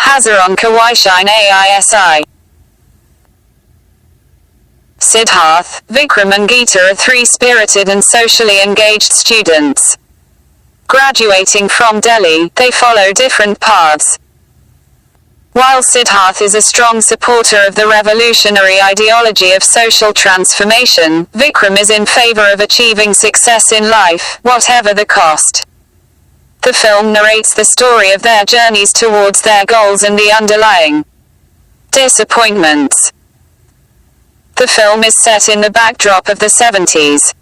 Hazaron Kawaishine AISI. Siddharth, Vikram and Geeta are three spirited and socially engaged students. Graduating from Delhi, they follow different paths. While Siddharth is a strong supporter of the revolutionary ideology of social transformation, Vikram is in favor of achieving success in life, whatever the cost. The film narrates the story of their journeys towards their goals and the underlying disappointments. The film is set in the backdrop of the 70s.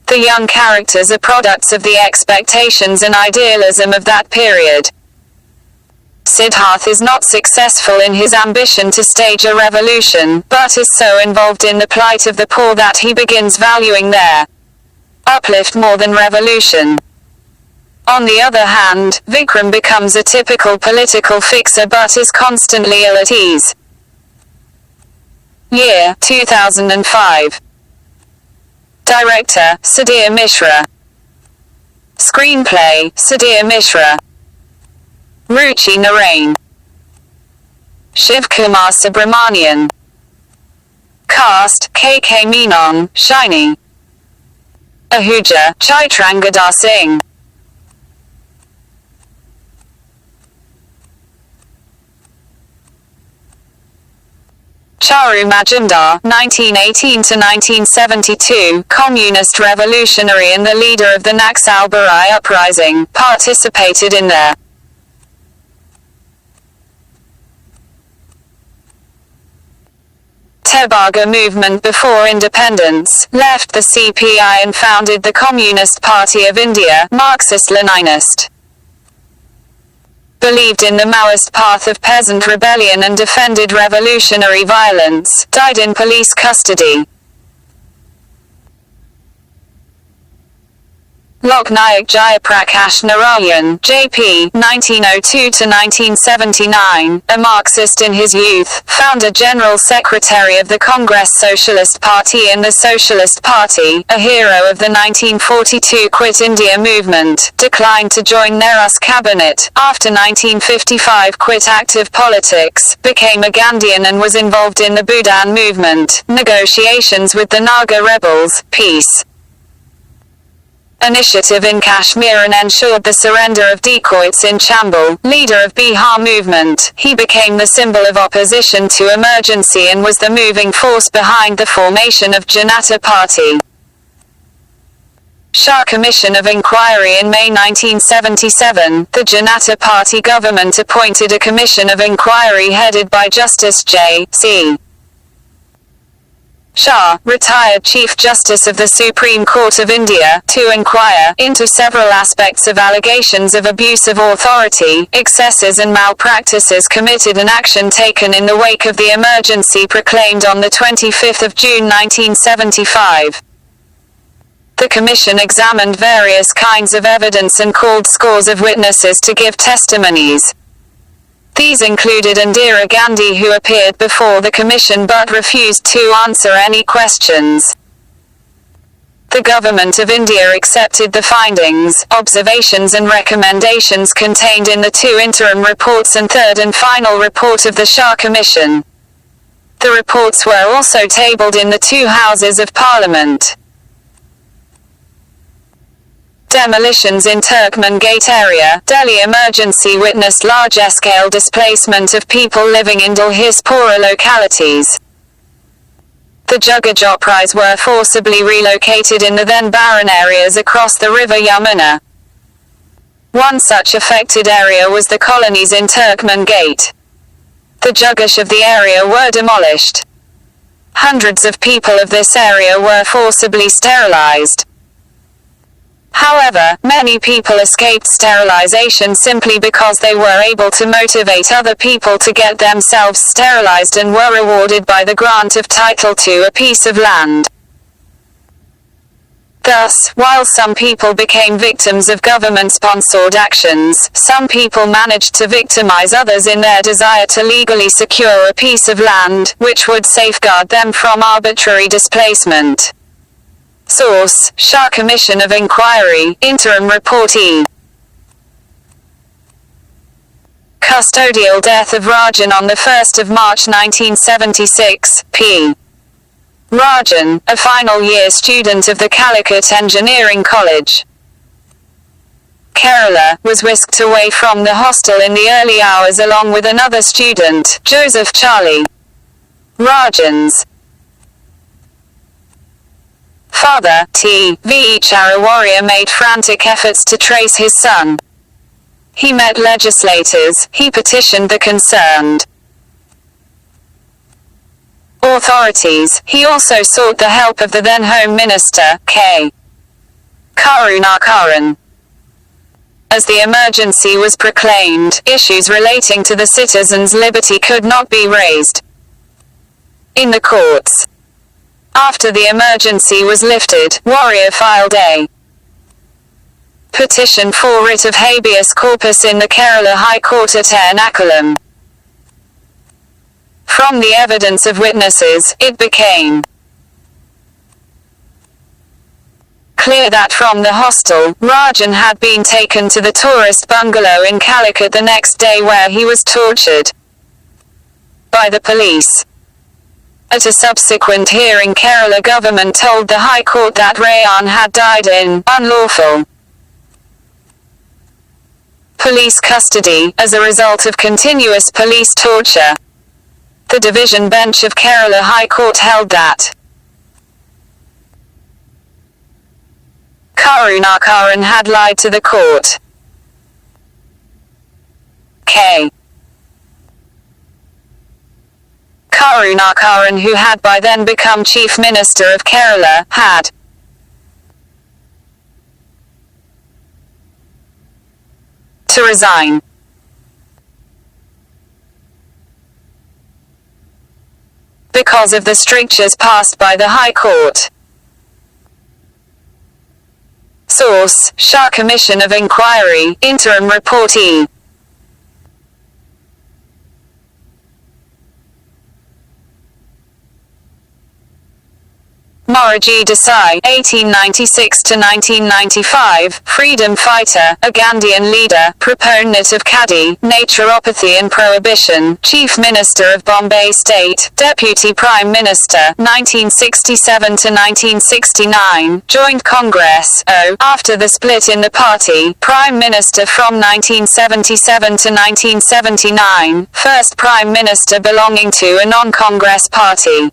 The young characters are products of the expectations and idealism of that period. Siddharth is not successful in his ambition to stage a revolution, but is so involved in the plight of the poor that he begins valuing their uplift more than revolution. On the other hand, Vikram becomes a typical political fixer but is constantly ill at ease. Year 2005. Director, Sudhir Mishra. Screenplay, Sudhir Mishra. Ruchi Narain. Shiv Kumar Subramanian. Cast, KK Menon, Shiny. Ahuja, Chitrangadar Singh. Charu Majumdar, 1918 to 1972, communist revolutionary and the leader of the Naxal Barai uprising, participated in their Tebaga movement before independence, left the CPI and founded the Communist Party of India, Marxist-Leninist. Believed in the Maoist path of peasant rebellion and defended revolutionary violence, died in police custody. Loknayak Jayaprakash Narayan, JP, 1902–1979, a Marxist in his youth, founder General Secretary of the Congress Socialist Party and the Socialist Party, a hero of the 1942 Quit India movement, declined to join Nehru's cabinet, after 1955 quit active politics, became a Gandhian and was involved in the Bhudan movement, negotiations with the Naga rebels, peace initiative in Kashmir and ensured the surrender of dacoits in Chambal, leader of Bihar movement. He became the symbol of opposition to emergency and was the moving force behind the formation of Janata Party. Shah Commission of Inquiry. In May 1977, the Janata Party government appointed a commission of inquiry headed by Justice J.C. Shah, retired Chief Justice of the Supreme Court of India, to inquire into several aspects of allegations of abuse of authority, excesses and malpractices committed and action taken in the wake of the emergency proclaimed on the 25th of June 1975. The commission examined various kinds of evidence and called scores of witnesses to give testimonies. These included Indira Gandhi, who appeared before the commission but refused to answer any questions. The Government of India accepted the findings, observations and recommendations contained in the two interim reports and third and final report of the Shah Commission. The reports were also tabled in the two Houses of Parliament. Demolitions in Turkmen Gate area, Delhi. Emergency witnessed large-scale displacement of people living in Delhi's poorer localities. The Jugajoprais were forcibly relocated in the then barren areas across the river Yamuna. One such affected area was the colonies in Turkmen Gate. The Jugash of the area were demolished. Hundreds of people of this area were forcibly sterilized. However, many people escaped sterilization simply because they were able to motivate other people to get themselves sterilized and were rewarded by the grant of title to a piece of land. Thus, while some people became victims of government-sponsored actions, some people managed to victimize others in their desire to legally secure a piece of land, which would safeguard them from arbitrary displacement. Source: Shah Commission of Inquiry, Interim Report E. Custodial death of Rajan on the 1st of March 1976, p. Rajan, a final-year student of the Calicut Engineering College, Kerala, was whisked away from the hostel in the early hours along with another student, Joseph Charlie Rajan's father, T.V. Charawarrior, made frantic efforts to trace his son. He met legislators, he petitioned the concerned authorities, he also sought the help of the then Home Minister, K. Karunakaran. As the emergency was proclaimed, issues relating to the citizens' liberty could not be raised in the courts. After the emergency was lifted, Warrior filed a petition for writ of habeas corpus in the Kerala High Court at Ernakulam. From the evidence of witnesses, it became clear that from the hostel, Rajan had been taken to the tourist bungalow in Calicut the next day, where he was tortured by the police. At a subsequent hearing, Kerala government told the High Court that Rayan had died in unlawful police custody, as a result of continuous police torture. The Division Bench of Kerala High Court held that Karunakaran had lied to the court. K. Karunakaran, who had by then become Chief Minister of Kerala, had to resign. Because of the strictures passed by the High Court. Source: Shah Commission of Inquiry, Interim Report E. Morarji Desai, 1896–1995, freedom fighter, a Gandhian leader, proponent of Khadi, naturopathy and prohibition, Chief Minister of Bombay State, Deputy Prime Minister, 1967–1969, joined Congress, after the split in the party, Prime Minister from 1977 to 1979, first Prime Minister belonging to a non-Congress party.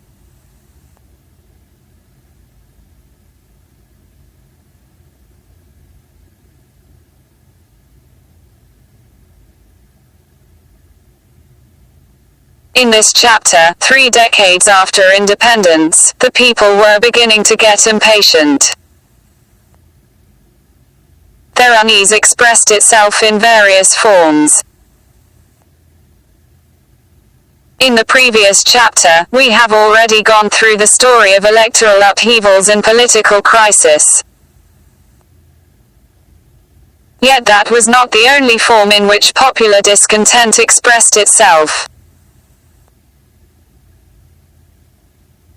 In this chapter, 3 decades after independence, the people were beginning to get impatient. Their unease expressed itself in various forms. In the previous chapter, we have already gone through the story of electoral upheavals and political crisis. Yet that was not the only form in which popular discontent expressed itself.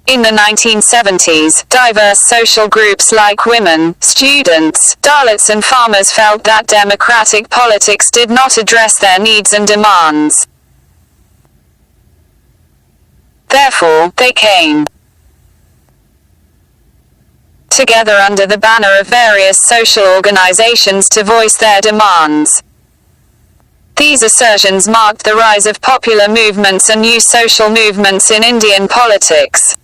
In the 1970s, diverse social groups like women, students, Dalits and farmers felt that democratic politics did not address their needs and demands. Therefore, they came together under the banner of various social organizations to voice their demands. These assertions marked the rise of popular movements and new social movements in Indian politics.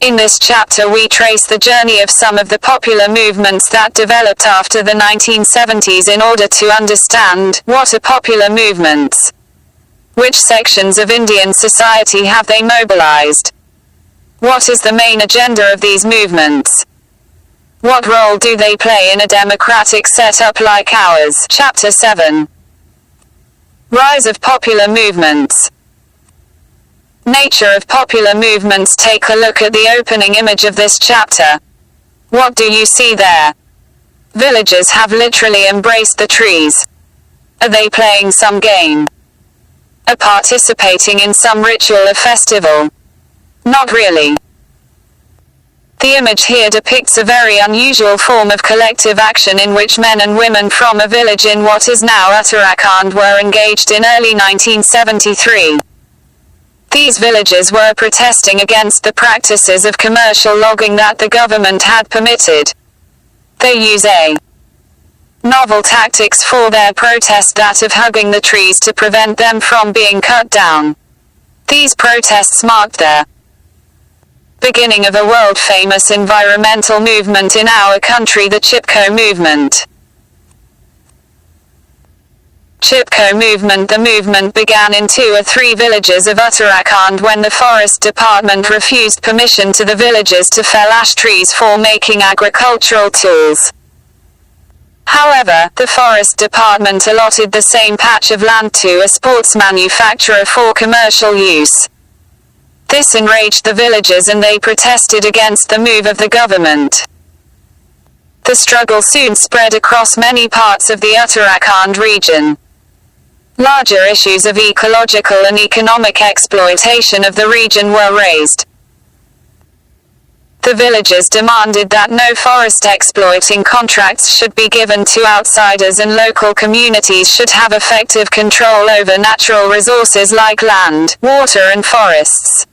In this chapter we trace the journey of some of the popular movements that developed after the 1970s in order to understand what are popular movements. Which sections of Indian society have they mobilized? What is the main agenda of these movements? What role do they play in a democratic setup like ours? Chapter 7. Rise of popular movements. Nature of popular movements. Take a look at the opening image of this chapter. What do you see there? Villagers have literally embraced the trees. Are they playing some game? Are participating in some ritual or festival? Not really. The image here depicts a very unusual form of collective action in which men and women from a village in what is now Uttarakhand were engaged in early 1973. These villages were protesting against the practices of commercial logging that the government had permitted. They use a novel tactics for their protest, that of hugging the trees to prevent them from being cut down. These protests marked the beginning of a world-famous environmental movement in our country, the Chipko movement. Chipko movement. The movement began in 2 or 3 villages of Uttarakhand when the Forest Department refused permission to the villagers to fell ash trees for making agricultural tools. However, the Forest Department allotted the same patch of land to a sports manufacturer for commercial use. This enraged the villagers and they protested against the move of the government. The struggle soon spread across many parts of the Uttarakhand region. Larger issues of ecological and economic exploitation of the region were raised. The villagers demanded that no forest exploiting contracts should be given to outsiders and local communities should have effective control over natural resources like land, water and forests.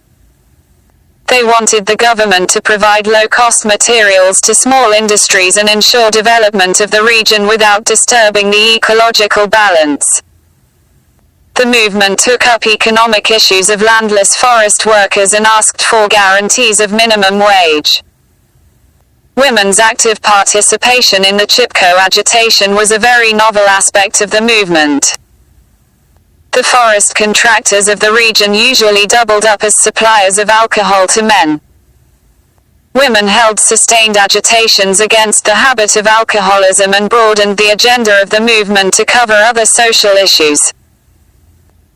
They wanted the government to provide low-cost materials to small industries and ensure development of the region without disturbing the ecological balance. The movement took up economic issues of landless forest workers and asked for guarantees of minimum wage. Women's active participation in the Chipko agitation was a very novel aspect of the movement. The forest contractors of the region usually doubled up as suppliers of alcohol to men. Women held sustained agitations against the habit of alcoholism and broadened the agenda of the movement to cover other social issues.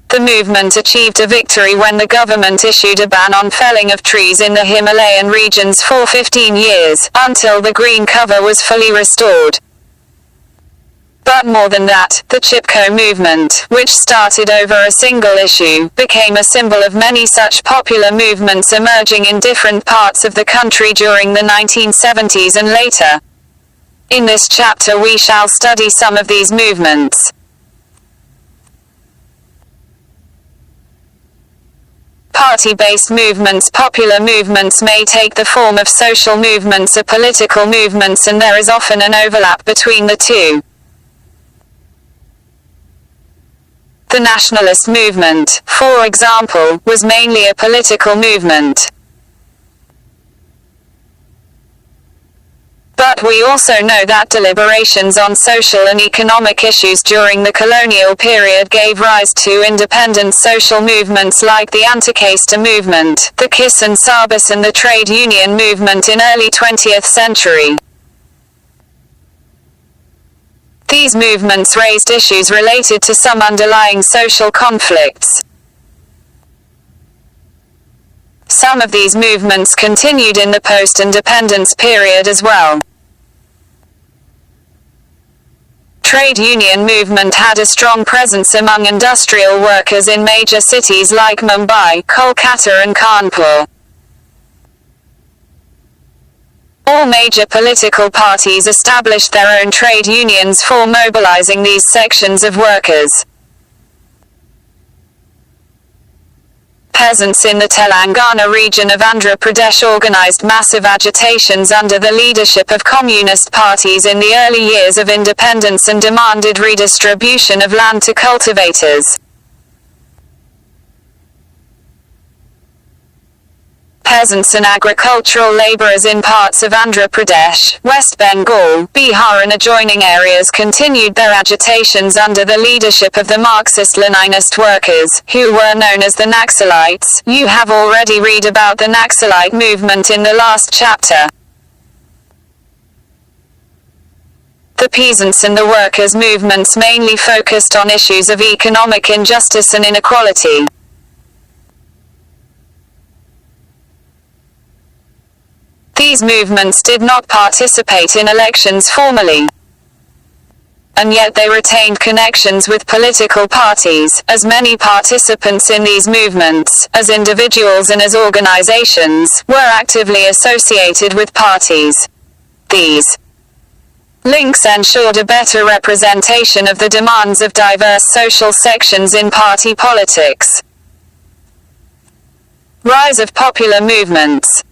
The movement achieved a victory when the government issued a ban on felling of trees in the Himalayan regions for 15 years, until the green cover was fully restored. But more than that, the Chipko movement, which started over a single issue, became a symbol of many such popular movements emerging in different parts of the country during the 1970s and later. In this chapter we shall study some of these movements. Party-based movements. Popular movements may take the form of social movements or political movements, and there is often an overlap between the two. The nationalist movement, for example, was mainly a political movement. But we also know that deliberations on social and economic issues during the colonial period gave rise to independent social movements like the anti-caste movement, the Kisan Sabas and the trade union movement in early 20th century. These movements raised issues related to some underlying social conflicts. Some of these movements continued in the post-independence period as well. Trade union movement had a strong presence among industrial workers in major cities like Mumbai, Kolkata and Kanpur. All major political parties established their own trade unions for mobilizing these sections of workers. Peasants in the Telangana region of Andhra Pradesh organized massive agitations under the leadership of communist parties in the early years of independence and demanded redistribution of land to cultivators. Peasants and agricultural laborers in parts of Andhra Pradesh, West Bengal, Bihar and adjoining areas continued their agitations under the leadership of the Marxist-Leninist workers, who were known as the Naxalites. You have already read about the Naxalite movement in the last chapter. The peasants and the workers' movements mainly focused on issues of economic injustice and inequality. These movements did not participate in elections formally. and yet they retained connections with political parties, as many participants in these movements, as individuals and as organizations, were actively associated with parties. These links ensured a better representation of the demands of diverse social sections in party politics. Rise of popular movements.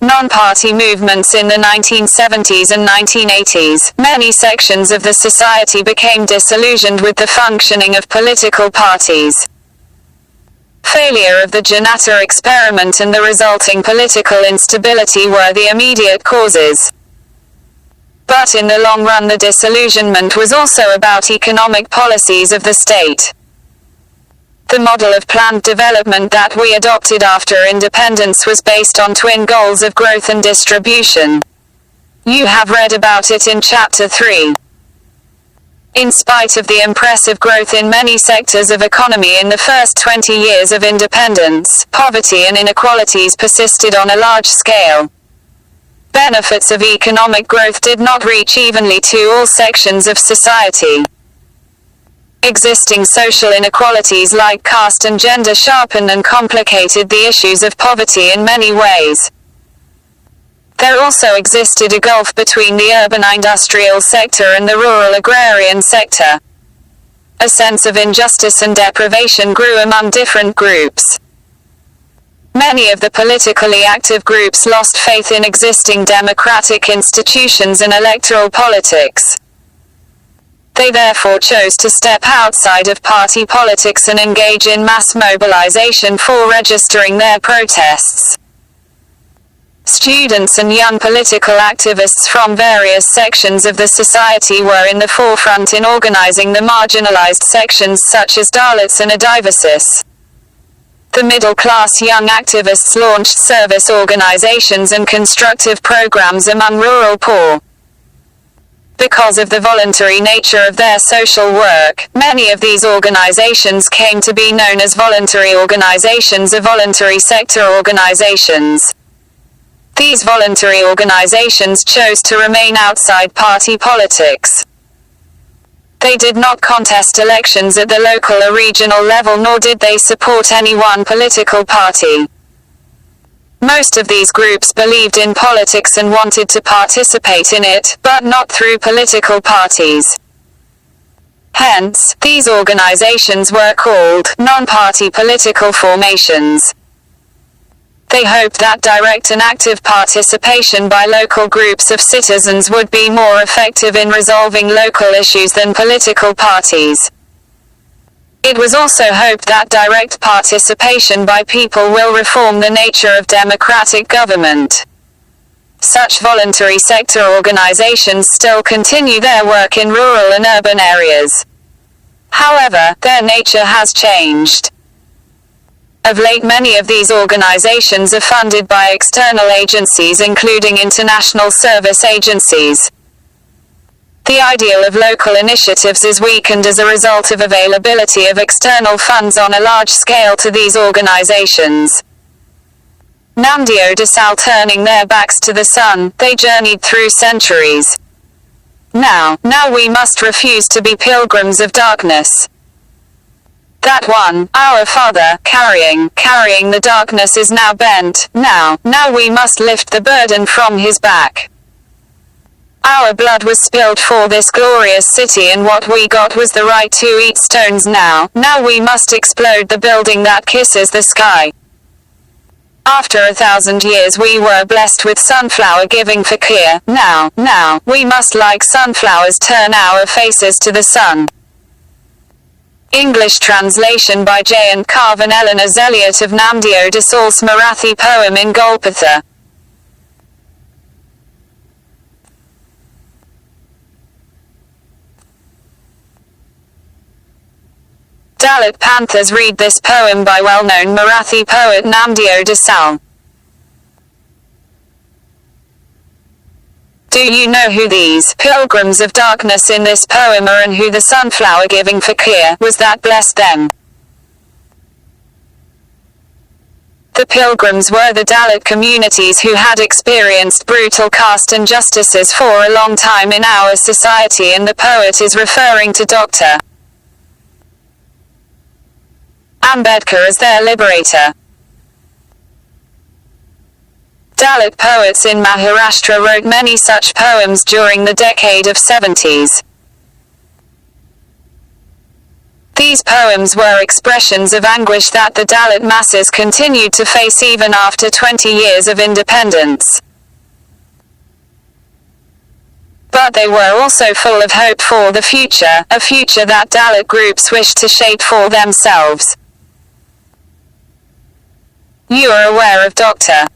Non-party movements in the 1970s and 1980s, many sections of the society became disillusioned with the functioning of political parties. Failure of the Janata experiment and the resulting political instability were the immediate causes. But in the long run the disillusionment was also about economic policies of the state. The model of planned development that we adopted after independence was based on twin goals of growth and distribution. You have read about it in Chapter 3. In spite of the impressive growth in many sectors of economy in the first 20 years of independence, poverty and inequalities persisted on a large scale. Benefits of economic growth did not reach evenly to all sections of society. Existing social inequalities like caste and gender sharpened and complicated the issues of poverty in many ways. There also existed a gulf between the urban industrial sector and the rural agrarian sector. A sense of injustice and deprivation grew among different groups. Many of the politically active groups lost faith in existing democratic institutions and electoral politics. They therefore chose to step outside of party politics and engage in mass mobilization for registering their protests. Students and young political activists from various sections of the society were in the forefront in organizing the marginalized sections such as Dalits and Adivasis. The middle-class young activists launched service organizations and constructive programs among rural poor. Because of the voluntary nature of their social work, many of these organizations came to be known as voluntary organizations or voluntary sector organizations. These voluntary organizations chose to remain outside party politics. They did not contest elections at the local or regional level, nor did they support any one political party. Most of these groups believed in politics and wanted to participate in it, but not through political parties. Hence, these organizations were called non-party political formations. They hoped that direct and active participation by local groups of citizens would be more effective in resolving local issues than political parties. It was also hoped that direct participation by people will reform the nature of democratic government. Such voluntary sector organizations still continue their work in rural and urban areas. However, their nature has changed. Of late, many of these organizations are funded by external agencies, including international service agencies. The ideal of local initiatives is weakened as a result of availability of external funds on a large scale to these organizations. Namdio Desal turning their backs to the sun, they journeyed through centuries. Now we must refuse to be pilgrims of darkness. That one, our father, carrying the darkness is now bent, now we must lift the burden from his back. Our blood was spilled for this glorious city, and what we got was the right to eat stones now we must explode the building that kisses the sky. After 1,000 years we were blessed with sunflower giving fakir, now we must like sunflowers turn our faces to the sun. English translation by J. and Carver and Eleanor Zelliot of Namdio Desal's Marathi poem in Golpatha. Dalit Panthers read this poem by well-known Marathi poet Namdio Desal. Do you know who these pilgrims of darkness in this poem are, and who the sunflower-giving fakir was that blessed them? The pilgrims were the Dalit communities who had experienced brutal caste injustices for a long time in our society, and the poet is referring to Dr. Ambedkar as their liberator. Dalit poets in Maharashtra wrote many such poems during the decade of 70s. These poems were expressions of anguish that the Dalit masses continued to face even after 20 years of independence. But they were also full of hope for the future, a future that Dalit groups wished to shape for themselves. You are aware of Dr.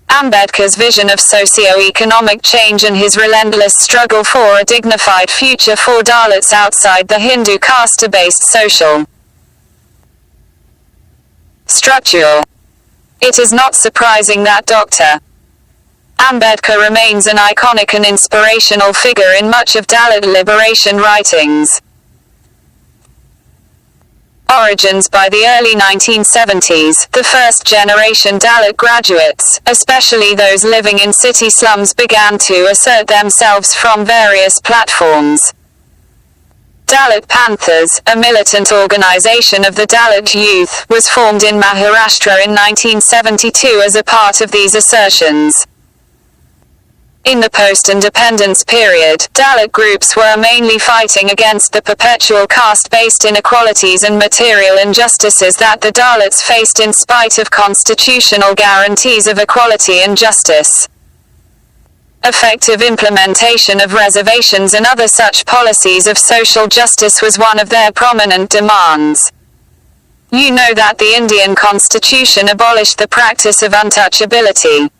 Ambedkar's vision of socio-economic change and his relentless struggle for a dignified future for Dalits outside the Hindu caste-based social structure. It is not surprising that Dr. Ambedkar remains an iconic and inspirational figure in much of Dalit liberation writings. Origins. By the early 1970s, the first-generation Dalit graduates, especially those living in city slums, began to assert themselves from various platforms. Dalit Panthers, a militant organization of the Dalit youth, was formed in Maharashtra in 1972 as a part of these assertions. In the post-independence period, Dalit groups were mainly fighting against the perpetual caste-based inequalities and material injustices that the Dalits faced in spite of constitutional guarantees of equality and justice. Effective implementation of reservations and other such policies of social justice was one of their prominent demands. You know that the Indian Constitution abolished the practice of untouchability.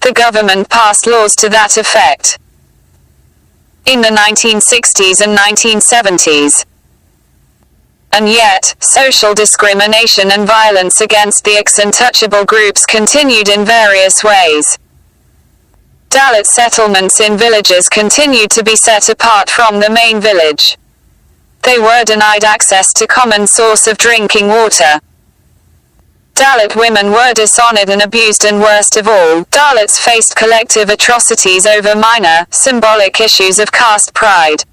The government passed laws to that effect in the 1960s and 1970s. And yet, social discrimination and violence against the ex-untouchable groups continued in various ways. Dalit settlements in villages continued to be set apart from the main village. They were denied access to common source of drinking water. Dalit women were dishonored and abused, and worst of all, Dalits faced collective atrocities over minor, symbolic issues of caste pride.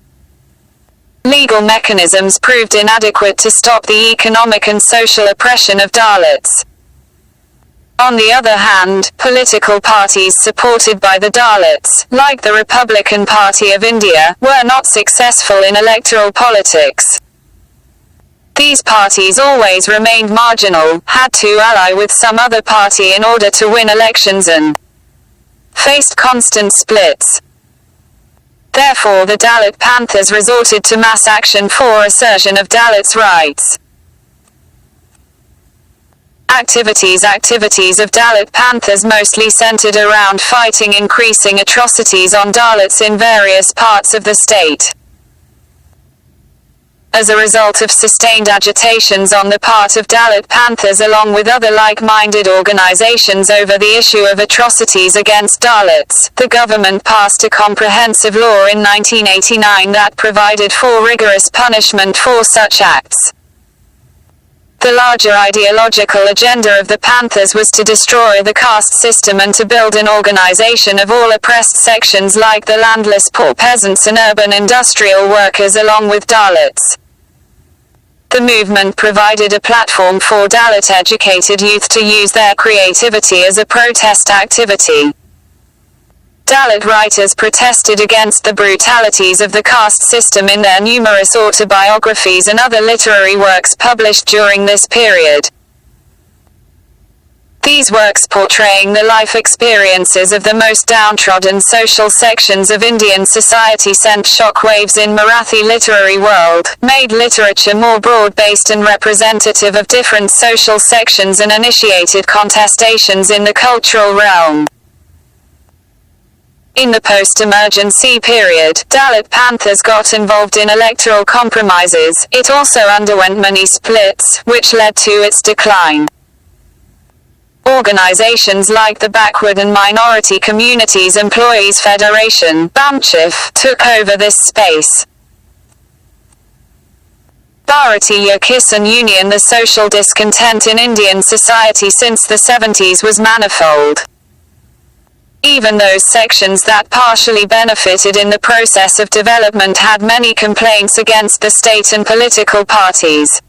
Legal mechanisms proved inadequate to stop the economic and social oppression of Dalits. On the other hand, political parties supported by the Dalits, like the Republican Party of India, were not successful in electoral politics. These parties always remained marginal, had to ally with some other party in order to win elections, and faced constant splits. Therefore the Dalit Panthers resorted to mass action for assertion of Dalits' rights. Activities of Dalit Panthers mostly centered around fighting increasing atrocities on Dalits in various parts of the state. As a result of sustained agitations on the part of Dalit Panthers along with other like-minded organizations over the issue of atrocities against Dalits, the government passed a comprehensive law in 1989 that provided for rigorous punishment for such acts. The larger ideological agenda of the Panthers was to destroy the caste system and to build an organization of all oppressed sections like the landless poor peasants and urban industrial workers along with Dalits. The movement provided a platform for Dalit educated youth to use their creativity as a protest activity. Dalit writers protested against the brutalities of the caste system in their numerous autobiographies and other literary works published during this period. These works, portraying the life experiences of the most downtrodden social sections of Indian society, sent shockwaves in Marathi literary world, made literature more broad-based and representative of different social sections, and initiated contestations in the cultural realm. In the post-emergency period, Dalit Panthers got involved in electoral compromises. It also underwent many splits, which led to its decline. Organizations like the Backward and Minority Communities Employees Federation, BAMCHF, took over this space. Bharatiya Kisan Union. The social discontent in Indian society since the 70s was manifold. Even those sections that partially benefited in the process of development had many complaints against the state and political parties.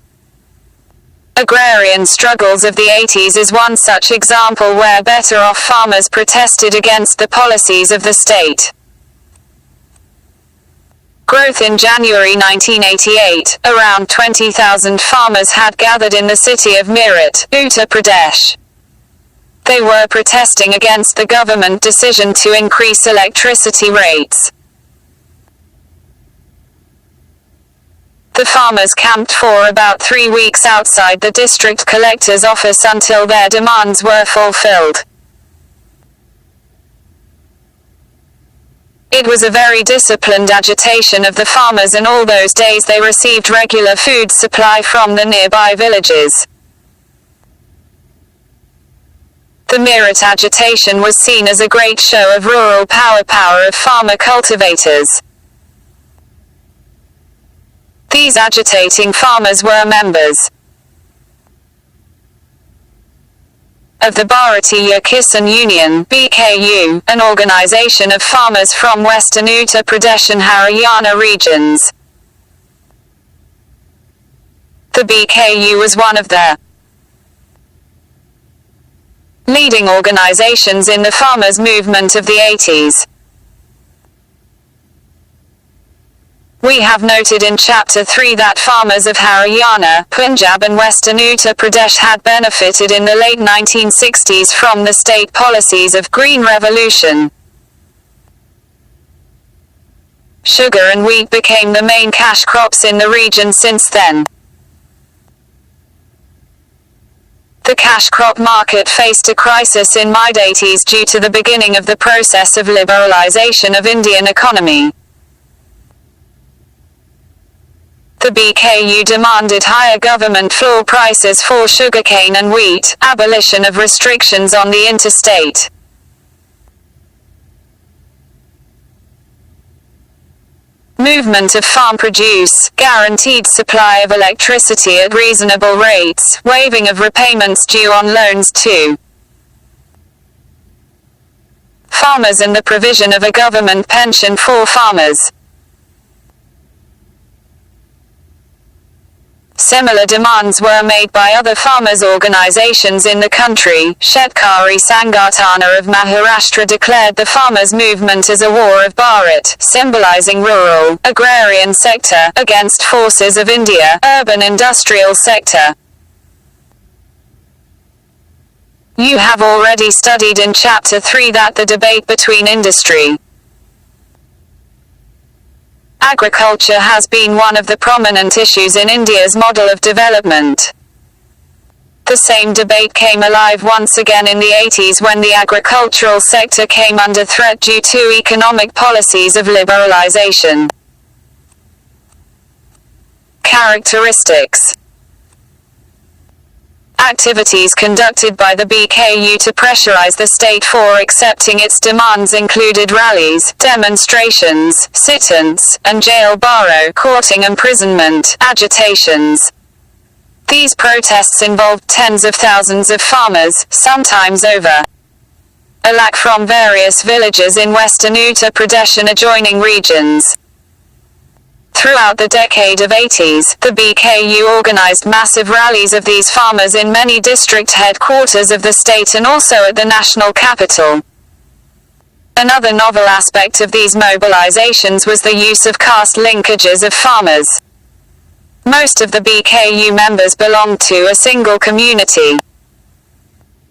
Agrarian struggles of the 80s is one such example where better-off farmers protested against the policies of the state. Growth. In January 1988, around 20,000 farmers had gathered in the city of Meerut, Uttar Pradesh. They were protesting against the government decision to increase electricity rates. The farmers camped for about 3 weeks outside the district collector's office until their demands were fulfilled. It was a very disciplined agitation of the farmers, and all those days they received regular food supply from the nearby villages. The Meerut agitation was seen as a great show of rural power of farmer cultivators. These agitating farmers were members of the Bharatiya Kisan Union (BKU), an organization of farmers from western Uttar Pradesh and Haryana regions. The BKU was one of the leading organizations in the farmers' movement of the 80s. We have noted in Chapter 3 that farmers of Haryana, Punjab and western Uttar Pradesh had benefited in the late 1960s from the state policies of Green Revolution. Sugar and wheat became the main cash crops in the region since then. The cash crop market faced a crisis in mid-80s due to the beginning of the process of liberalization of Indian economy. The BKU demanded higher government floor prices for sugarcane and wheat, abolition of restrictions on the interstate movement of farm produce, guaranteed supply of electricity at reasonable rates, waiving of repayments due on loans to farmers and the provision of a government pension for farmers. Similar demands were made by other farmers' organizations in the country. Shetkari Sangatana of Maharashtra declared the farmers' movement as a war of Bharat, symbolizing rural, agrarian sector, against forces of India, urban industrial sector. You have already studied in Chapter 3 that the debate between industry agriculture has been one of the prominent issues in India's model of development. The same debate came alive once again in the 80s when the agricultural sector came under threat due to economic policies of liberalization. Characteristics. Activities conducted by the BKU to pressurize the state for accepting its demands included rallies, demonstrations, sit-ins, and jail baro, courting imprisonment, agitations. These protests involved tens of thousands of farmers, sometimes over a lakh from various villages in western Uttar Pradesh and adjoining regions. Throughout the decade of 80s, the BKU organized massive rallies of these farmers in many district headquarters of the state and also at the national capital. Another novel aspect of these mobilizations was the use of caste linkages of farmers. Most of the BKU members belonged to a single community.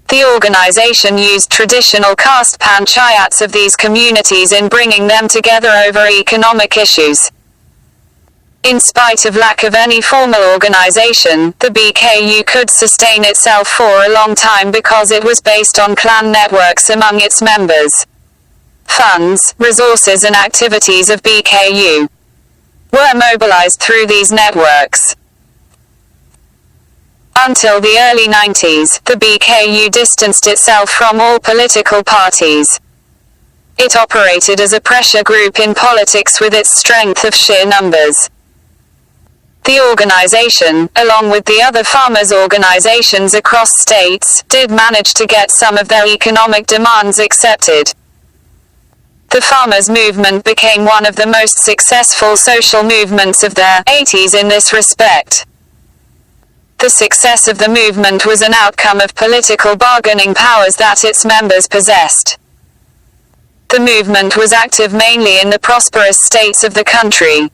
The organization used traditional caste panchayats of these communities in bringing them together over economic issues. In spite of lack of any formal organization, the BKU could sustain itself for a long time because it was based on clan networks among its members. Funds, resources and activities of BKU were mobilized through these networks. Until the early 90s, the BKU distanced itself from all political parties. It operated as a pressure group in politics with its strength of sheer numbers. The organization, along with the other farmers' organizations across states, did manage to get some of their economic demands accepted. The farmers' movement became one of the most successful social movements of the 80s in this respect. The success of the movement was an outcome of political bargaining powers that its members possessed. The movement was active mainly in the prosperous states of the country.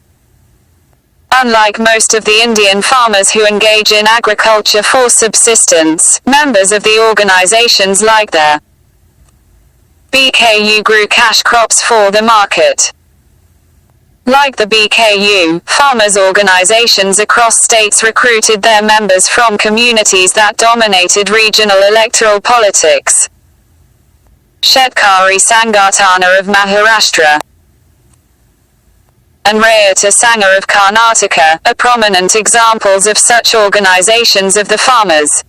Unlike most of the Indian farmers who engage in agriculture for subsistence, members of the organizations like the BKU grew cash crops for the market. Like the BKU, farmers' organizations across states recruited their members from communities that dominated regional electoral politics. Shetkari Sangatana of Maharashtra and Rayata Sangha of Karnataka are prominent examples of such organizations of the farmers.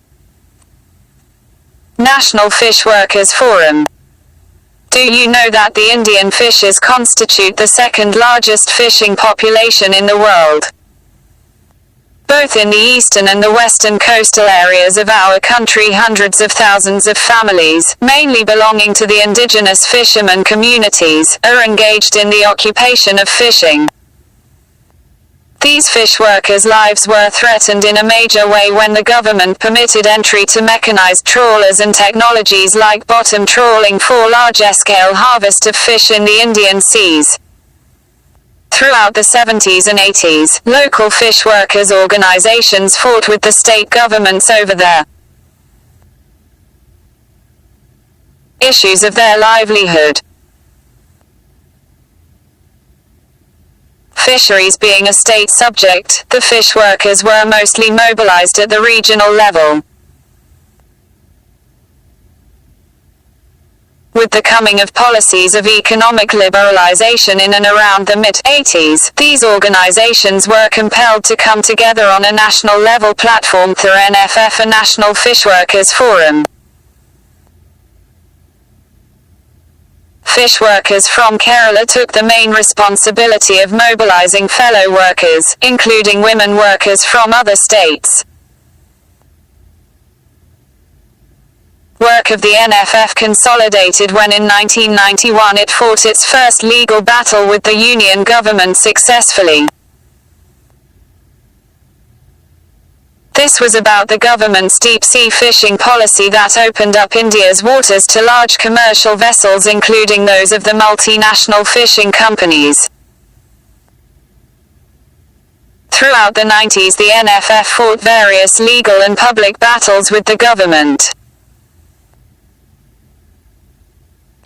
National Fish Workers Forum. Do you know that the Indian fishes constitute the second largest fishing population in the world? Both in the eastern and the western coastal areas of our country, hundreds of thousands of families, mainly belonging to the indigenous fishermen communities, are engaged in the occupation of fishing. These fish workers' lives were threatened in a major way when the government permitted entry to mechanized trawlers and technologies like bottom trawling for large-scale harvest of fish in the Indian seas. Throughout the 70s and 80s, local fish workers' organizations fought with the state governments over their issues of their livelihood. Fisheries being a state subject, the fish workers were mostly mobilized at the regional level. With the coming of policies of economic liberalization in and around the mid-80s, these organizations were compelled to come together on a national level platform through NFF, a National Fish Workers Forum. Fish workers from Kerala took the main responsibility of mobilizing fellow workers, including women workers from other states. Work of the NFF consolidated when in 1991 it fought its first legal battle with the Union government successfully. This was about the government's deep-sea fishing policy that opened up India's waters to large commercial vessels, including those of the multinational fishing companies. Throughout the 90s, the NFF fought various legal and public battles with the government.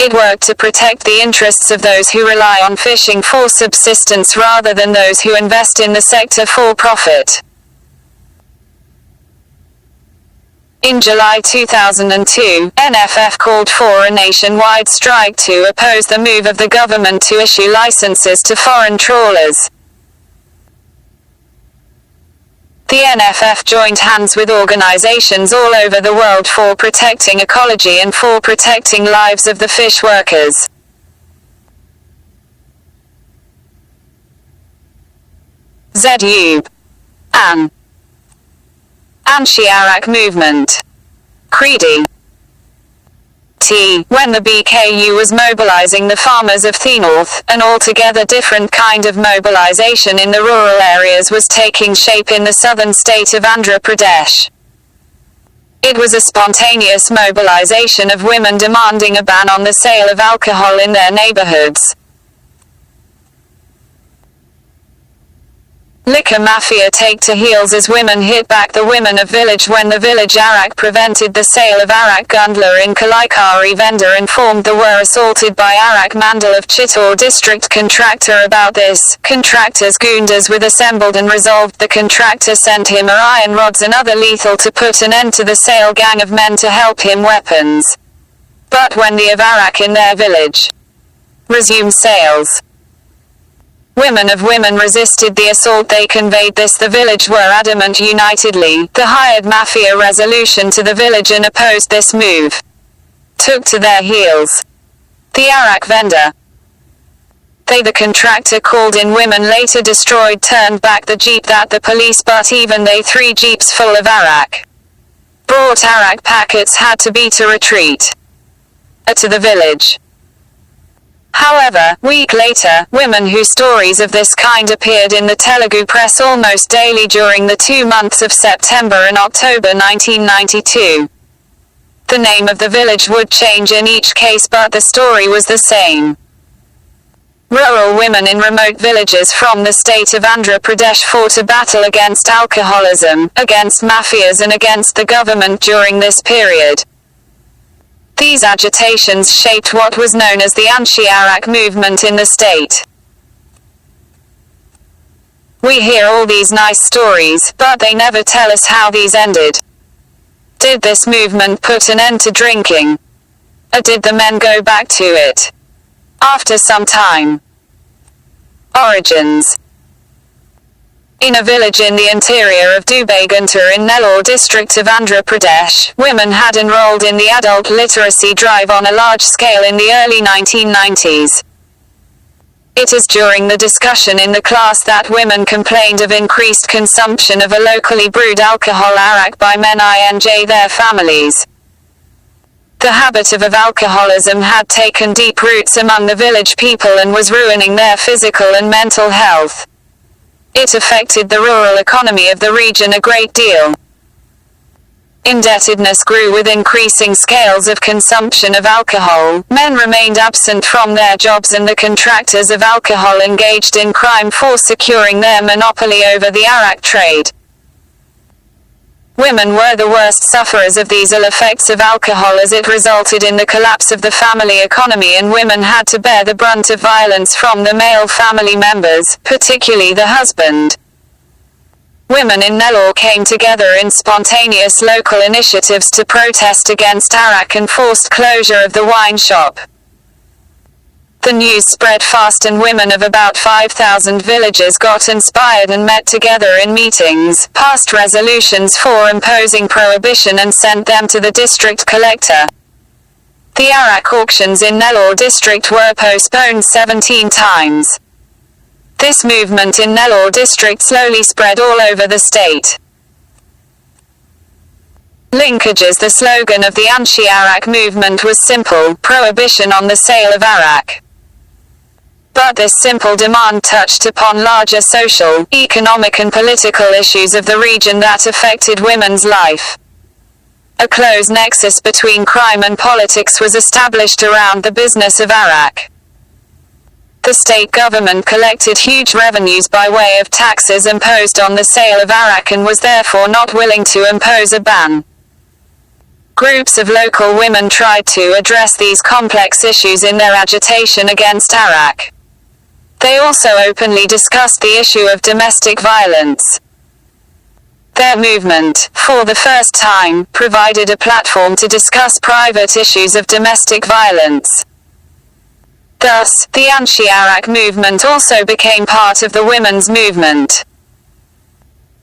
It worked to protect the interests of those who rely on fishing for subsistence rather than those who invest in the sector for profit. In July 2002, NFF called for a nationwide strike to oppose the move of the government to issue licenses to foreign trawlers. The NFF joined hands with organizations all over the world for protecting ecology and for protecting lives of the fish workers. ZUB. Anti-Arak movement. Creedy. When the BKU was mobilizing the farmers of the north, an altogether different kind of mobilization in the rural areas was taking shape in the southern state of Andhra Pradesh. It was a spontaneous mobilization of women demanding a ban on the sale of alcohol in their neighborhoods. Liquor mafia take to heels as women hit back the women of village when the village Arak prevented the sale of Arak. Gundla in Kalaikari vendor informed the were assaulted by Arak Mandal of Chittor district contractor about this. Contractor's Gundas with assembled and resolved. The contractor sent him iron rods and other lethal to put an end to the sale gang of men to help him weapons. But when the of Arak in their village resumed sales, women resisted the assault. They conveyed this. The village were adamant unitedly. The hired mafia resolution to the village and opposed this move. Took to their heels. The Arak vendor. The contractor called in women later destroyed turned back the jeep that the police but even they 3 jeeps full of arak brought arak packets had to be to retreat to the village. However, week later, women whose stories of this kind appeared in the Telugu press almost daily during the 2 months of September and October 1992. The name of the village would change in each case but the story was the same. Rural women in remote villages from the state of Andhra Pradesh fought a battle against alcoholism, against mafias and against the government during this period. These agitations shaped what was known as the anti-arak movement in the state. We hear all these nice stories, but they never tell us how these ended. Did this movement put an end to drinking? Or did the men go back to it after some time? Origins. In a village in the interior of Dubaguntur in Nellore district of Andhra Pradesh, women had enrolled in the adult literacy drive on a large scale in the early 1990s. It is during the discussion in the class that women complained of increased consumption of a locally brewed alcohol arak by men in their families. The habit of alcoholism had taken deep roots among the village people and was ruining their physical and mental health. It affected the rural economy of the region a great deal. Indebtedness grew with increasing scales of consumption of alcohol, men remained absent from their jobs and the contractors of alcohol engaged in crime for securing their monopoly over the arak trade. Women were the worst sufferers of these ill effects of alcohol as it resulted in the collapse of the family economy and women had to bear the brunt of violence from the male family members, particularly the husband. Women in Nellore came together in spontaneous local initiatives to protest against arak and forced closure of the wine shop. The news spread fast and women of about 5,000 villages got inspired and met together in meetings, passed resolutions for imposing prohibition and sent them to the district collector. The arak auctions in Nellore district were postponed 17 times. This movement in Nellore district slowly spread all over the state. Linkages. The slogan of the anti-arak movement was simple: prohibition on the sale of arak. But this simple demand touched upon larger social, economic and political issues of the region that affected women's life. A close nexus between crime and politics was established around the business of arak. The state government collected huge revenues by way of taxes imposed on the sale of arak and was therefore not willing to impose a ban. Groups of local women tried to address these complex issues in their agitation against arak. They also openly discussed the issue of domestic violence. Their movement, for the first time, provided a platform to discuss private issues of domestic violence. Thus, the anti-arak movement also became part of the women's movement.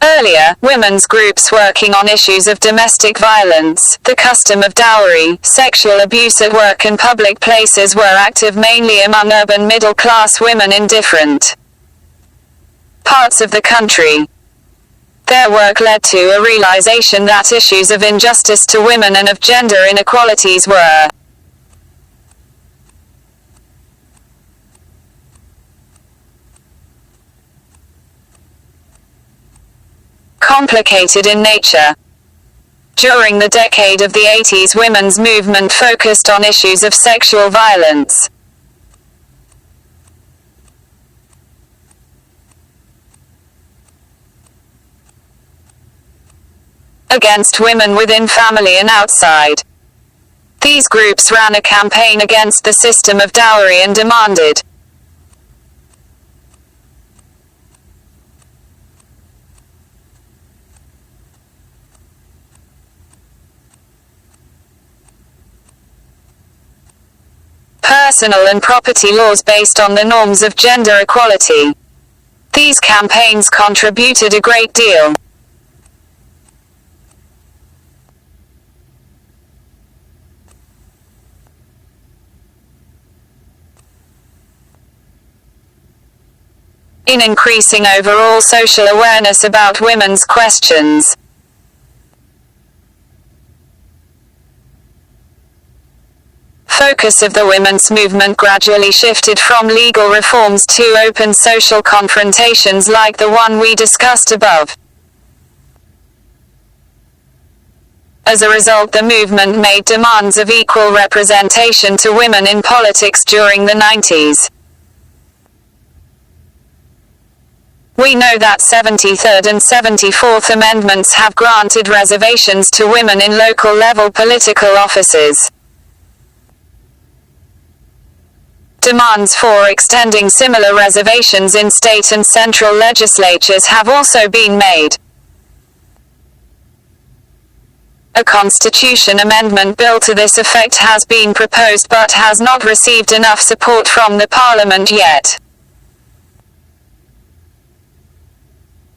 Earlier, women's groups working on issues of domestic violence, the custom of dowry, sexual abuse at work and public places were active mainly among urban middle-class women in different parts of the country. Their work led to a realization that issues of injustice to women and of gender inequalities were complicated in nature. During the decade of the 80s, women's movement focused on issues of sexual violence. Against women within family and outside. These groups ran a campaign against the system of dowry and demanded personal and property laws based on the norms of gender equality. These campaigns contributed a great deal in increasing overall social awareness about women's questions. Focus of the women's movement gradually shifted from legal reforms to open social confrontations like the one we discussed above. As a result, the movement made demands of equal representation to women in politics during the 90s. We know that 73rd and 74th Amendments have granted reservations to women in local level political offices. Demands for extending similar reservations in state and central legislatures have also been made. A constitution amendment bill to this effect has been proposed but has not received enough support from the Parliament yet.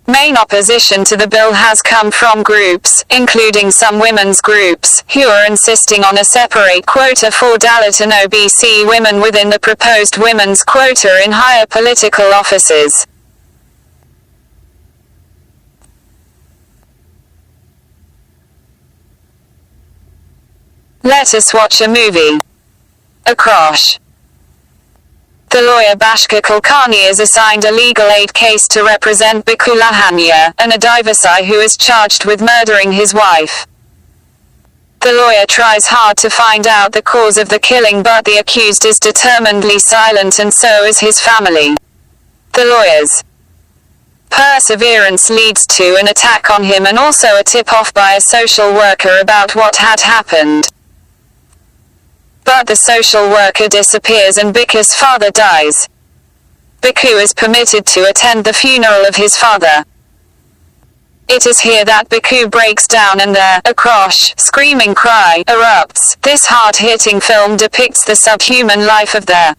Main opposition to the bill has come from groups, including some women's groups, who are insisting on a separate quota for Dalit and OBC women within the proposed women's quota in higher political offices. Let us watch a movie. Akrosh. The lawyer Bashka Kulkarni is assigned a legal aid case to represent Biku Lahanya, an Adivasi who is charged with murdering his wife. The lawyer tries hard to find out the cause of the killing, but the accused is determinedly silent, and so is his family. The lawyer's perseverance leads to an attack on him and also a tip-off by a social worker about what had happened. But the social worker disappears and Biku's father dies. Biku is permitted to attend the funeral of his father. It is here that Biku breaks down and the Akrosh screaming cry erupts. This hard-hitting film depicts the subhuman life of the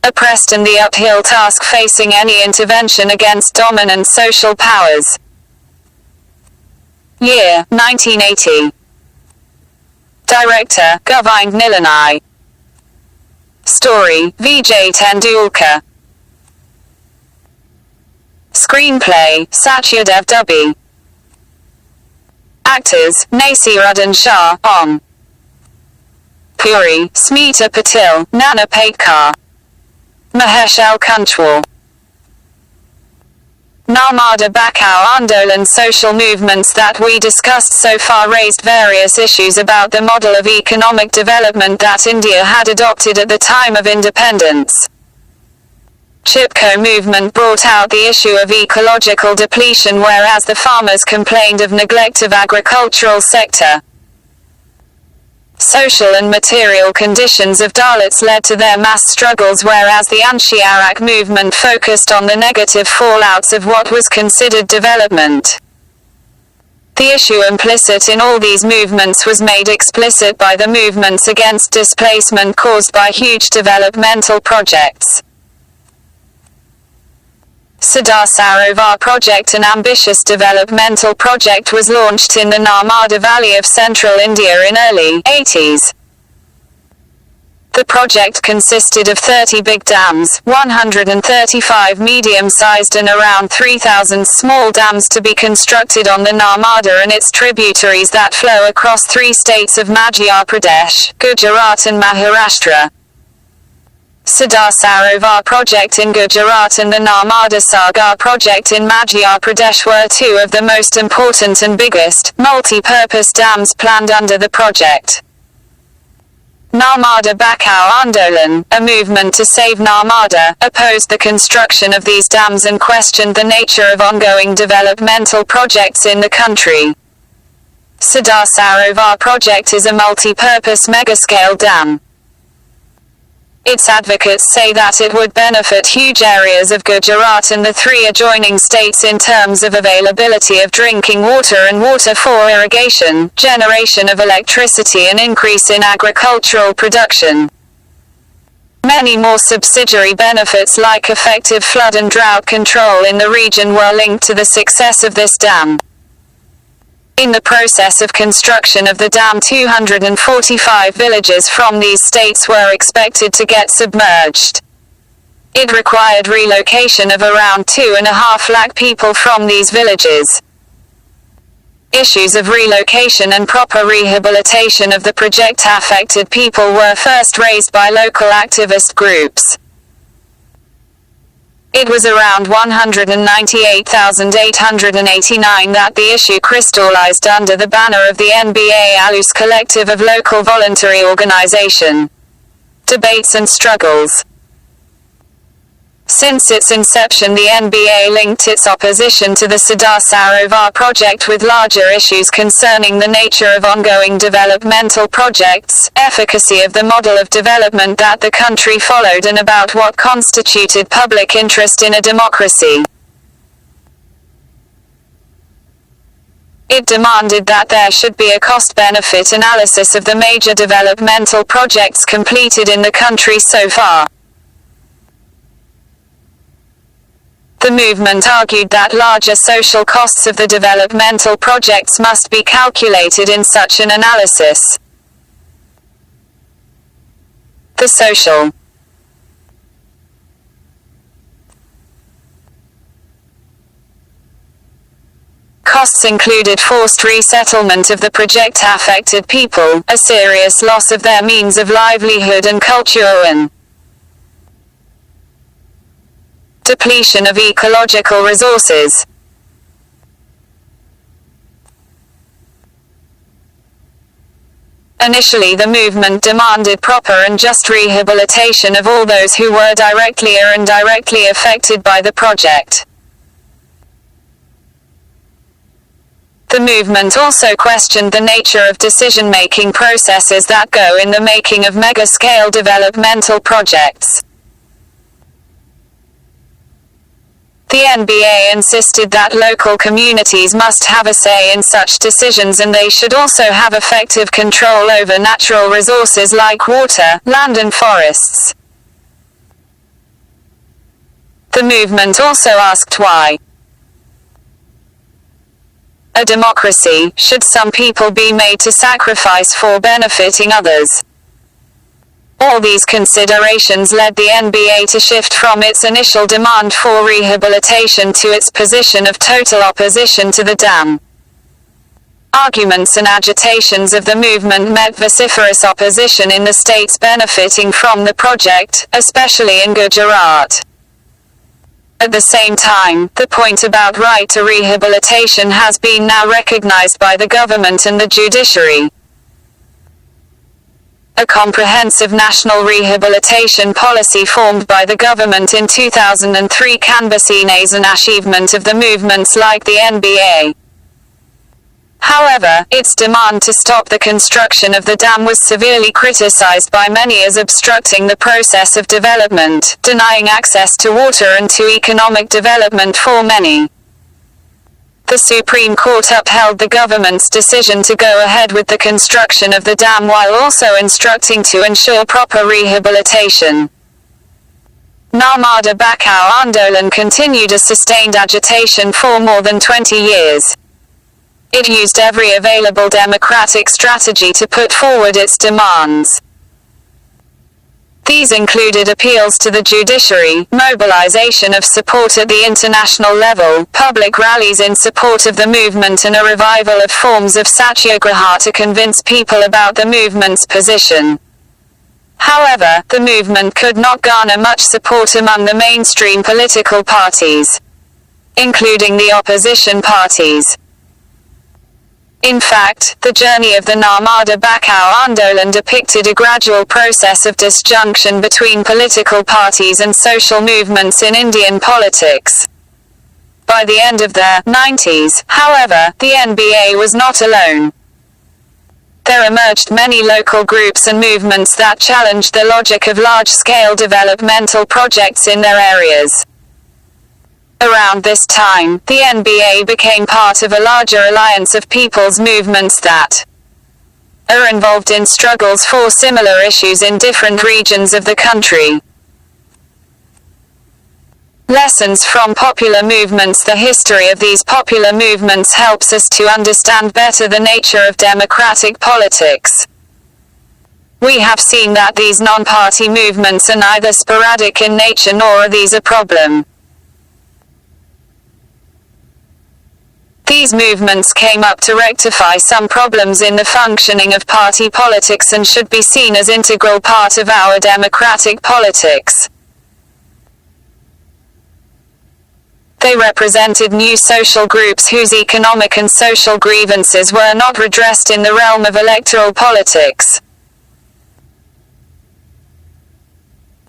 oppressed and the uphill task facing any intervention against dominant social powers. Year, 1980. Director, Govind Nilanai. Story, Vijay Tendulkar. Screenplay, Satyadev Dubey. Actors, Nasiruddin Shah, Om Puri, Smita Patil, Nana Patekar. Mahesh L. Kunchwal. Narmada Bachao Andolan. Social movements that we discussed so far raised various issues about the model of economic development that India had adopted at the time of independence. Chipko movement brought out the issue of ecological depletion, whereas the farmers complained of neglect of agricultural sector. Social and material conditions of Dalits led to their mass struggles, whereas the Anshiarak movement focused on the negative fallouts of what was considered development. The issue implicit in all these movements was made explicit by the movements against displacement caused by huge developmental projects. Sardar Sarovar project, an ambitious developmental project, was launched in the Narmada Valley of central India in early 80s. The project consisted of 30 big dams, 135 medium-sized and around 3,000 small dams to be constructed on the Narmada and its tributaries that flow across 3 states of Madhya Pradesh, Gujarat and Maharashtra. Sardar Sarovar project in Gujarat and the Narmada Sagar project in Madhya Pradesh were 2 of the most important and biggest, multi-purpose dams planned under the project. Narmada Bachao Andolan, a movement to save Narmada, opposed the construction of these dams and questioned the nature of ongoing developmental projects in the country. Sardar Sarovar project is a multi-purpose megascale dam. Its advocates say that it would benefit huge areas of Gujarat and the 3 adjoining states in terms of availability of drinking water and water for irrigation, generation of electricity and increase in agricultural production. Many more subsidiary benefits like effective flood and drought control in the region were linked to the success of this dam. In the process of construction of the dam, 245 villages from these states were expected to get submerged. It required relocation of around 2.5 lakh people from these villages. Issues of relocation and proper rehabilitation of the project-affected people were first raised by local activist groups. It was around 198,889 that the issue crystallized under the banner of the NBA Alus collective of local voluntary organization. Debates and struggles. Since its inception, the NBA linked its opposition to the Sardar Sarovar project with larger issues concerning the nature of ongoing developmental projects, efficacy of the model of development that the country followed, and about what constituted public interest in a democracy. It demanded that there should be a cost-benefit analysis of the major developmental projects completed in the country so far. The movement argued that larger social costs of the developmental projects must be calculated in such an analysis. The social costs included forced resettlement of the project-affected people, a serious loss of their means of livelihood and culture, and depletion of ecological resources. Initially, the movement demanded proper and just rehabilitation of all those who were directly or indirectly affected by the project. The movement also questioned the nature of decision-making processes that go in the making of mega-scale developmental projects. The NBA insisted that local communities must have a say in such decisions, and they should also have effective control over natural resources like water, land and forests. The movement also asked why, a democracy, should some people be made to sacrifice for benefiting others? All these considerations led the NBA to shift from its initial demand for rehabilitation to its position of total opposition to the dam. Arguments and agitations of the movement met vociferous opposition in the states benefiting from the project, especially in Gujarat. At the same time, the point about right to rehabilitation has been now recognized by the government and the judiciary. A comprehensive national rehabilitation policy formed by the government in 2003 can be seen as an achievement of the movements like the NBA. However, its demand to stop the construction of the dam was severely criticized by many as obstructing the process of development, denying access to water and to economic development for many. The Supreme Court upheld the government's decision to go ahead with the construction of the dam while also instructing to ensure proper rehabilitation. Narmada Bachao Andolan continued a sustained agitation for more than 20 years. It used every available democratic strategy to put forward its demands. These included appeals to the judiciary, mobilization of support at the international level, public rallies in support of the movement, and a revival of forms of satyagraha to convince people about the movement's position. However, the movement could not garner much support among the mainstream political parties, including the opposition parties. In fact, the journey of the Narmada Bachao Andolan depicted a gradual process of disjunction between political parties and social movements in Indian politics. By the end of the 90s, however, the NBA was not alone. There emerged many local groups and movements that challenged the logic of large-scale developmental projects in their areas. Around this time, the NBA became part of a larger alliance of people's movements that are involved in struggles for similar issues in different regions of the country. Lessons from popular movements. The history of these popular movements helps us to understand better the nature of democratic politics. We have seen that these non-party movements are neither sporadic in nature nor are these a problem. These movements came up to rectify some problems in the functioning of party politics and should be seen as integral part of our democratic politics. They represented new social groups whose economic and social grievances were not redressed in the realm of electoral politics.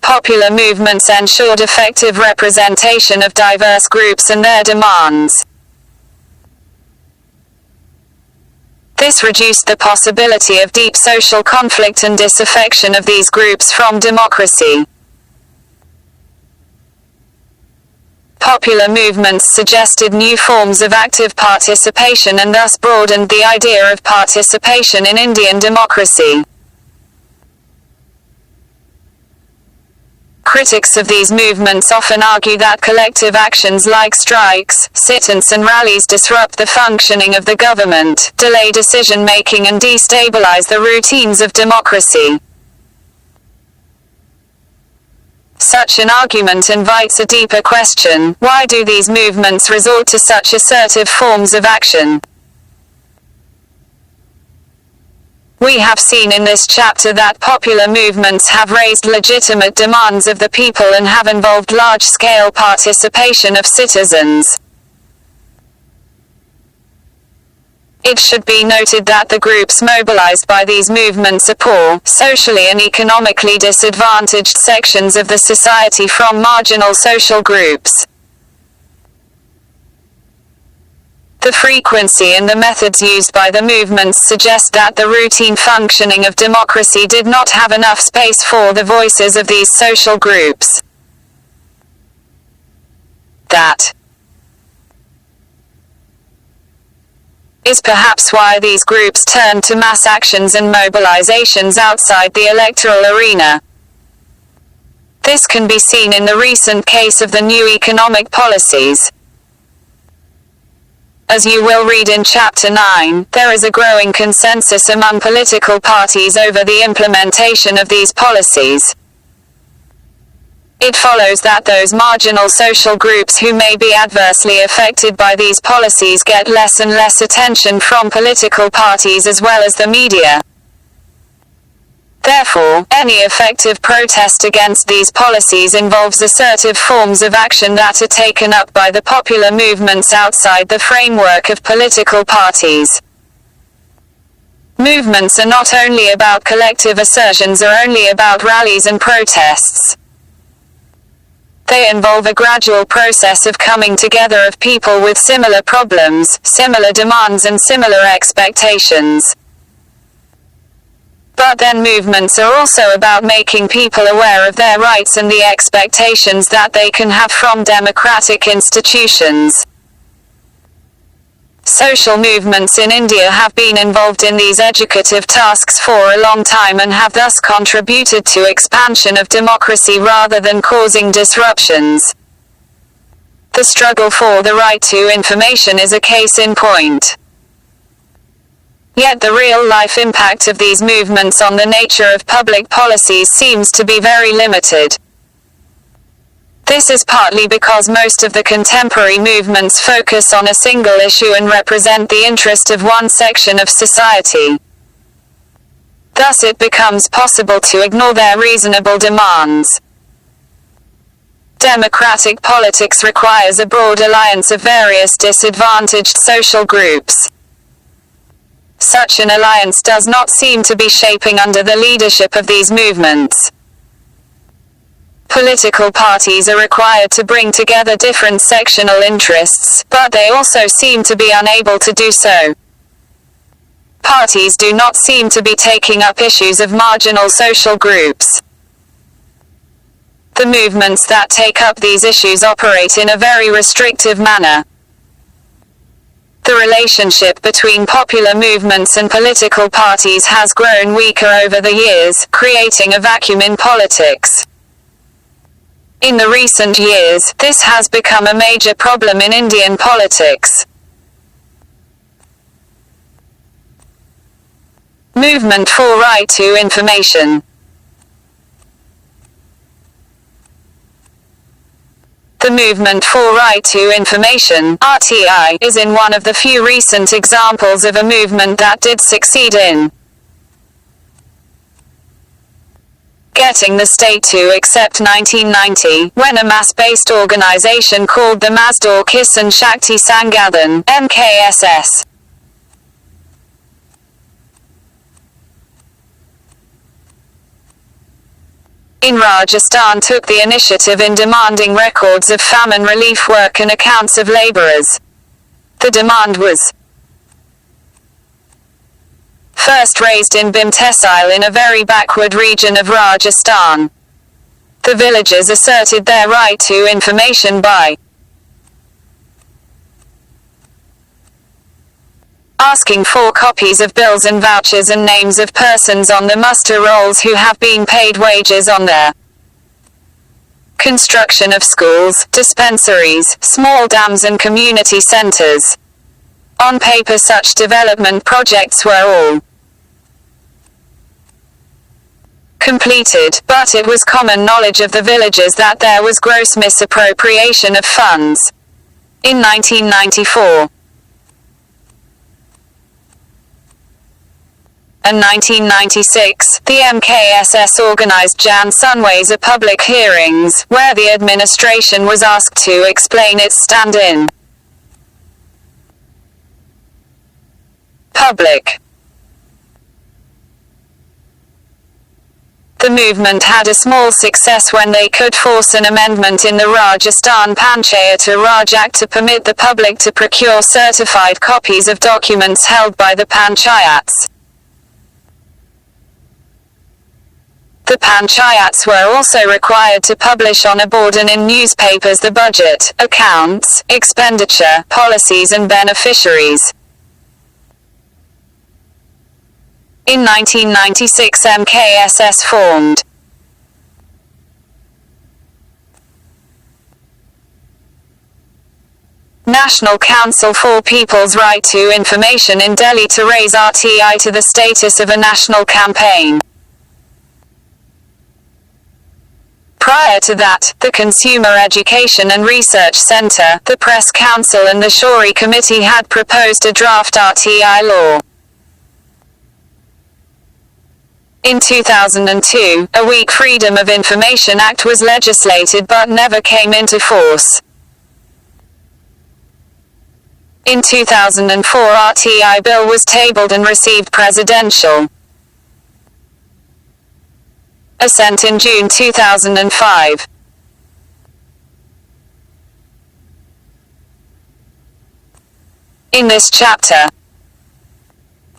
Popular movements ensured effective representation of diverse groups and their demands. This reduced the possibility of deep social conflict and disaffection of these groups from democracy. Popular movements suggested new forms of active participation and thus broadened the idea of participation in Indian democracy. Critics of these movements often argue that collective actions like strikes, sit-ins and rallies disrupt the functioning of the government, delay decision-making and destabilize the routines of democracy. Such an argument invites a deeper question: why do these movements resort to such assertive forms of action? We have seen in this chapter that popular movements have raised legitimate demands of the people and have involved large-scale participation of citizens. It should be noted that the groups mobilized by these movements are poor, socially and economically disadvantaged sections of the society from marginal social groups. The frequency and the methods used by the movements suggest that the routine functioning of democracy did not have enough space for the voices of these social groups. That is perhaps why these groups turned to mass actions and mobilizations outside the electoral arena. This can be seen in the recent case of the new economic policies. As you will read in Chapter 9, there is a growing consensus among political parties over the implementation of these policies. It follows that those marginal social groups who may be adversely affected by these policies get less and less attention from political parties as well as the media. Therefore, any effective protest against these policies involves assertive forms of action that are taken up by the popular movements outside the framework of political parties. Movements are not only about collective assertions or only about rallies and protests. They involve a gradual process of coming together of people with similar problems, similar demands and similar expectations. But then movements are also about making people aware of their rights and the expectations that they can have from democratic institutions. Social movements in India have been involved in these educative tasks for a long time and have thus contributed to expansion of democracy rather than causing disruptions. The struggle for the right to information is a case in point. Yet the real-life impact of these movements on the nature of public policies seems to be very limited. This is partly because most of the contemporary movements focus on a single issue and represent the interest of one section of society. Thus it becomes possible to ignore their reasonable demands. Democratic politics requires a broad alliance of various disadvantaged social groups. Such an alliance does not seem to be shaping under the leadership of these movements. Political parties are required to bring together different sectional interests, but they also seem to be unable to do so. Parties do not seem to be taking up issues of marginal social groups. The movements that take up these issues operate in a very restrictive manner. The relationship between popular movements and political parties has grown weaker over the years, creating a vacuum in politics. In the recent years, this has become a major problem in Indian politics. Movement for Right to Information. The Movement for Right to Information, RTI, is in one of the few recent examples of a movement that did succeed in getting the state to accept 1990, when a mass-based organization called the Mazdoor Kisan Shakti Sangathan, MKSS, in Rajasthan took the initiative in demanding records of famine relief work and accounts of laborers. The demand was first raised in Bhim Tehsil in a very backward region of Rajasthan. The villagers asserted their right to information by asking for copies of bills and vouchers and names of persons on the muster rolls who have been paid wages on their construction of schools, dispensaries, small dams and community centers. On paper such development projects were all completed, but it was common knowledge of the villagers that there was gross misappropriation of funds. In 1994 and 1996, the MKSS organized Jan Sunways public hearings, where the administration was asked to explain its stand in public. The movement had a small success when they could force an amendment in the Rajasthan Panchayat Raj Act to permit the public to procure certified copies of documents held by the panchayats. The panchayats were also required to publish on a board and in newspapers the budget, accounts, expenditure, policies and beneficiaries. In 1996 MKSS formed National Council for People's Right to Information in Delhi to raise RTI to the status of a national campaign. Prior to that, the Consumer Education and Research Centre, the Press Council and the Shori Committee had proposed a draft RTI law. In 2002, a weak Freedom of Information Act was legislated but never came into force. In 2004 RTI bill was tabled and received presidential assent in June 2005. In this chapter,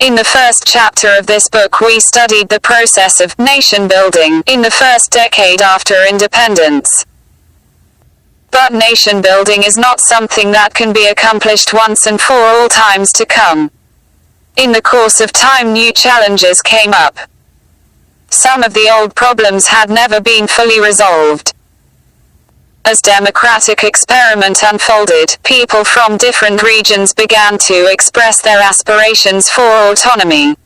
in the first chapter of this book we studied the process of nation building in the first decade after independence. But nation building is not something that can be accomplished once and for all times to come. In the course of time new challenges came up. Some of the old problems had never been fully resolved. As democratic experiment unfolded, people from different regions began to express their aspirations for autonomy.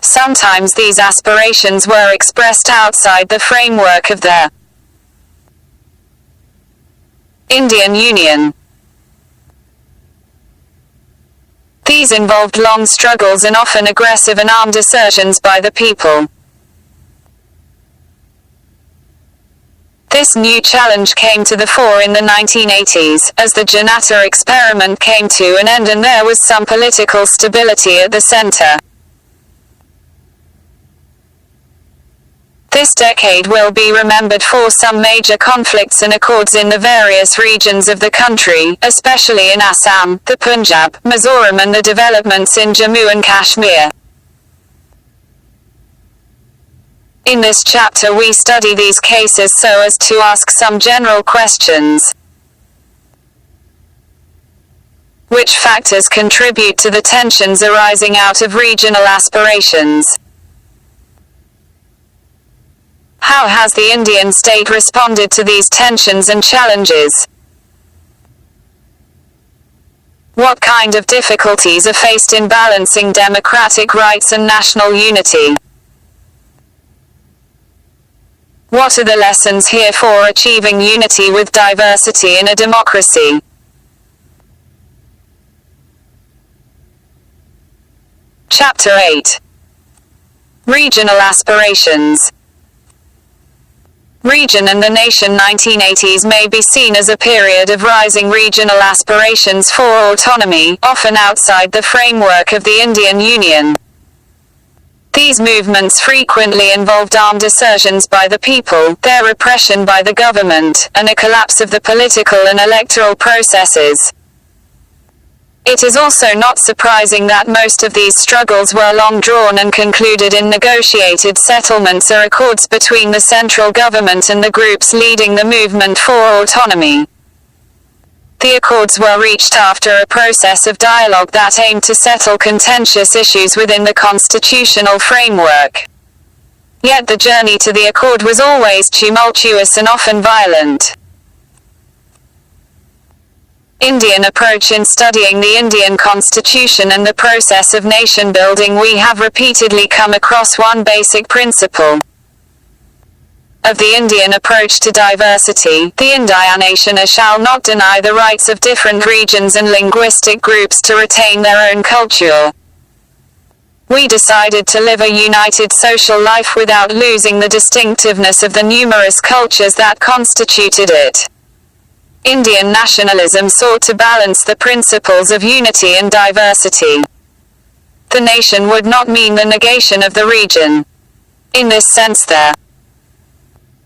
Sometimes these aspirations were expressed outside the framework of the Indian Union. These involved long struggles and often aggressive and armed assertions by the people. This new challenge came to the fore in the 1980s, as the Janata experiment came to an end and there was some political stability at the center. This decade will be remembered for some major conflicts and accords in the various regions of the country, especially in Assam, the Punjab, Mizoram and the developments in Jammu and Kashmir. In this chapter we study these cases so as to ask some general questions. Which factors contribute to the tensions arising out of regional aspirations? How has the Indian state responded to these tensions and challenges? What kind of difficulties are faced in balancing democratic rights and national unity? What are the lessons here for achieving unity with diversity in a democracy? Chapter 8. Regional Aspirations. Region and the nation 1980s may be seen as a period of rising regional aspirations for autonomy, often outside the framework of the Indian Union. These movements frequently involved armed assertions by the people, their repression by the government, and a collapse of the political and electoral processes. It is also not surprising that most of these struggles were long drawn and concluded in negotiated settlements or accords between the central government and the groups leading the movement for autonomy. The accords were reached after a process of dialogue that aimed to settle contentious issues within the constitutional framework. Yet the journey to the accord was always tumultuous and often violent. Indian approach in studying the Indian constitution and the process of nation building, we have repeatedly come across one basic principle of the Indian approach to diversity: the Indian shall not deny the rights of different regions and linguistic groups to retain their own culture. We decided to live a united social life without losing the distinctiveness of the numerous cultures that constituted it. Indian nationalism sought to balance the principles of unity and diversity. The nation would not mean the negation of the region. In this sense, the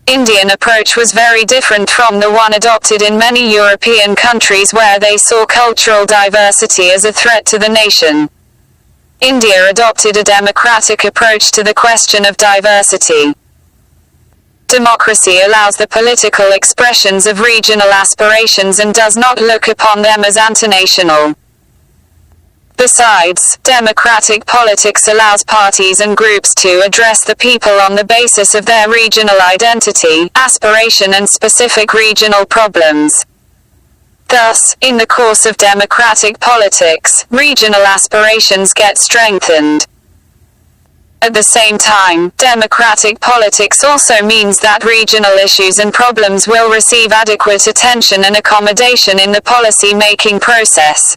Indian approach was very different from the one adopted in many European countries, where they saw cultural diversity as a threat to the nation. India adopted a democratic approach to the question of diversity. Democracy allows the political expressions of regional aspirations and does not look upon them as antinational. Besides, democratic politics allows parties and groups to address the people on the basis of their regional identity, aspiration and specific regional problems. Thus, in the course of democratic politics, regional aspirations get strengthened. At the same time, democratic politics also means that regional issues and problems will receive adequate attention and accommodation in the policy-making process.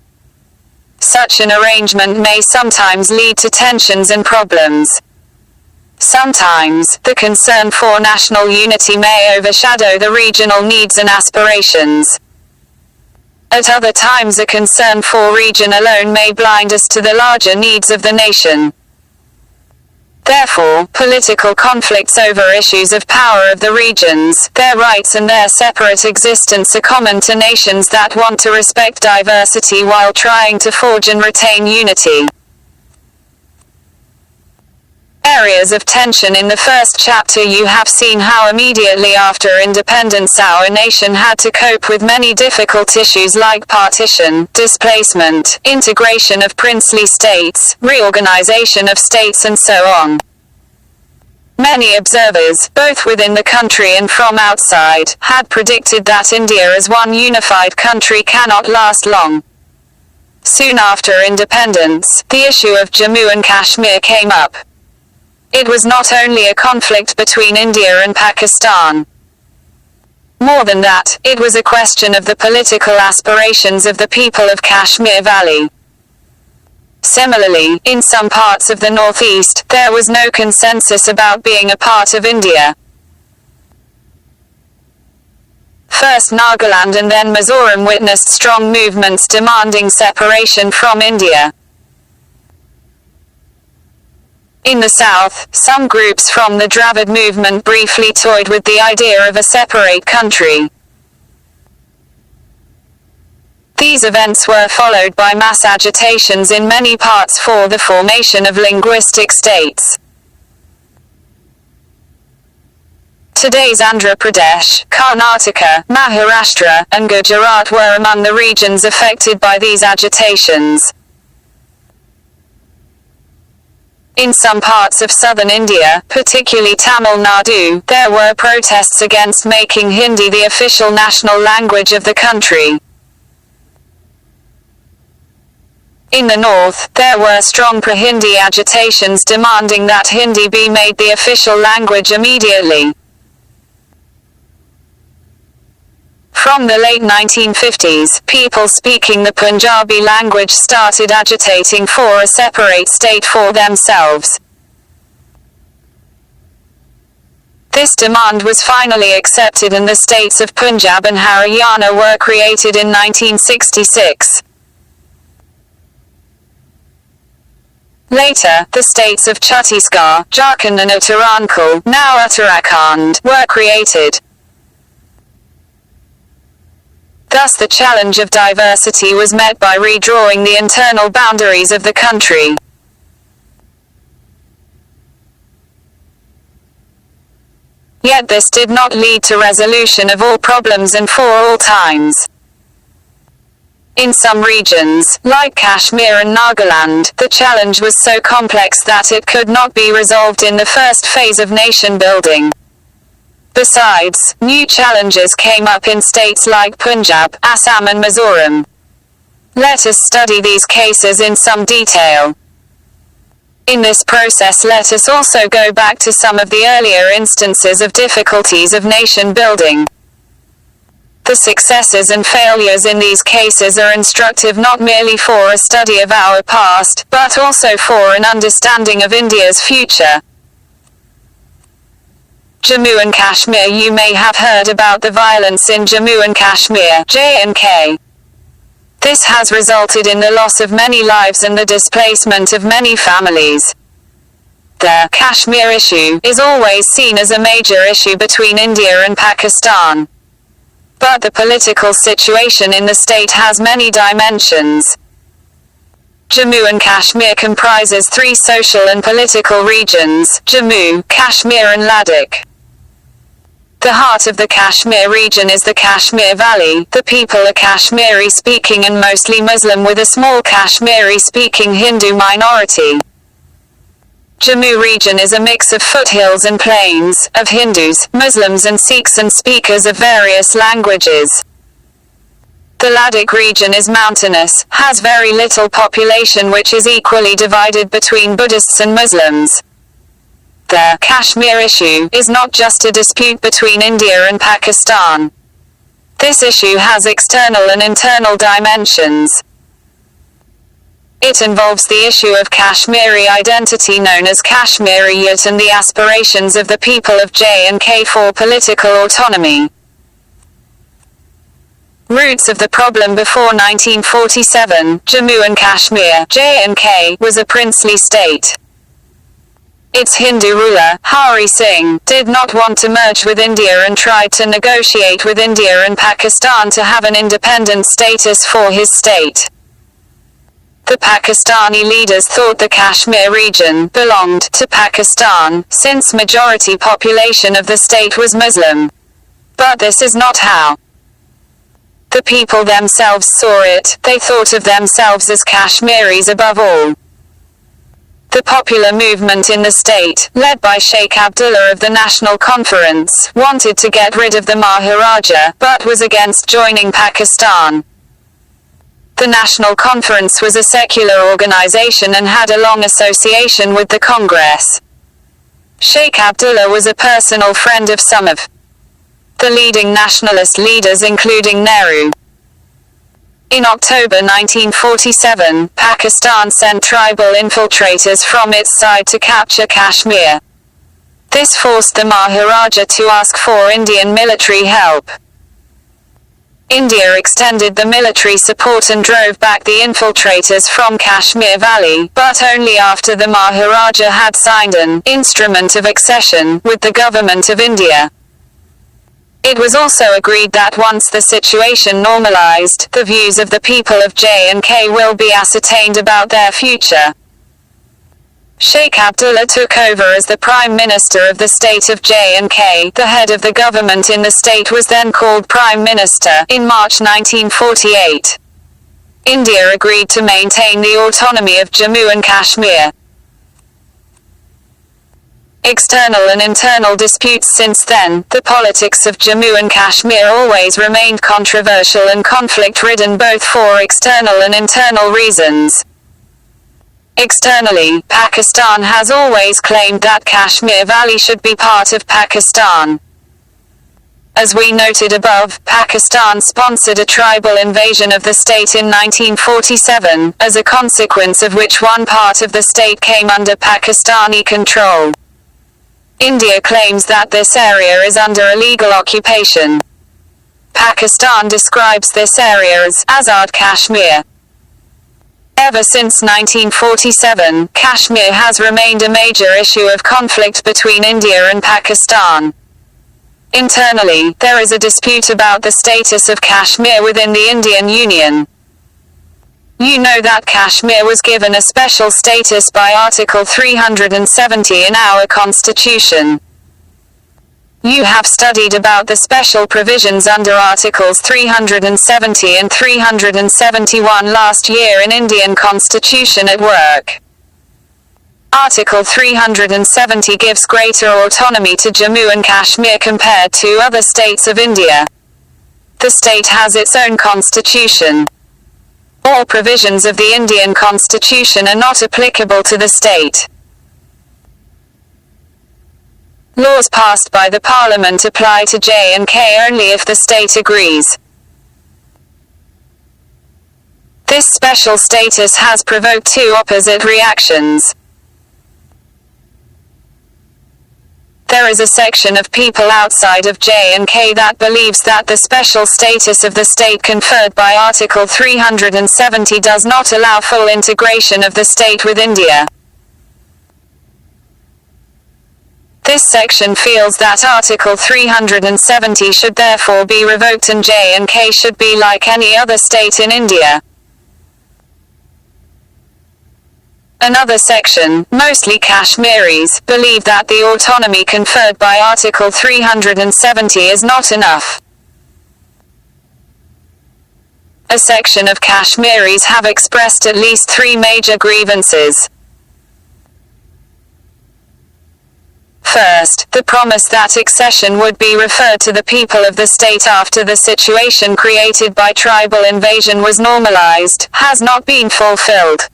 Such an arrangement may sometimes lead to tensions and problems. Sometimes, the concern for national unity may overshadow the regional needs and aspirations. At other times, a concern for region alone may blind us to the larger needs of the nation. Therefore, political conflicts over issues of power of the regions, their rights and their separate existence are common to nations that want to respect diversity while trying to forge and retain unity. Areas of tension. In the first chapter you have seen how immediately after independence our nation had to cope with many difficult issues like partition, displacement, integration of princely states, reorganization of states and so on. Many observers, both within the country and from outside, had predicted that India as one unified country cannot last long. Soon after independence, the issue of Jammu and Kashmir came up. It was not only a conflict between India and Pakistan. More than that, it was a question of the political aspirations of the people of Kashmir Valley. Similarly, in some parts of the northeast, there was no consensus about being a part of India. First Nagaland and then Mizoram witnessed strong movements demanding separation from India. In the south, some groups from the Dravid movement briefly toyed with the idea of a separate country. These events were followed by mass agitations in many parts for the formation of linguistic states. Today's Andhra Pradesh, Karnataka, Maharashtra, and Gujarat were among the regions affected by these agitations. In some parts of southern India, particularly Tamil Nadu, there were protests against making Hindi the official national language of the country. In the north, there were strong pro-Hindi agitations demanding that Hindi be made the official language immediately. From the late 1950s, people speaking the Punjabi language started agitating for a separate state for themselves. This demand was finally accepted and the states of Punjab and Haryana were created in 1966. Later, the states of Chhattisgarh, Jharkhand and Uttarakhand, now Uttarakhand, were created. Thus the challenge of diversity was met by redrawing the internal boundaries of the country. Yet this did not lead to resolution of all problems and for all times. In some regions, like Kashmir and Nagaland, the challenge was so complex that it could not be resolved in the first phase of nation building. Besides, new challenges came up in states like Punjab, Assam and Mizoram. Let us study these cases in some detail. In this process, let us also go back to some of the earlier instances of difficulties of nation building. The successes and failures in these cases are instructive not merely for a study of our past, but also for an understanding of India's future. Jammu and Kashmir. You may have heard about the violence in Jammu and Kashmir, J&K. This has resulted in the loss of many lives and the displacement of many families. The Kashmir issue is always seen as a major issue between India and Pakistan. But the political situation in the state has many dimensions. Jammu and Kashmir comprises three social and political regions, Jammu, Kashmir and Ladakh. The heart of the Kashmir region is the Kashmir Valley. The people are Kashmiri-speaking and mostly Muslim with a small Kashmiri-speaking Hindu minority. Jammu region is a mix of foothills and plains, of Hindus, Muslims and Sikhs and speakers of various languages. The Ladakh region is mountainous, has very little population which is equally divided between Buddhists and Muslims. The Kashmir issue is not just a dispute between India and Pakistan. This issue has external and internal dimensions. It involves the issue of Kashmiri identity known as Kashmiriyat and the aspirations of the people of J&K for political autonomy. Roots of the problem. Before 1947, Jammu and Kashmir, J&K, was a princely state. Its Hindu ruler, Hari Singh, did not want to merge with India and tried to negotiate with India and Pakistan to have an independent status for his state. The Pakistani leaders thought the Kashmir region belonged to Pakistan, since majority population of the state was Muslim. But this is not how the people themselves saw it. They thought of themselves as Kashmiris above all. The popular movement in the state, led by Sheikh Abdullah of the National Conference, wanted to get rid of the Maharaja, but was against joining Pakistan. The National Conference was a secular organization and had a long association with the Congress. Sheikh Abdullah was a personal friend of some of the leading nationalist leaders including Nehru. In October 1947, Pakistan sent tribal infiltrators from its side to capture Kashmir. This forced the Maharaja to ask for Indian military help. India extended the military support and drove back the infiltrators from Kashmir Valley, but only after the Maharaja had signed an instrument of accession with the government of India. It was also agreed that once the situation normalized, the views of the people of J&K will be ascertained about their future. Sheikh Abdullah took over as the Prime Minister of the state of J&K. The head of the government in the state was then called Prime Minister, in March 1948. India agreed to maintain the autonomy of Jammu and Kashmir. External and internal disputes. Since then, the politics of Jammu and Kashmir always remained controversial and conflict-ridden both for external and internal reasons. Externally, Pakistan has always claimed that Kashmir Valley should be part of Pakistan. As we noted above, Pakistan sponsored a tribal invasion of the state in 1947, as a consequence of which one part of the state came under Pakistani control. India claims that this area is under illegal occupation. Pakistan describes this area as Azad Kashmir. Ever since 1947, Kashmir has remained a major issue of conflict between India and Pakistan. Internally, there is a dispute about the status of Kashmir within the Indian Union. You know that Kashmir was given a special status by Article 370 in our Constitution. You have studied about the special provisions under Articles 370 and 371 last year in Indian Constitution at work. Article 370 gives greater autonomy to Jammu and Kashmir compared to other states of India. The state has its own constitution. All provisions of the Indian Constitution are not applicable to the state. Laws passed by the Parliament apply to J&K only if the state agrees. This special status has provoked two opposite reactions. There is a section of people outside of J&K that believes that the special status of the state conferred by Article 370 does not allow full integration of the state with India. This section feels that Article 370 should therefore be revoked and J&K should be like any other state in India. Another section, mostly Kashmiris, believe that the autonomy conferred by Article 370 is not enough. A section of Kashmiris have expressed at least three major grievances. First, the promise that accession would be referred to the people of the state after the situation created by tribal invasion was normalized, has not been fulfilled.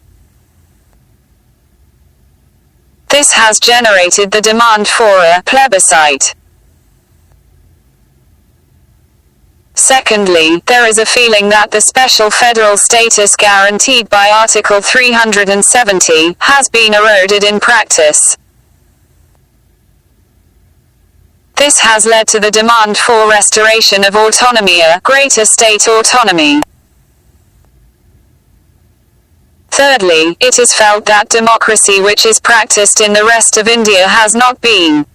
This has generated the demand for a plebiscite. Secondly, there is a feeling that the special federal status guaranteed by Article 370 has been eroded in practice. This has led to the demand for restoration of autonomy, a greater state autonomy. Thirdly, it is felt that democracy which is practiced in the rest of India has not been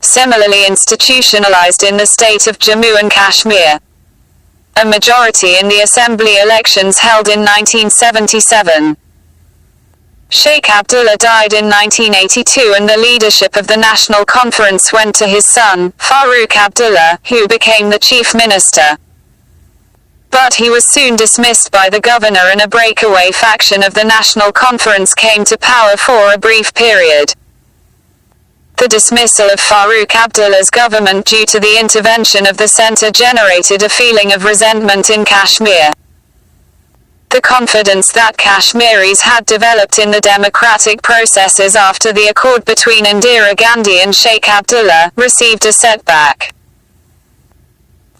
similarly institutionalized in the state of Jammu and Kashmir. A majority in the assembly elections held in 1977. Sheikh Abdullah died in 1982 and the leadership of the National Conference went to his son, Farooq Abdullah, who became the chief minister. But he was soon dismissed by the governor and a breakaway faction of the National Conference came to power for a brief period. The dismissal of Farooq Abdullah's government due to the intervention of the centre generated a feeling of resentment in Kashmir. The confidence that Kashmiris had developed in the democratic processes after the accord between Indira Gandhi and Sheikh Abdullah received a setback.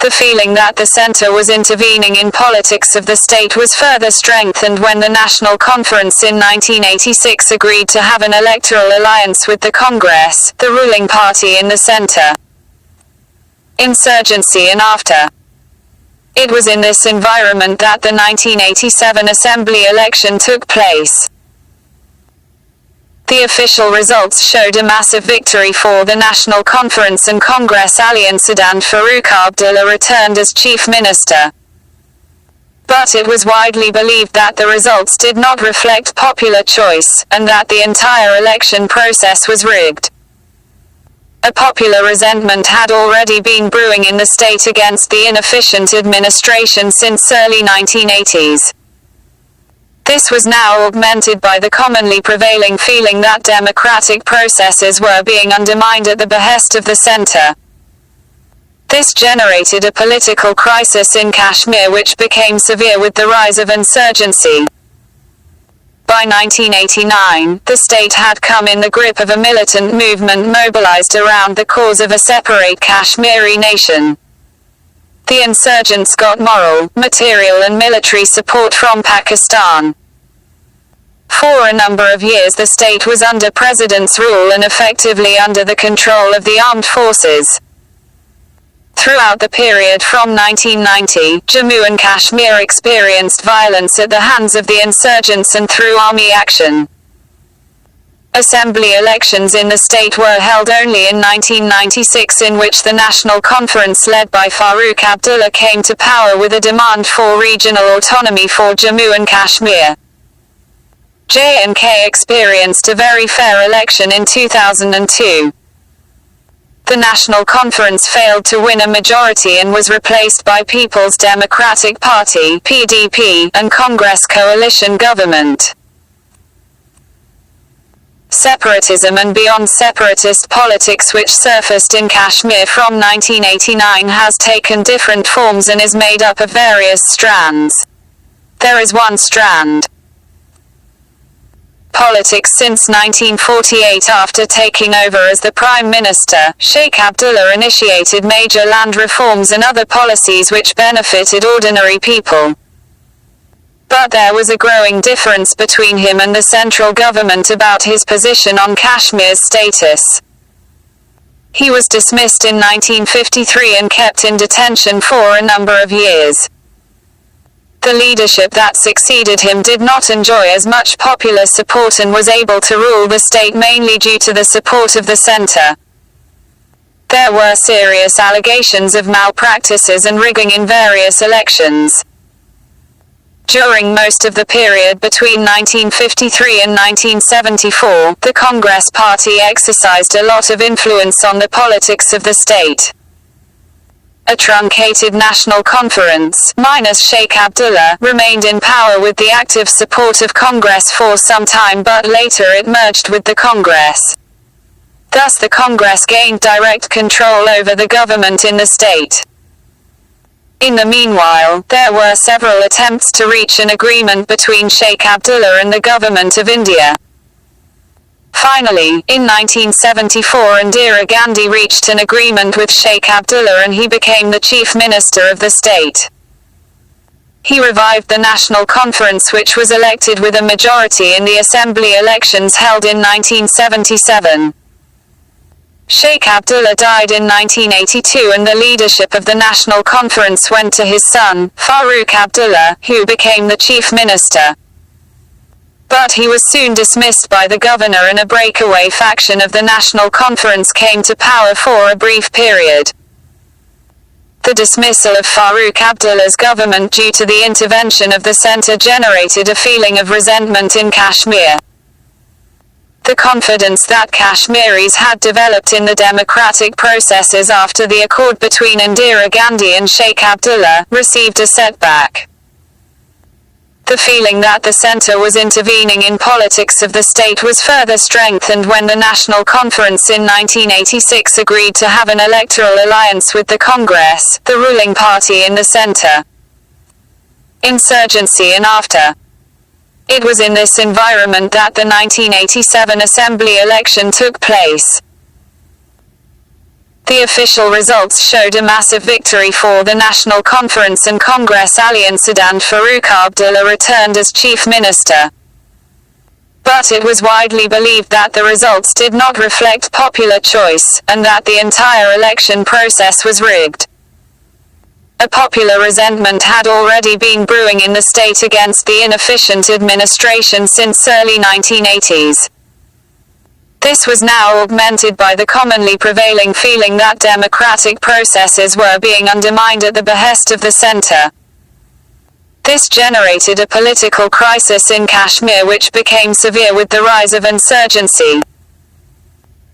The feeling that the centre was intervening in politics of the state was further strengthened when the National Conference in 1986 agreed to have an electoral alliance with the Congress, the ruling party in the centre. Insurgency and after. It was in this environment that the 1987 Assembly election took place. The official results showed a massive victory for the National Conference and Congress alliance and Farooq Abdullah returned as chief minister. But it was widely believed that the results did not reflect popular choice, and that the entire election process was rigged. A popular resentment had already been brewing in the state against the inefficient administration since early 1980s. This was now augmented by the commonly prevailing feeling that democratic processes were being undermined at the behest of the centre. This generated a political crisis in Kashmir which became severe with the rise of insurgency. By 1989, the state had come in the grip of a militant movement mobilized around the cause of a separate Kashmiri nation. The insurgents got moral, material and military support from Pakistan. For a number of years the state was under president's rule and effectively under the control of the armed forces. Throughout the period from 1990, Jammu and Kashmir experienced violence at the hands of the insurgents and through army action. Assembly elections in the state were held only in 1996, in which the National Conference led by Farooq Abdullah came to power with a demand for regional autonomy for Jammu and Kashmir. J&K experienced a very fair election in 2002. The National Conference failed to win a majority and was replaced by People's Democratic Party (PDP) and Congress coalition government. Separatism and beyond separatist politics which surfaced in Kashmir from 1989 has taken different forms and is made up of various strands. There is one strand. Politics. Since 1948, after taking over as the Prime Minister, Sheikh Abdullah initiated major land reforms and other policies which benefited ordinary people. But there was a growing difference between him and the central government about his position on Kashmir's status. He was dismissed in 1953 and kept in detention for a number of years. The leadership that succeeded him did not enjoy as much popular support and was able to rule the state mainly due to the support of the center. There were serious allegations of malpractices and rigging in various elections. During most of the period between 1953 and 1974, the Congress Party exercised a lot of influence on the politics of the state. A truncated National Conference, minus Sheikh Abdullah, remained in power with the active support of Congress for some time, but later it merged with the Congress. Thus the Congress gained direct control over the government in the state. In the meanwhile, there were several attempts to reach an agreement between Sheikh Abdullah and the government of India. Finally, in 1974 Indira Gandhi reached an agreement with Sheikh Abdullah and he became the chief minister of the state. He revived the National Conference which was elected with a majority in the assembly elections held in 1977. Sheikh Abdullah died in 1982 and the leadership of the National Conference went to his son, Farooq Abdullah, who became the chief minister. But he was soon dismissed by the governor and a breakaway faction of the National Conference came to power for a brief period. The dismissal of Farooq Abdullah's government due to the intervention of the center generated a feeling of resentment in Kashmir. The confidence that Kashmiris had developed in the democratic processes after the accord between Indira Gandhi and Sheikh Abdullah received a setback. The feeling that the center was intervening in politics of the state was further strengthened when the National Conference in 1986 agreed to have an electoral alliance with the Congress, the ruling party in the center. Insurgency and after. It was in this environment that the 1987 assembly election took place. The official results showed a massive victory for the National Conference and Congress alliance and Farooq Abdullah returned as chief minister. But it was widely believed that the results did not reflect popular choice, and that the entire election process was rigged. A popular resentment had already been brewing in the state against the inefficient administration since early 1980s. This was now augmented by the commonly prevailing feeling that democratic processes were being undermined at the behest of the center. This generated a political crisis in Kashmir which became severe with the rise of insurgency.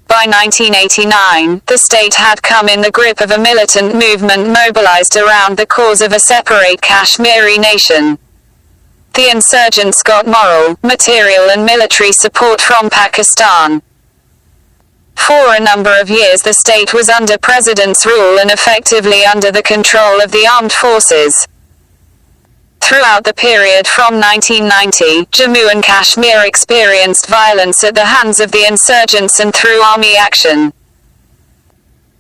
By 1989, the state had come in the grip of a militant movement mobilized around the cause of a separate Kashmiri nation. The insurgents got moral, material and military support from Pakistan. For a number of years the state was under president's rule and effectively under the control of the armed forces. Throughout the period from 1990, Jammu and Kashmir experienced violence at the hands of the insurgents and through army action.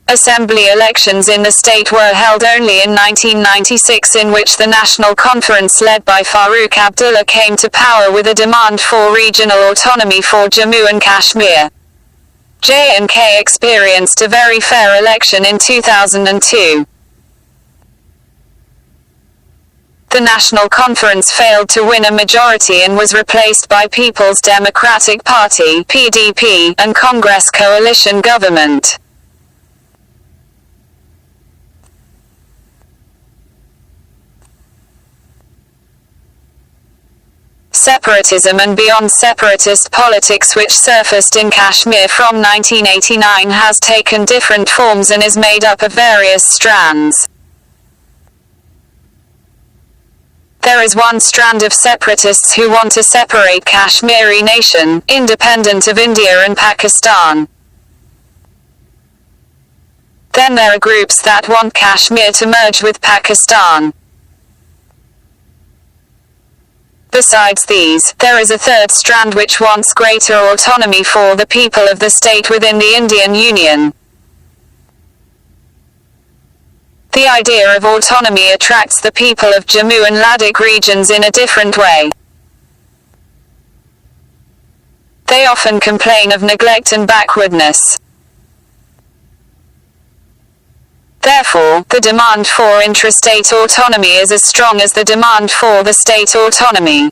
Assembly elections in the state were held only in 1996, in which the National Conference led by Farooq Abdullah came to power with a demand for regional autonomy for Jammu and Kashmir. J&K experienced a very fair election in 2002. The National Conference failed to win a majority and was replaced by People's Democratic Party (PDP) and Congress coalition government. Separatism and beyond separatist politics, which surfaced in Kashmir from 1989, has taken different forms and is made up of various strands. There is one strand of separatists who want to separate Kashmiri nation, independent of India and Pakistan. Then there are groups that want Kashmir to merge with Pakistan. Besides these, there is a third strand which wants greater autonomy for the people of the state within the Indian Union. The idea of autonomy attracts the people of Jammu and Ladakh regions in a different way. They often complain of neglect and backwardness. Therefore, the demand for intrastate autonomy is as strong as the demand for the state autonomy.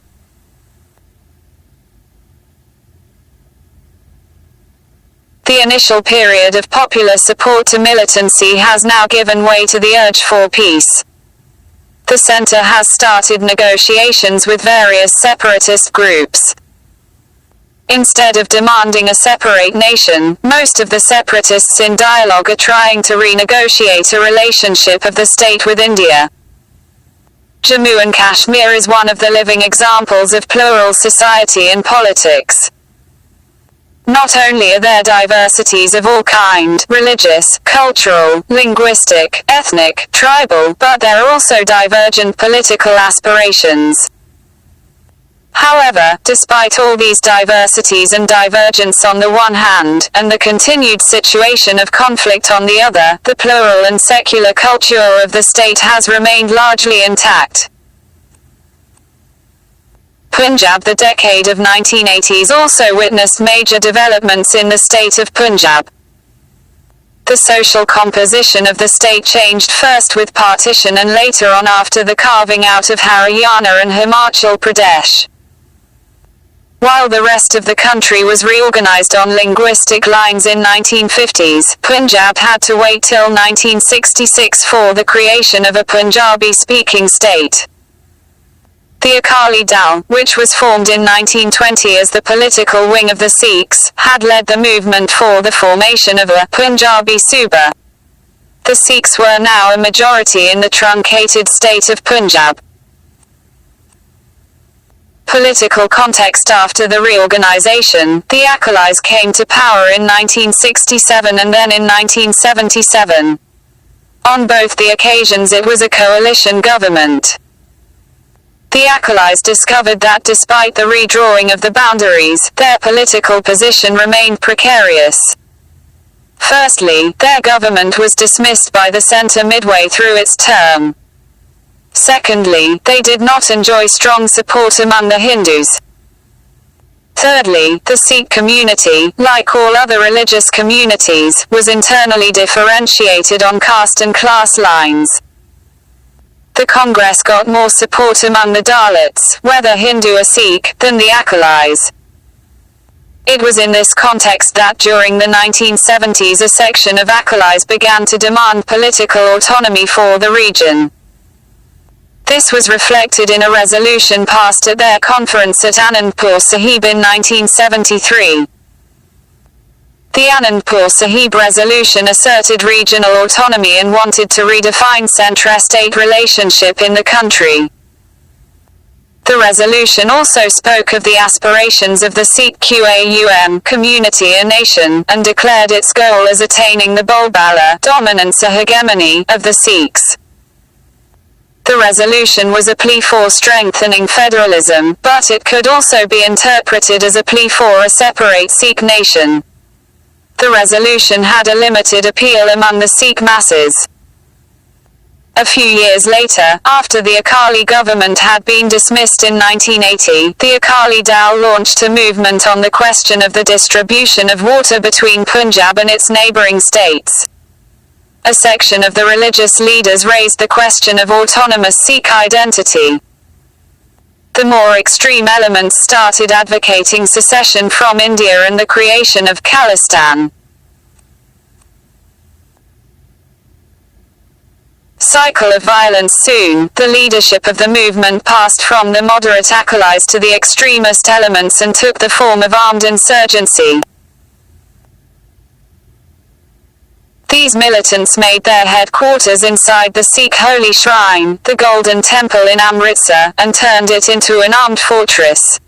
The initial period of popular support to militancy has now given way to the urge for peace. The center has started negotiations with various separatist groups. Instead of demanding a separate nation, most of the separatists in dialogue are trying to renegotiate a relationship of the state with India. Jammu and Kashmir is one of the living examples of plural society in politics. Not only are there diversities of all kind, religious, cultural, linguistic, ethnic, tribal, but there are also divergent political aspirations. However, despite all these diversities and divergence on the one hand, and the continued situation of conflict on the other, the plural and secular culture of the state has remained largely intact. Punjab. The decade of 1980s also witnessed major developments in the state of Punjab. The social composition of the state changed first with partition and later on after the carving out of Haryana and Himachal Pradesh. While the rest of the country was reorganized on linguistic lines in 1950s, Punjab had to wait till 1966 for the creation of a Punjabi-speaking state. The Akali Dal, which was formed in 1920 as the political wing of the Sikhs, had led the movement for the formation of a Punjabi Suba. The Sikhs were now a majority in the truncated state of Punjab. Political context. After the reorganization, the Akalis came to power in 1967 and then in 1977. On both the occasions it was a coalition government. The Akalis discovered that despite the redrawing of the boundaries, their political position remained precarious. Firstly, their government was dismissed by the centre midway through its term. Secondly, they did not enjoy strong support among the Hindus. Thirdly, the Sikh community, like all other religious communities, was internally differentiated on caste and class lines. The Congress got more support among the Dalits, whether Hindu or Sikh, than the Akalis. It was in this context that during the 1970s a section of Akalis began to demand political autonomy for the region. This was reflected in a resolution passed at their conference at Anandpur Sahib in 1973. The Anandpur Sahib resolution asserted regional autonomy and wanted to redefine centre-state relationship in the country. The resolution also spoke of the aspirations of the Sikh Qaum community and nation, and declared its goal as attaining the Bolbala dominance or hegemony of the Sikhs. The resolution was a plea for strengthening federalism, but it could also be interpreted as a plea for a separate Sikh nation. The resolution had a limited appeal among the Sikh masses. A few years later, after the Akali government had been dismissed in 1980, the Akali Dal launched a movement on the question of the distribution of water between Punjab and its neighbouring states. A section of the religious leaders raised the question of autonomous Sikh identity. The more extreme elements started advocating secession from India and the creation of Khalistan. Cycle of violence. Soon, the leadership of the movement passed from the moderate Akalis to the extremist elements and took the form of armed insurgency. These militants made their headquarters inside the Sikh holy shrine, the Golden Temple in Amritsar, and turned it into an armed fortress.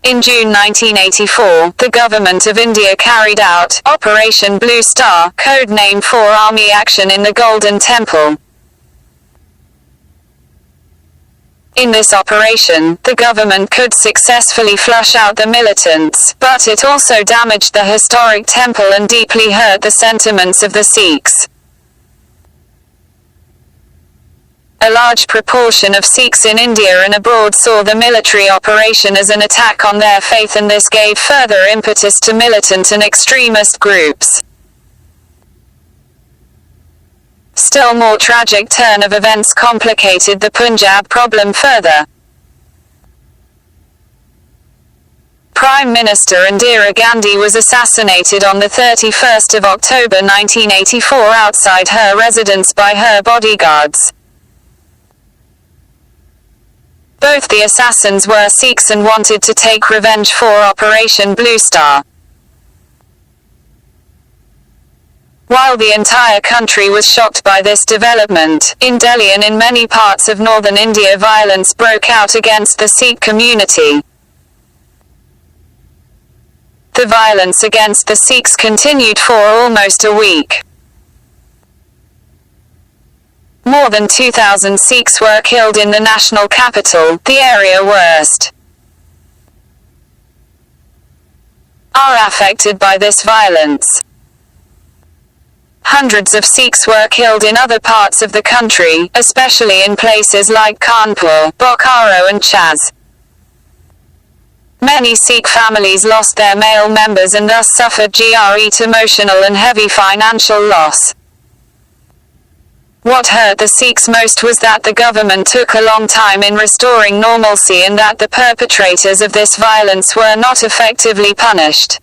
In June 1984, the Government of India carried out Operation Blue Star, code name for Army Action in the Golden Temple. In this operation, the government could successfully flush out the militants, but it also damaged the historic temple and deeply hurt the sentiments of the Sikhs. A large proportion of Sikhs in India and abroad saw the military operation as an attack on their faith, and this gave further impetus to militant and extremist groups. Still more tragic turn of events complicated the Punjab problem further. Prime Minister Indira Gandhi was assassinated on the 31st of October 1984 outside her residence by her bodyguards. Both the assassins were Sikhs and wanted to take revenge for Operation Blue Star. While the entire country was shocked by this development, in Delhi and in many parts of northern India violence broke out against the Sikh community. The violence against the Sikhs continued for almost a week. More than 2,000 Sikhs were killed in the national capital, the area worst. Are affected by this violence. Hundreds of Sikhs were killed in other parts of the country, especially in places like Kanpur, Bokaro and Chaz. Many Sikh families lost their male members and thus suffered great emotional and heavy financial loss. What hurt the Sikhs most was that the government took a long time in restoring normalcy and that the perpetrators of this violence were not effectively punished.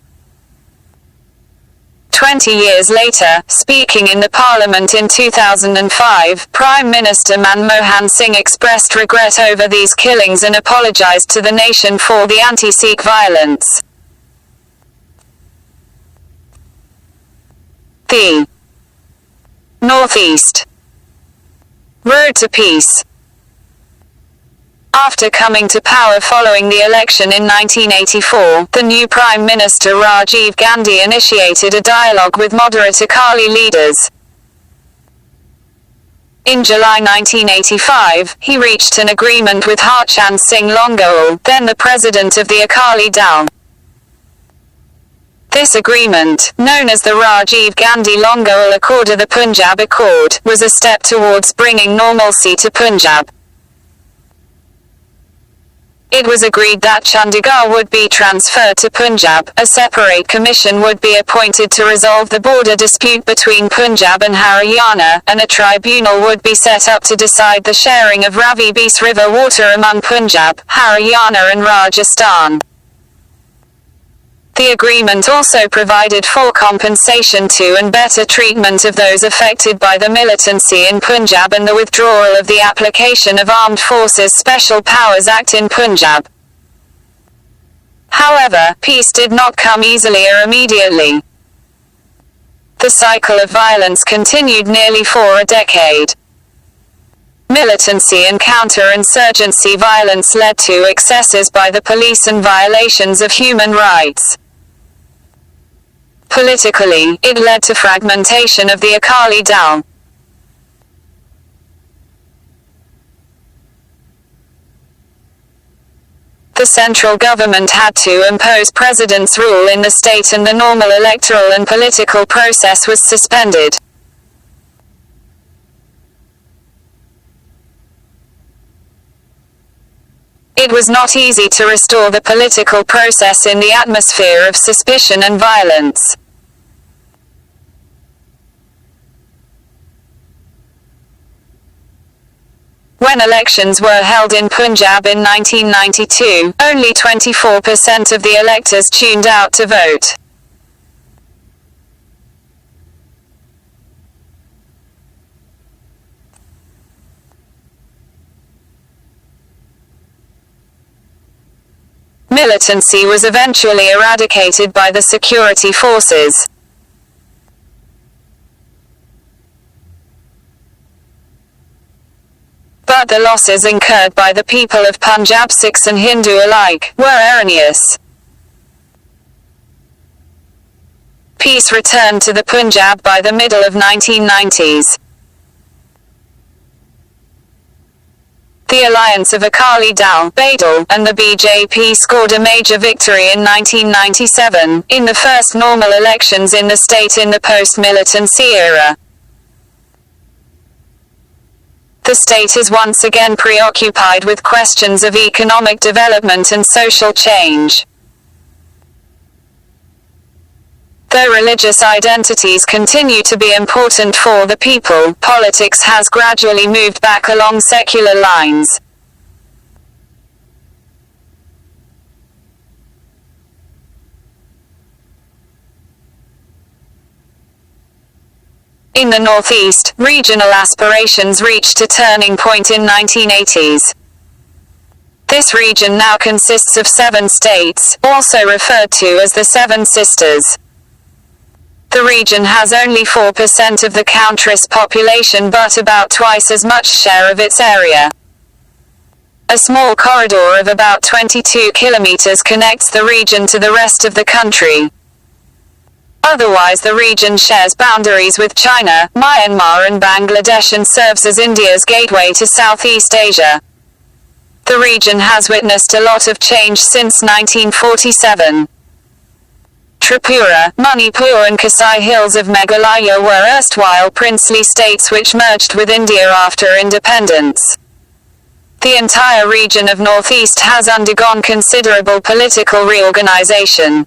20 years later, speaking in the Parliament in 2005, Prime Minister Manmohan Singh expressed regret over these killings and apologized to the nation for the anti-Sikh violence. The Northeast Road to Peace. After coming to power following the election in 1984, the new Prime Minister Rajiv Gandhi initiated a dialogue with moderate Akali leaders. In July 1985, he reached an agreement with Harchand Singh Longowal, then the president of the Akali Dal. This agreement, known as the Rajiv Gandhi Longowal Accord or the Punjab Accord, was a step towards bringing normalcy to Punjab. It was agreed that Chandigarh would be transferred to Punjab, a separate commission would be appointed to resolve the border dispute between Punjab and Haryana, and a tribunal would be set up to decide the sharing of Ravi Beas river water among Punjab, Haryana and Rajasthan. The agreement also provided for compensation to and better treatment of those affected by the militancy in Punjab and the withdrawal of the application of Armed Forces Special Powers Act in Punjab. However, peace did not come easily or immediately. The cycle of violence continued nearly for a decade. Militancy and counter-insurgency violence led to excesses by the police and violations of human rights. Politically, it led to fragmentation of the Akali Dal. The central government had to impose president's rule in the state, and the normal electoral and political process was suspended. It was not easy to restore the political process in the atmosphere of suspicion and violence. When elections were held in Punjab in 1992, only 24% of the electors tuned out to vote. Militancy was eventually eradicated by the security forces. But the losses incurred by the people of Punjab, Sikhs and Hindu alike, were erroneous. Peace returned to the Punjab by the middle of 1990s. The alliance of Akali Dal, Badal, and the BJP scored a major victory in 1997, in the first normal elections in the state in the post-militancy era. The state is once again preoccupied with questions of economic development and social change. Though religious identities continue to be important for the people, politics has gradually moved back along secular lines. In the Northeast, regional aspirations reached a turning point in 1980s. This region now consists of 7 states, also referred to as the Seven Sisters. The region has only 4% of the country's population but about twice as much share of its area. A small corridor of about 22 kilometers connects the region to the rest of the country. Otherwise, the region shares boundaries with China, Myanmar and Bangladesh and serves as India's gateway to Southeast Asia. The region has witnessed a lot of change since 1947. Tripura, Manipur and Kasai Hills of Meghalaya were erstwhile princely states which merged with India after independence. The entire region of Northeast has undergone considerable political reorganization.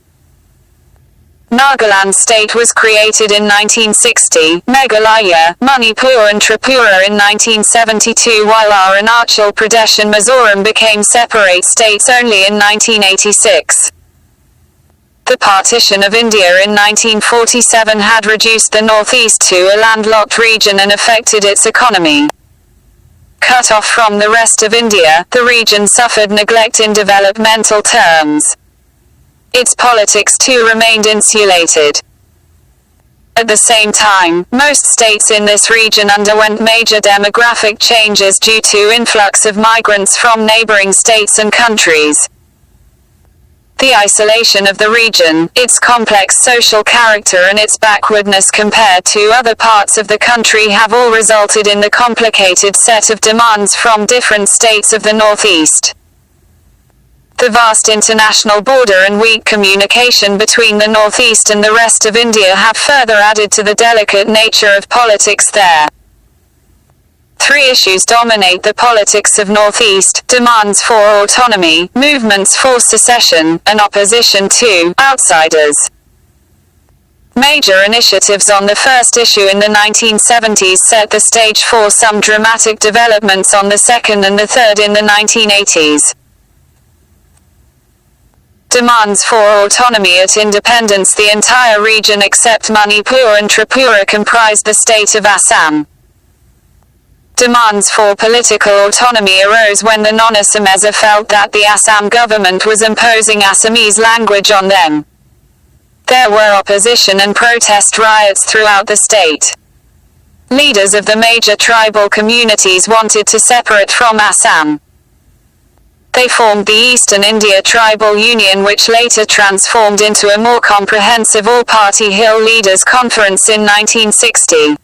Nagaland state was created in 1960, Meghalaya, Manipur and Tripura in 1972, while Arunachal Pradesh and Mizoram became separate states only in 1986. The partition of India in 1947 had reduced the Northeast to a landlocked region and affected its economy. Cut off from the rest of India, the region suffered neglect in developmental terms. Its politics too remained insulated. At the same time, most states in this region underwent major demographic changes due to influx of migrants from neighboring states and countries. The isolation of the region, its complex social character and its backwardness compared to other parts of the country have all resulted in the complicated set of demands from different states of the Northeast. The vast international border and weak communication between the Northeast and the rest of India have further added to the delicate nature of politics there. 3 issues dominate the politics of Northeast: demands for autonomy, movements for secession, and opposition to outsiders. Major initiatives on the first issue in the 1970s set the stage for some dramatic developments on the second and the third in the 1980s. Demands for autonomy at independence. The entire region except Manipur and Tripura comprised the state of Assam. Demands for political autonomy arose when the non-Assamese felt that the Assam government was imposing Assamese language on them. There were opposition and protest riots throughout the state. Leaders of the major tribal communities wanted to separate from Assam. They formed the Eastern India Tribal Union, which later transformed into a more comprehensive all-party Hill Leaders Conference in 1960.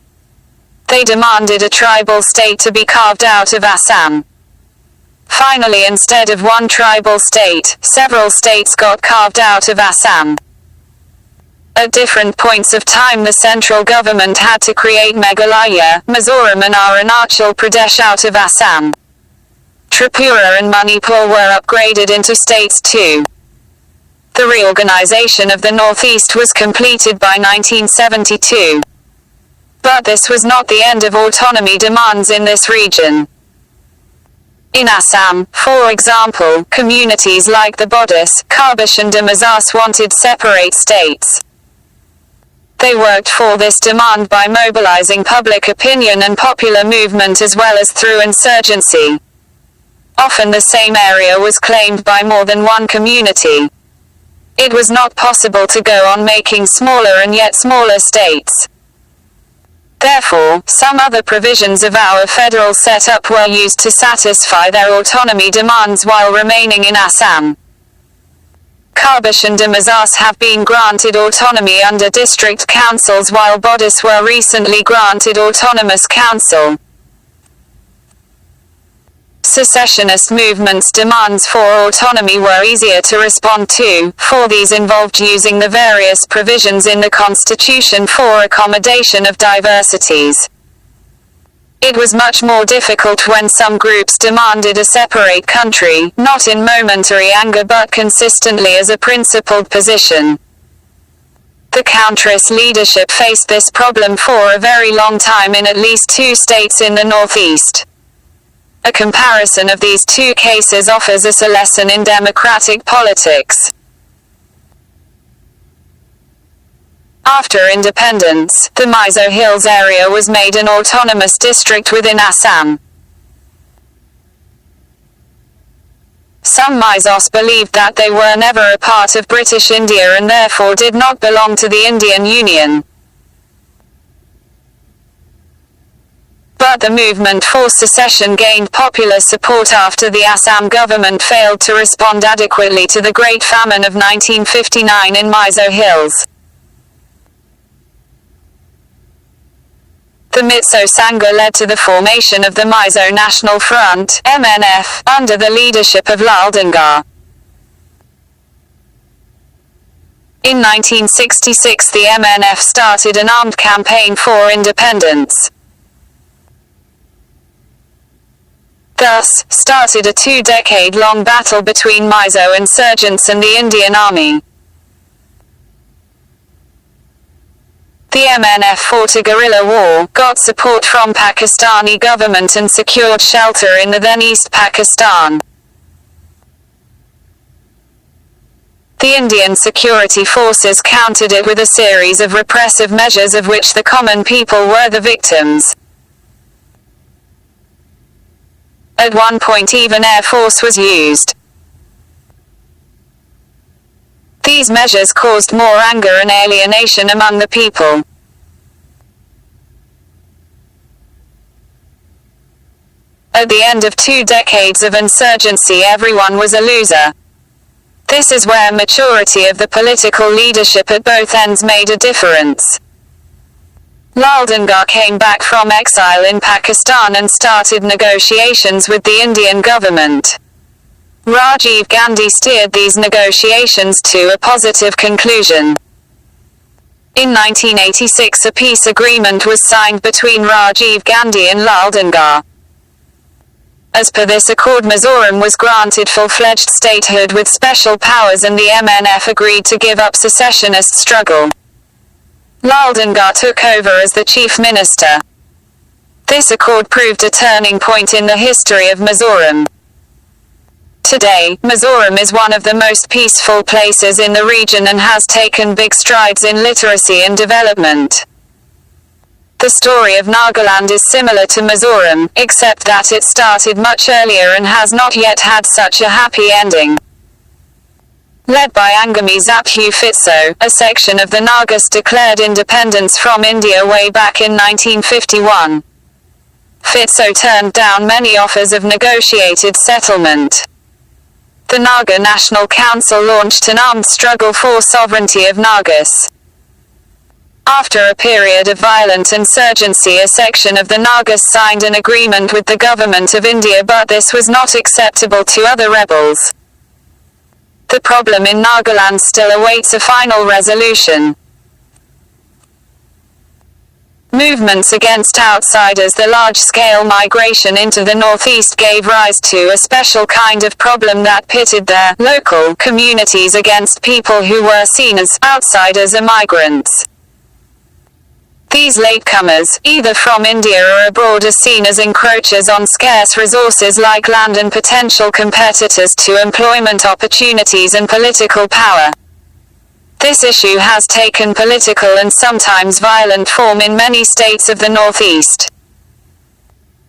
They demanded a tribal state to be carved out of Assam. Finally, instead of one tribal state, several states got carved out of Assam. At different points of time, the central government had to create Meghalaya, Mizoram and Arunachal Pradesh out of Assam. Tripura and Manipur were upgraded into states too. The reorganization of the Northeast was completed by 1972. But this was not the end of autonomy demands in this region. In Assam, for example, communities like the Bodis, Karbish and Mazas wanted separate states. They worked for this demand by mobilizing public opinion and popular movement as well as through insurgency. Often the same area was claimed by more than one community. It was not possible to go on making smaller and yet smaller states. Therefore, some other provisions of our federal setup were used to satisfy their autonomy demands while remaining in Assam. Karbish and Mazas have been granted autonomy under district councils while Bodis were recently granted autonomous council. Secessionist movements' demands for autonomy were easier to respond to, for these involved using the various provisions in the Constitution for accommodation of diversities. It was much more difficult when some groups demanded a separate country, not in momentary anger but consistently as a principled position. The Countress leadership faced this problem for a very long time in at least 2 states in the Northeast. A comparison of these 2 cases offers us a lesson in democratic politics. After independence, the Mizo Hills area was made an autonomous district within Assam. Some Mizos believed that they were never a part of British India and therefore did not belong to the Indian Union. But the movement for secession gained popular support after the Assam government failed to respond adequately to the Great Famine of 1959 in Mizo Hills. The Mitso Sangha led to the formation of the Mizo National Front, MNF, under the leadership of Lal Dangar. In 1966 the MNF started an armed campaign for independence. Thus, started a 2-decade-long battle between Mizo insurgents and the Indian Army. The MNF fought a guerrilla war, got support from Pakistani government and secured shelter in the then East Pakistan. The Indian security forces countered it with a series of repressive measures of which the common people were the victims. At one point even air force was used. These measures caused more anger and alienation among the people. At the end of 2 decades of insurgency everyone was a loser. This is where maturity of the political leadership at both ends made a difference. Lal Dangar came back from exile in Pakistan and started negotiations with the Indian government. Rajiv Gandhi steered these negotiations to a positive conclusion. In 1986 a peace agreement was signed between Rajiv Gandhi and Lal Dangar. As per this accord Mizoram was granted full-fledged statehood with special powers and the MNF agreed to give up secessionist struggle. Lal Dangar took over as the chief minister. This accord proved a turning point in the history of Mizoram. Today, Mizoram is one of the most peaceful places in the region and has taken big strides in literacy and development. The story of Nagaland is similar to Mizoram, except that it started much earlier and has not yet had such a happy ending. led by Angami Zaphu Phitso, a section of the Nagas declared independence from India way back in 1951. Phitso turned down many offers of negotiated settlement. The Naga National Council launched an armed struggle for sovereignty of Nagas. After a period of violent insurgency, a section of the Nagas signed an agreement with the government of India, but this was not acceptable to other rebels. The problem in Nagaland still awaits a final resolution. Movements against outsiders. The large-scale migration into the northeast gave rise to a special kind of problem that pitted their local communities against people who were seen as outsiders or migrants. These latecomers, either from India or abroad, are seen as encroachers on scarce resources like land and potential competitors to employment opportunities and political power. This issue has taken political and sometimes violent form in many states of the Northeast.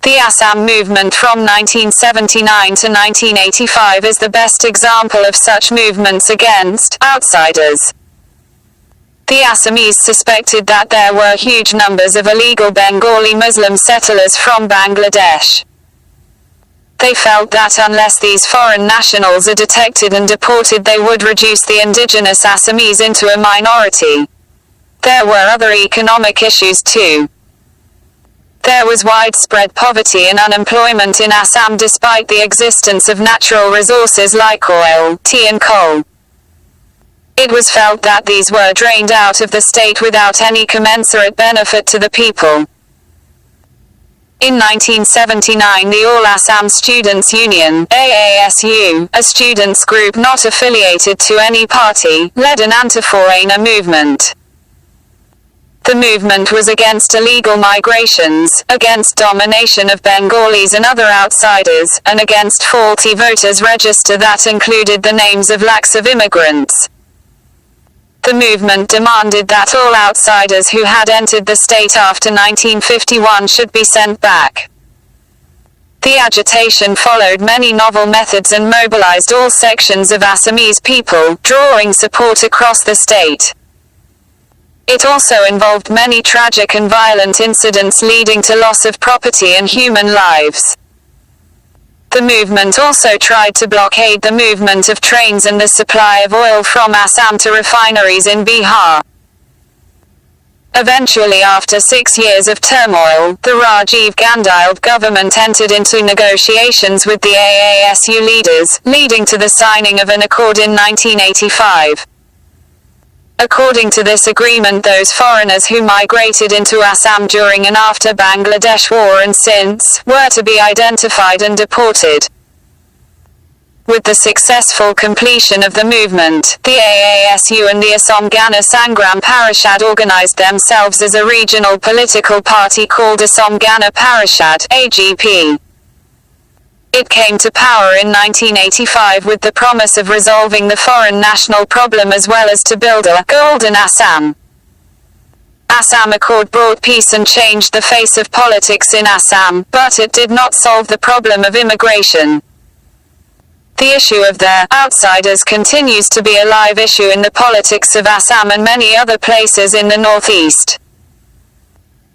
The Assam movement from 1979 to 1985 is the best example of such movements against outsiders. The Assamese suspected that there were huge numbers of illegal Bengali Muslim settlers from Bangladesh. They felt that unless these foreign nationals are detected and deported, they would reduce the indigenous Assamese into a minority. There were other economic issues too. There was widespread poverty and unemployment in Assam despite the existence of natural resources like oil, tea and coal. It was felt that these were drained out of the state without any commensurate benefit to the people. In 1979, the All Assam Students' Union (AASU), a students' group not affiliated to any party, led an anti-foreigner movement. The movement was against illegal migrations, against domination of Bengalis and other outsiders, and against faulty voters' register that included the names of lakhs of immigrants. The movement demanded that all outsiders who had entered the state after 1951 should be sent back. The agitation followed many novel methods and mobilized all sections of Assamese people, drawing support across the state. It also involved many tragic and violent incidents leading to loss of property and human lives. The movement also tried to blockade the movement of trains and the supply of oil from Assam to refineries in Bihar. Eventually, after 6 years of turmoil, the Rajiv Gandhi government entered into negotiations with the AASU leaders, leading to the signing of an accord in 1985. According to this agreement, those foreigners who migrated into Assam during and after Bangladesh War and since, were to be identified and deported. With the successful completion of the movement, the AASU and the Assam Gana Sangram Parishad organized themselves as a regional political party called Assam Gana Parishad (AGP). It came to power in 1985 with the promise of resolving the foreign national problem as well as to build a golden Assam. Assam Accord brought peace and changed the face of politics in Assam, but it did not solve the problem of immigration. The issue of the outsiders continues to be a live issue in the politics of Assam and many other places in the Northeast.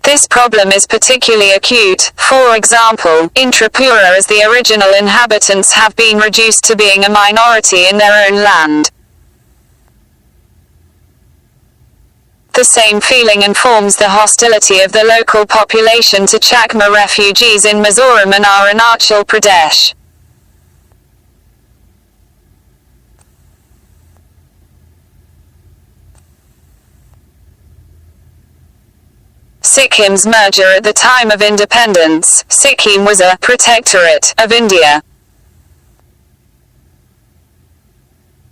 This problem is particularly acute, for example, in Tripura, as the original inhabitants have been reduced to being a minority in their own land. The same feeling informs the hostility of the local population to Chakma refugees in Mizoram and Arunachal Pradesh. Sikkim's merger. At the time of independence, Sikkim was a protectorate of India.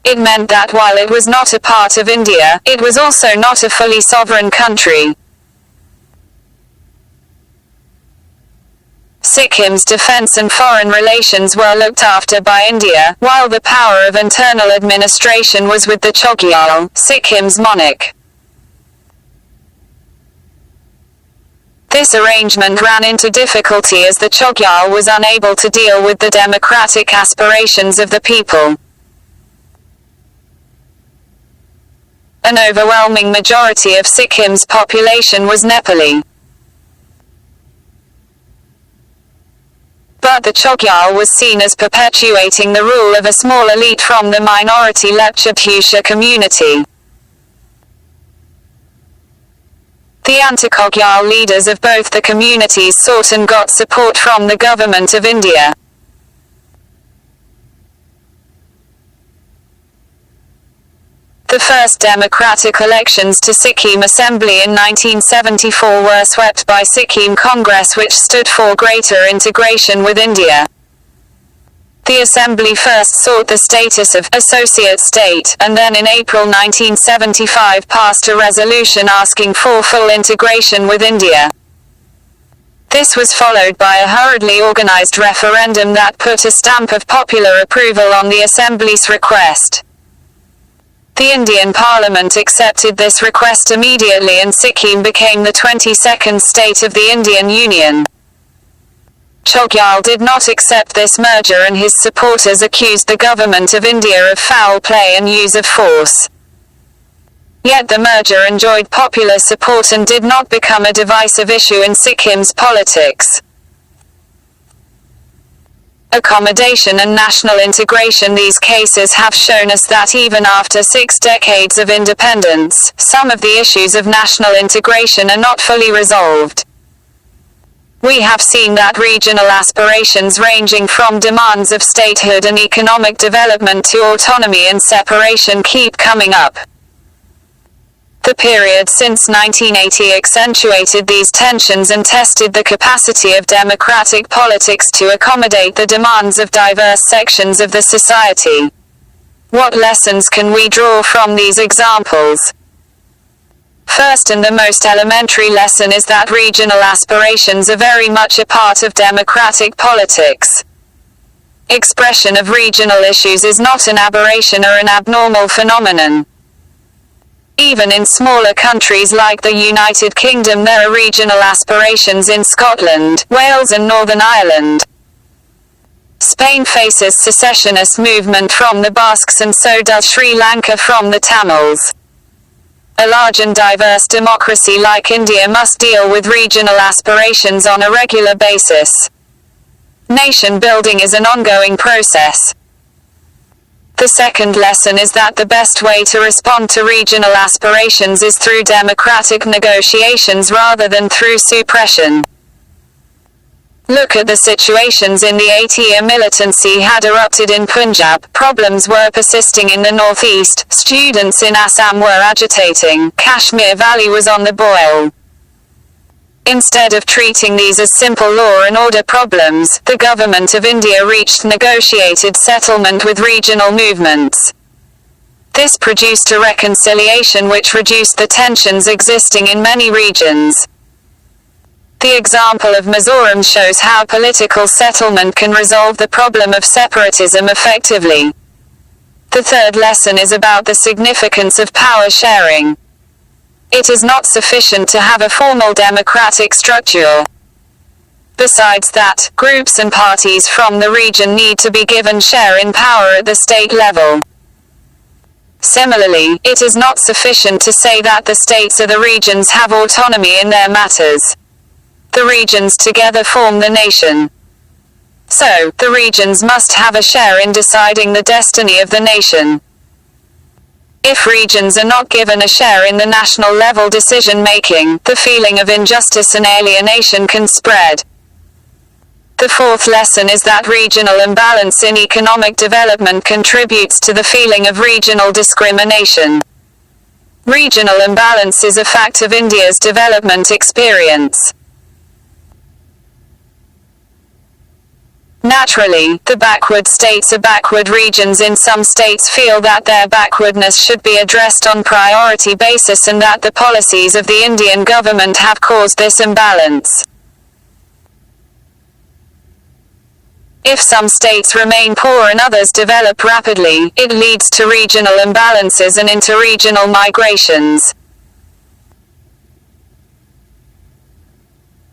It meant that while it was not a part of India, it was also not a fully sovereign country. Sikkim's defense and foreign relations were looked after by India, while the power of internal administration was with the Chogyal, Sikkim's monarch. This arrangement ran into difficulty as the Chogyal was unable to deal with the democratic aspirations of the people. An overwhelming majority of Sikkim's population was Nepali. But the Chogyal was seen as perpetuating the rule of a small elite from the minority Lepcha community. The anti-Chogyal leaders of both the communities sought and got support from the government of India. The first democratic elections to Sikkim Assembly in 1974 were swept by Sikkim Congress, which stood for greater integration with India. The Assembly first sought the status of associate state, and then in April 1975 passed a resolution asking for full integration with India. This was followed by a hurriedly organized referendum that put a stamp of popular approval on the Assembly's request. The Indian Parliament accepted this request immediately, and Sikkim became the 22nd state of the Indian Union. Chogyal did not accept this merger, and his supporters accused the government of India of foul play and use of force. Yet the merger enjoyed popular support and did not become a divisive issue in Sikkim's politics. Accommodation and national integration. These cases have shown us that even after 6 decades of independence, some of the issues of national integration are not fully resolved. We have seen that regional aspirations ranging from demands of statehood and economic development to autonomy and separation keep coming up. The period since 1980 accentuated these tensions and tested the capacity of democratic politics to accommodate the demands of diverse sections of the society. What lessons can we draw from these examples? First, and the most elementary lesson, is that regional aspirations are very much a part of democratic politics. Expression of regional issues is not an aberration or an abnormal phenomenon. Even in smaller countries like the United Kingdom, there are regional aspirations in Scotland, Wales and Northern Ireland. Spain faces secessionist movement from the Basques, and so does Sri Lanka from the Tamils. A large and diverse democracy like India must deal with regional aspirations on a regular basis. Nation building is an ongoing process. The second lesson is that the best way to respond to regional aspirations is through democratic negotiations rather than through suppression. Look at the situations in the 8-year militancy had erupted in Punjab, problems were persisting in the northeast, students in Assam were agitating, Kashmir Valley was on the boil. Instead of treating these as simple law and order problems, the government of India reached negotiated settlement with regional movements. This produced a reconciliation which reduced the tensions existing in many regions. The example of Mizoram shows how political settlement can resolve the problem of separatism effectively. The third lesson is about the significance of power sharing. It is not sufficient to have a formal democratic structure. Besides that, groups and parties from the region need to be given share in power at the state level. Similarly, it is not sufficient to say that the states or the regions have autonomy in their matters. The regions together form the nation. So, the regions must have a share in deciding the destiny of the nation. If regions are not given a share in the national level decision-making, the feeling of injustice and alienation can spread. The fourth lesson is that regional imbalance in economic development contributes to the feeling of regional discrimination. Regional imbalance is a fact of India's development experience. Naturally, the backward states or backward regions in some states feel that their backwardness should be addressed on priority basis and that the policies of the Indian government have caused this imbalance. If some states remain poor and others develop rapidly, it leads to regional imbalances and interregional migrations.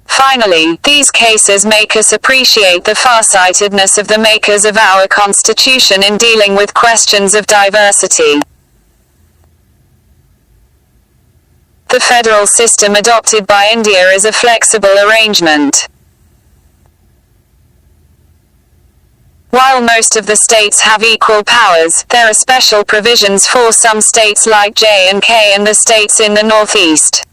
Finally, these cases make us appreciate the farsightedness of the makers of our Constitution in dealing with questions of diversity. The federal system adopted by India is a flexible arrangement. While most of the states have equal powers, there are special provisions for some states like J&K and the states in the Northeast.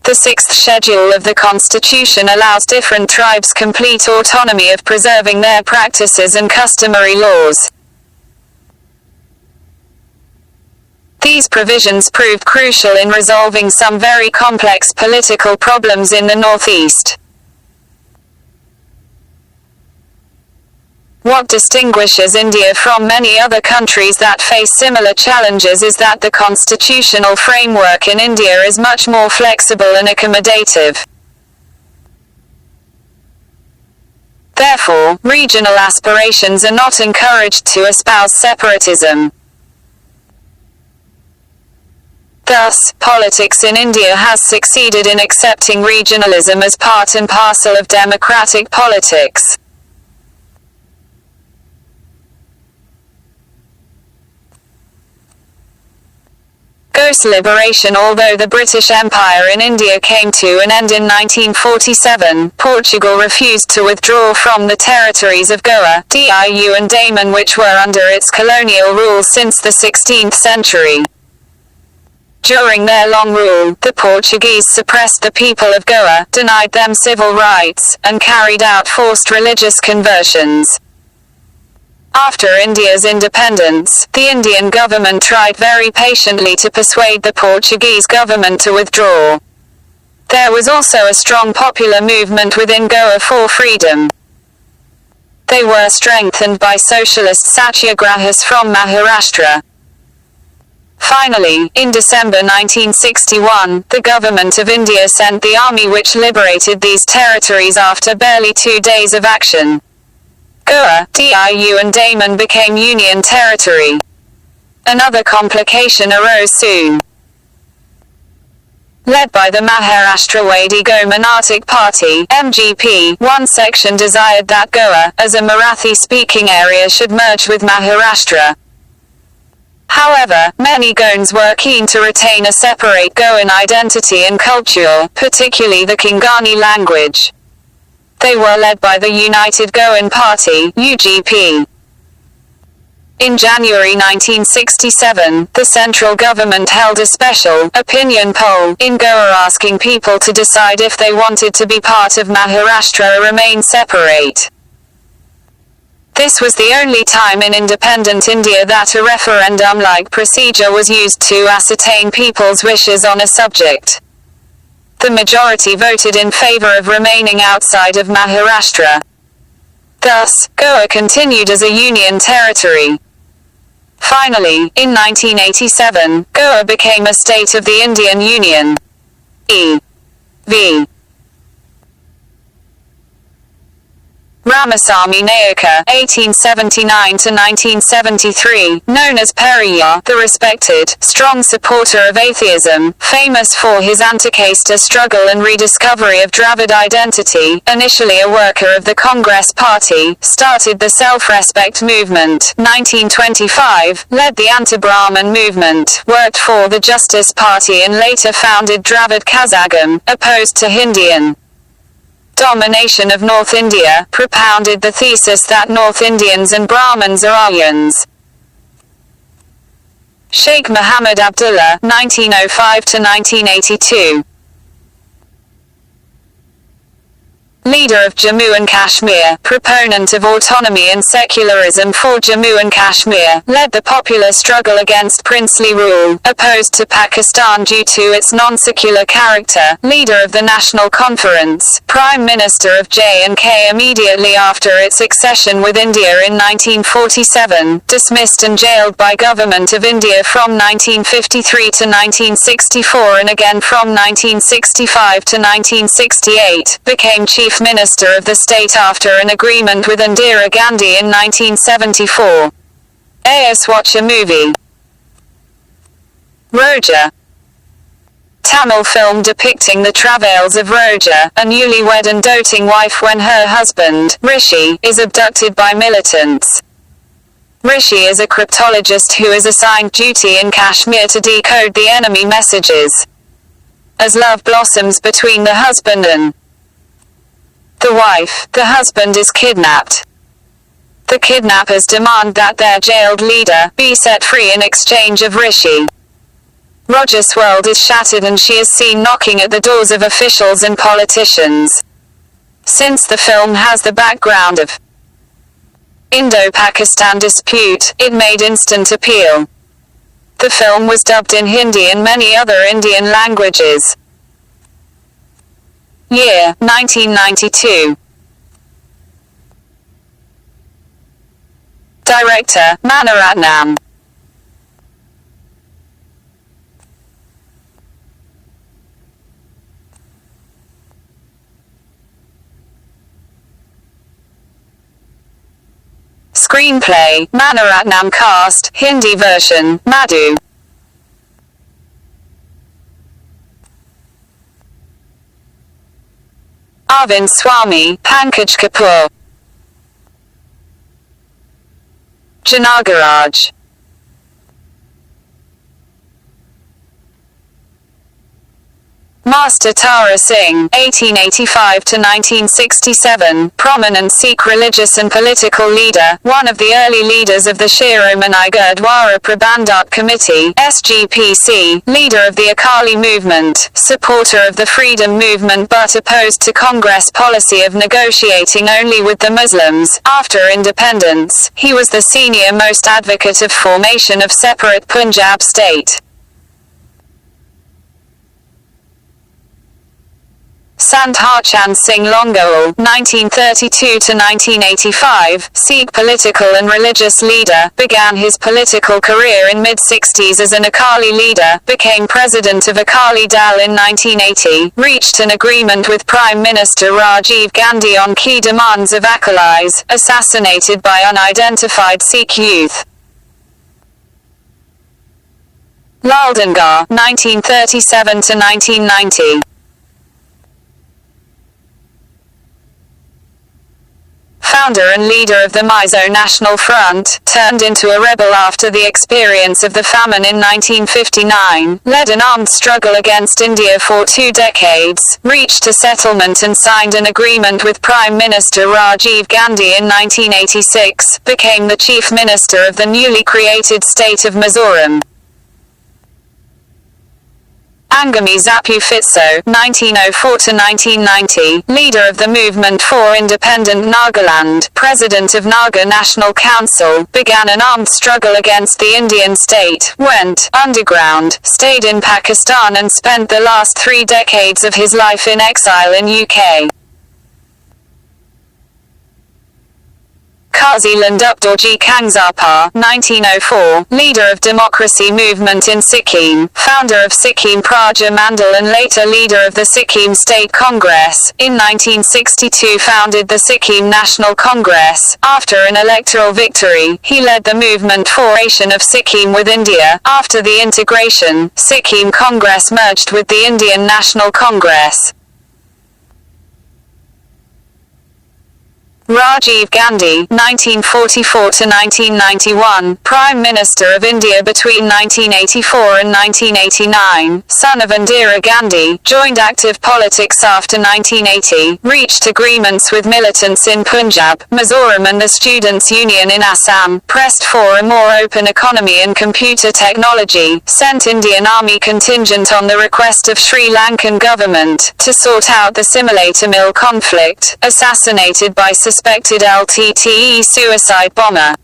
The sixth schedule of the Constitution allows different tribes complete autonomy of preserving their practices and customary laws. These provisions proved crucial in resolving some very complex political problems in the Northeast. What distinguishes India from many other countries that face similar challenges is that the constitutional framework in India is much more flexible and accommodative. Therefore, regional aspirations are not encouraged to espouse separatism. Thus, politics in India has succeeded in accepting regionalism as part and parcel of democratic politics. Ghos liberation. Although the British Empire in India came to an end in 1947, Portugal refused to withdraw from the territories of Goa, Diu and Daman, which were under its colonial rule since the 16th century. During their long rule, the Portuguese suppressed the people of Goa, denied them civil rights, and carried out forced religious conversions. After India's independence, the Indian government tried very patiently to persuade the Portuguese government to withdraw. There was also a strong popular movement within Goa for freedom. They were strengthened by socialist satyagrahis from Maharashtra. Finally, in December 1961, the government of India sent the army which liberated these territories after barely 2 days of action. Goa, Diu and Daman became Union territory. Another complication arose soon. Led by the Maharashtra Go Monarchic Party (MGP), one section desired that Goa, as a Marathi-speaking area, should merge with Maharashtra. However, many Goans were keen to retain a separate Goan identity and culture, particularly the Kingani language. They were led by the United Goan Party (UGP). In January 1967, the central government held a special opinion poll in Goa asking people to decide if they wanted to be part of Maharashtra or remain separate. This was the only time in independent India that a referendum-like procedure was used to ascertain people's wishes on a subject. The majority voted in favor of remaining outside of Maharashtra. Thus, Goa continued as a union territory. Finally, in 1987, Goa became a state of the Indian Union. E.V. Ramasamy Nayaka, 1879–1973, known as Periyar, the respected, strong supporter of atheism, famous for his anti-caste struggle and rediscovery of Dravid identity, initially a worker of the Congress Party, started the self-respect movement, 1925, led the anti-Brahman movement, worked for the Justice Party and later founded Dravid Kazhagam, opposed to Hindian domination of North India, propounded the thesis that North Indians and Brahmins are Aryans. Sheikh Muhammad Abdullah, 1905–1982. Leader of Jammu and Kashmir, proponent of autonomy and secularism for Jammu and Kashmir, led the popular struggle against princely rule, opposed to Pakistan due to its non-secular character, leader of the National Conference, Prime Minister of J&K immediately after its accession with India in 1947, dismissed and jailed by Government of India from 1953 to 1964 and again from 1965 to 1968, became Chief Minister of the state after an agreement with Indira Gandhi in 1974. AS watch a movie. Roja. Tamil film depicting the travails of Roja, a newlywed and doting wife when her husband, Rishi, is abducted by militants. Rishi is a cryptologist who is assigned duty in Kashmir to decode the enemy messages. As love blossoms between the husband and the wife, the husband is kidnapped. The kidnappers demand that their jailed leader be set free in exchange of Rishi. Roger's world is shattered and she is seen knocking at the doors of officials and politicians. Since the film has the background of Indo-Pakistan dispute, it made instant appeal. The film was dubbed in Hindi and many other Indian languages. Year, 1992. Director, Maniratnam. Screenplay, Maniratnam. Cast, Hindi version, Madhu. Arvind Swamy, Pankaj Kapoor. Janagaraj. Master Tara Singh, 1885 to 1967, prominent Sikh religious and political leader, one of the early leaders of the Shiromani Gurdwara Prabandhak Committee (SGPC), leader of the Akali movement, supporter of the freedom movement but opposed to Congress policy of negotiating only with the Muslims. After independence, he was the senior most advocate of formation of separate Punjab state. Sant Harchand Singh Longowal, 1932 to 1985, Sikh political and religious leader, began his political career in mid-60s as an Akali leader, became president of Akali Dal in 1980, reached an agreement with Prime Minister Rajiv Gandhi on key demands of Akalis, assassinated by unidentified Sikh youth. Lal Dangar, 1937 to 1990. Founder and leader of the Mizo National Front, turned into a rebel after the experience of the famine in 1959, led an armed struggle against India for 2 decades, reached a settlement and signed an agreement with Prime Minister Rajiv Gandhi in 1986, became the Chief Minister of the newly created state of Mizoram. Angami Zapu Fitso, 1904 to 1990, leader of the movement for independent Nagaland, president of Naga National Council, began an armed struggle against the Indian state, went underground, stayed in Pakistan and spent the last 3 decades of his life in exile in UK. Kazi Landupdorji Kangzapa, 1904, leader of democracy movement in Sikkim, founder of Sikkim Praja Mandal and later leader of the Sikkim State Congress, in 1962 founded the Sikkim National Congress. After an electoral victory, he led the movement for integration of Sikkim with India. After the integration, Sikkim Congress merged with the Indian National Congress. Rajiv Gandhi, 1944 to 1991, Prime Minister of India between 1984 and 1989, son of Indira Gandhi, joined active politics after 1980, reached agreements with militants in Punjab, Mizoram and the Students' Union in Assam, pressed for a more open economy and computer technology, sent Indian Army contingent on the request of Sri Lankan government, to sort out the Simulator Mill conflict, assassinated by suspected LTTE suicide bomber.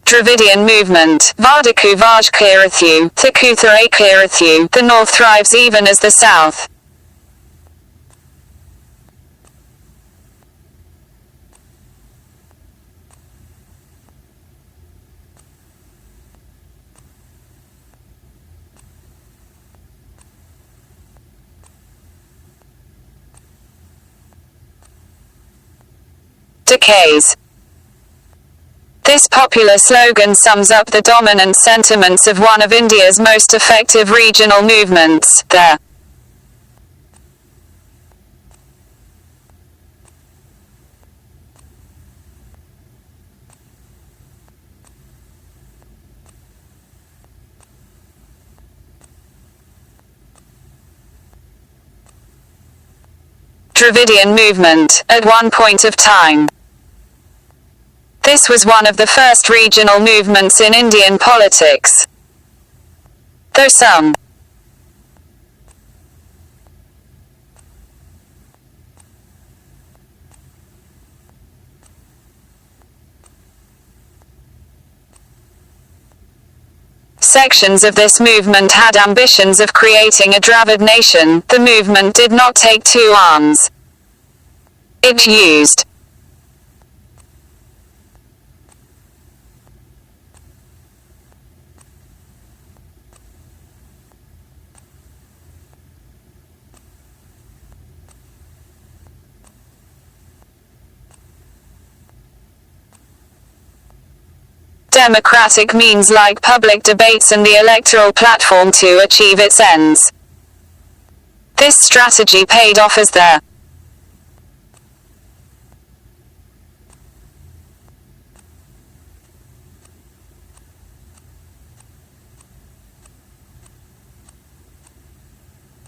Dravidian movement, Vardaku Vajkirathu, Thakutha Akirathu, the north thrives even as the south. Decays. This popular slogan sums up the dominant sentiments of one of India's most effective regional movements, the Dravidian movement, at one point of time. This was one of the first regional movements in Indian politics. Though some sections of this movement had ambitions of creating a Dravid nation, the movement did not take two arms. It used democratic means like public debates and the electoral platform to achieve its ends. This strategy paid off as the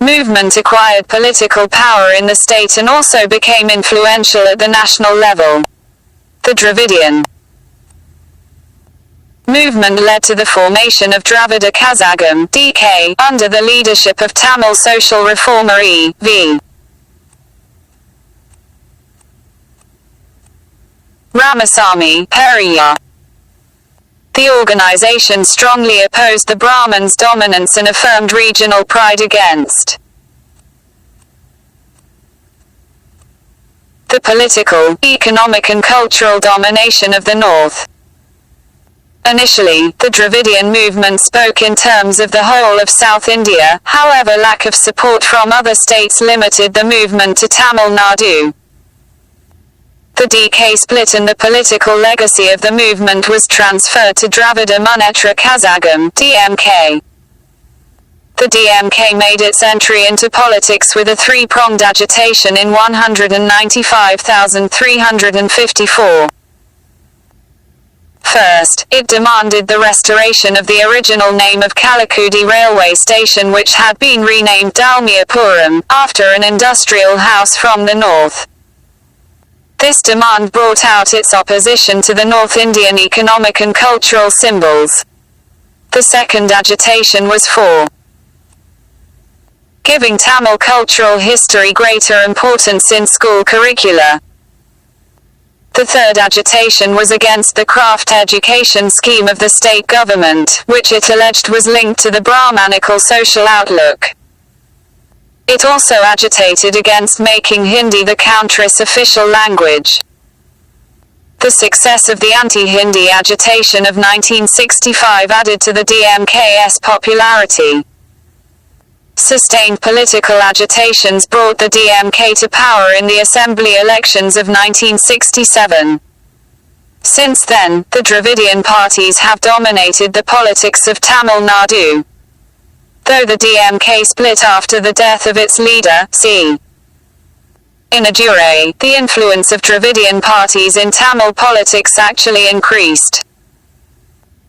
movement acquired political power in the state and also became influential at the national level. The Dravidian movement led to the formation of Dravida Kazhagam (DK) under the leadership of Tamil social reformer E.V. Ramasamy Periyar. The organization strongly opposed the Brahmins' dominance and affirmed regional pride against the political, economic and cultural domination of the north. Initially, the Dravidian movement spoke in terms of the whole of South India, however lack of support from other states limited the movement to Tamil Nadu. The DK split and the political legacy of the movement was transferred to Dravida Munnetra Kazhagam (DMK). The DMK made its entry into politics with a three-pronged agitation in 195,354. First, it demanded the restoration of the original name of Kalakudi railway station, which had been renamed Dalmiapuram, after an industrial house from the north. This demand brought out its opposition to the North Indian economic and cultural symbols. The second agitation was for giving Tamil cultural history greater importance in school curricula. The third agitation was against the craft education scheme of the state government, which it alleged was linked to the Brahmanical social outlook. It also agitated against making Hindi the country's official language. The success of the anti-Hindi agitation of 1965 added to the DMK's popularity. Sustained political agitations brought the DMK to power in the assembly elections of 1967. Since then, the Dravidian parties have dominated the politics of Tamil Nadu. Though the DMK split after the death of its leader, C. Innadurai, the influence of Dravidian parties in Tamil politics actually increased.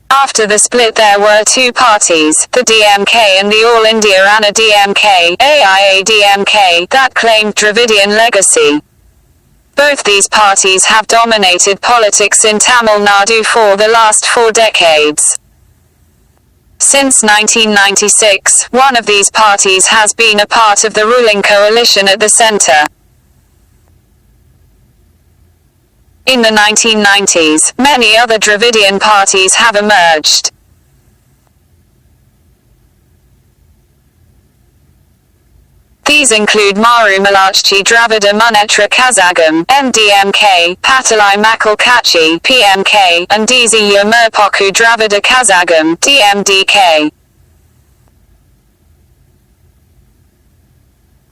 After the split there were two parties, the DMK and the All India Anna DMK, AIA-DMK, that claimed Dravidian legacy. Both these parties have dominated politics in Tamil Nadu for the last 4 decades. Since 1996, one of these parties has been a part of the ruling coalition at the centre. In the 1990s, many other Dravidian parties have emerged. These include Maru Malachchi Dravida Munnetra Kazhagam, MDMK, Patalai Makal Kachi, PMK, and DZ Merpoku Dravida Kazhagam, DMDK.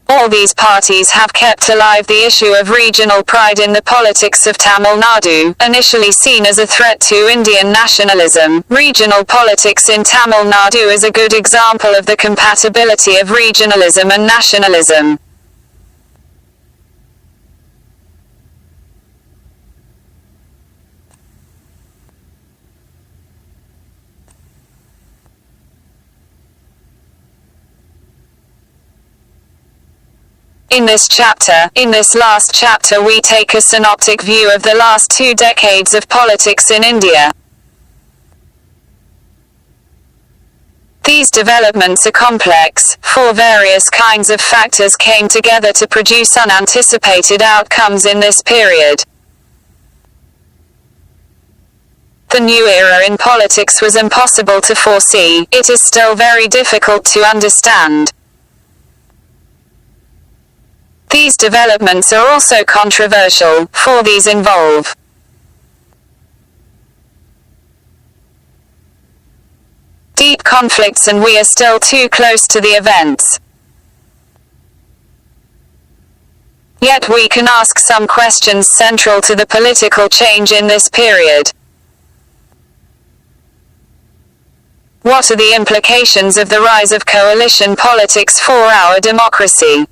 All these parties have kept alive the issue of regional pride in the politics of Tamil Nadu, initially seen as a threat to Indian nationalism. Regional politics in Tamil Nadu is a good example of the compatibility of regionalism and nationalism. In this last chapter we take a synoptic view of the last 2 decades of politics in India. These developments are complex, for various kinds of factors came together to produce unanticipated outcomes in this period. The new era in politics was impossible to foresee, it is still very difficult to understand. These developments are also controversial, for these involve deep conflicts and we are still too close to the events. Yet we can ask some questions central to the political change in this period. What are the implications of the rise of coalition politics for our democracy?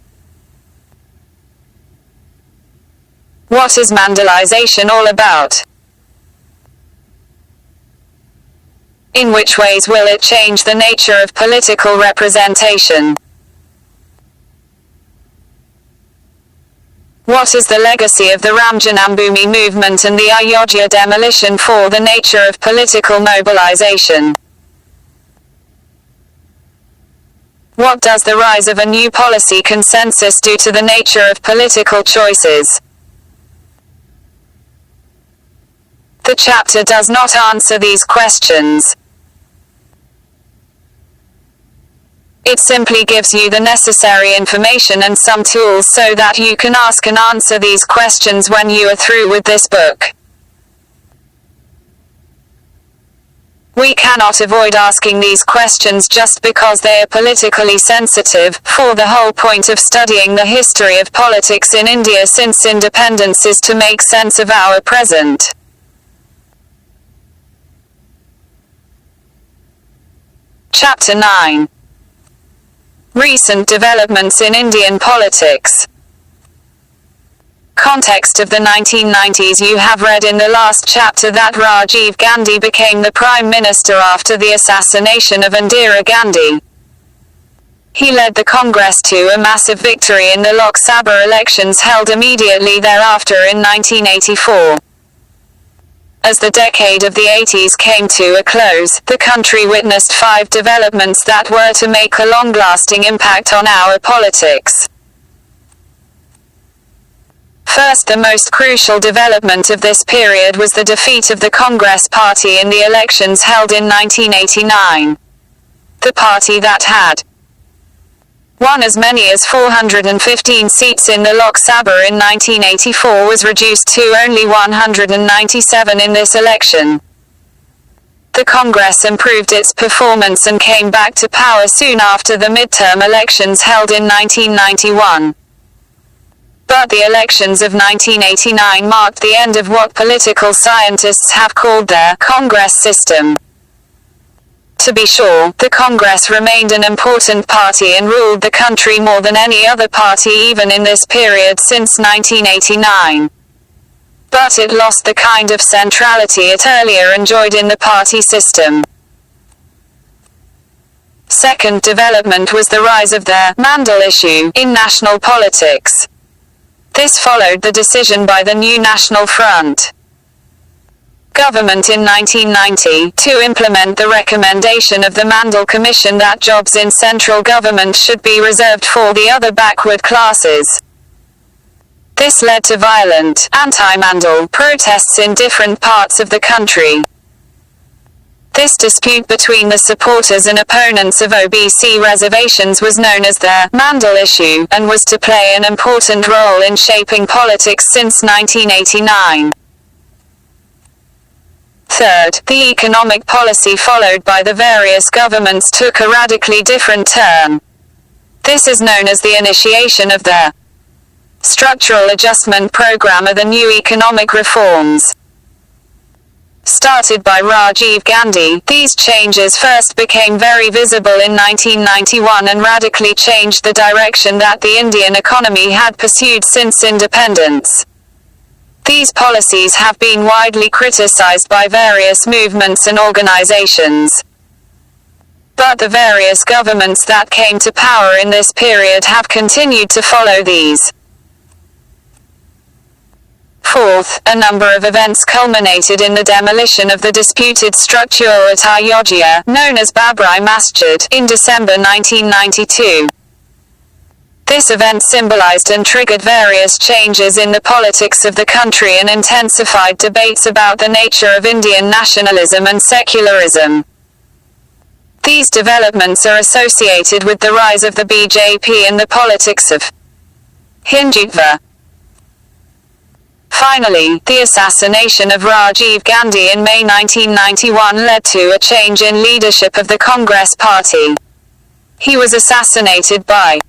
What is Mandalization all about? In which ways will it change the nature of political representation? What is the legacy of the Ram Janambhoomi movement and the Ayodhya demolition for the nature of political mobilization? What does the rise of a new policy consensus do to the nature of political choices? The chapter does not answer these questions. It simply gives you the necessary information and some tools so that you can ask and answer these questions when you are through with this book. We cannot avoid asking these questions just because they are politically sensitive, for the whole point of studying the history of politics in India since independence is to make sense of our present. Chapter 9. Recent developments in Indian politics. Context of the 1990s. You have read in the last chapter that Rajiv Gandhi became the Prime Minister after the assassination of Indira Gandhi. He led the Congress to a massive victory in the Lok Sabha elections held immediately thereafter in 1984. As the decade of the 80s came to a close, the country witnessed 5 developments that were to make a long-lasting impact on our politics. First, the most crucial development of this period was the defeat of the Congress Party in the elections held in 1989. The party that had won as many as 415 seats in the Lok Sabha in 1984 was reduced to only 197 in this election. The Congress improved its performance and came back to power soon after the midterm elections held in 1991. But the elections of 1989 marked the end of what political scientists have called their Congress system. To be sure, the Congress remained an important party and ruled the country more than any other party even in this period since 1989. But it lost the kind of centrality it earlier enjoyed in the party system. Second development was the rise of the Mandal issue in national politics. This followed the decision by the new National Front government in 1990 to implement the recommendation of the Mandal Commission that jobs in central government should be reserved for the other backward classes. This led to violent, anti-Mandal protests in different parts of the country. This dispute between the supporters and opponents of OBC reservations was known as the Mandal issue, and was to play an important role in shaping politics since 1989. Third, the economic policy followed by the various governments took a radically different turn. This is known as the initiation of the Structural Adjustment Program or the new economic reforms. Started by Rajiv Gandhi, these changes first became very visible in 1991 and radically changed the direction that the Indian economy had pursued since independence. These policies have been widely criticized by various movements and organizations. But the various governments that came to power in this period have continued to follow these. Fourth, a number of events culminated in the demolition of the disputed structure at Ayodhya, known as Babri Masjid, in December 1992. This event symbolized and triggered various changes in the politics of the country and intensified debates about the nature of Indian nationalism and secularism. These developments are associated with the rise of the BJP and the politics of Hindutva. Finally, the assassination of Rajiv Gandhi in May 1991 led to a change in leadership of the Congress Party. He was assassinated by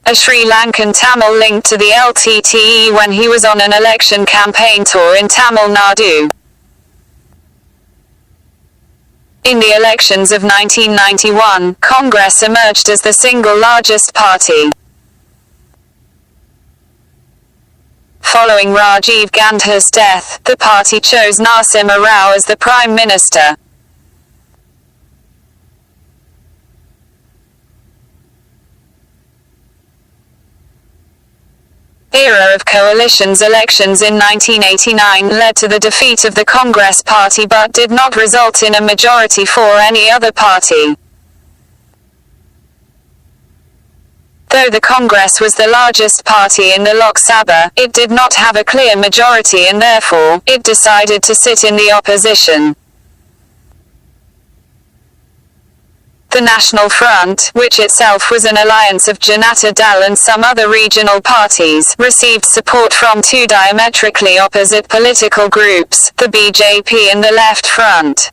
a Sri Lankan Tamil linked to the LTTE when he was on an election campaign tour in Tamil Nadu. In the elections of 1991, Congress emerged as the single largest party. Following Rajiv Gandhi's death, the party chose Narasimha Rao as the Prime Minister. Era of coalitions. Elections in 1989 led to the defeat of the Congress Party but did not result in a majority for any other party. Though the Congress was the largest party in the Lok Sabha, it did not have a clear majority and therefore, it decided to sit in the opposition. The National Front, which itself was an alliance of Janata Dal and some other regional parties, received support from two diametrically opposite political groups, the BJP and the Left Front.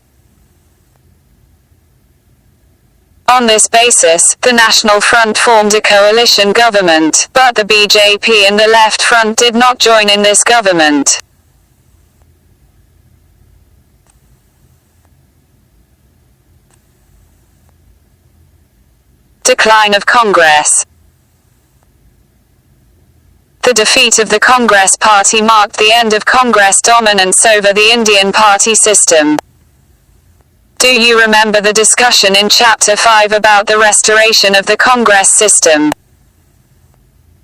On this basis, the National Front formed a coalition government, but the BJP and the Left Front did not join in this government. Decline of Congress. The defeat of the Congress Party marked the end of Congress dominance over the Indian party system. Do you remember the discussion in Chapter 5 about the restoration of the Congress system?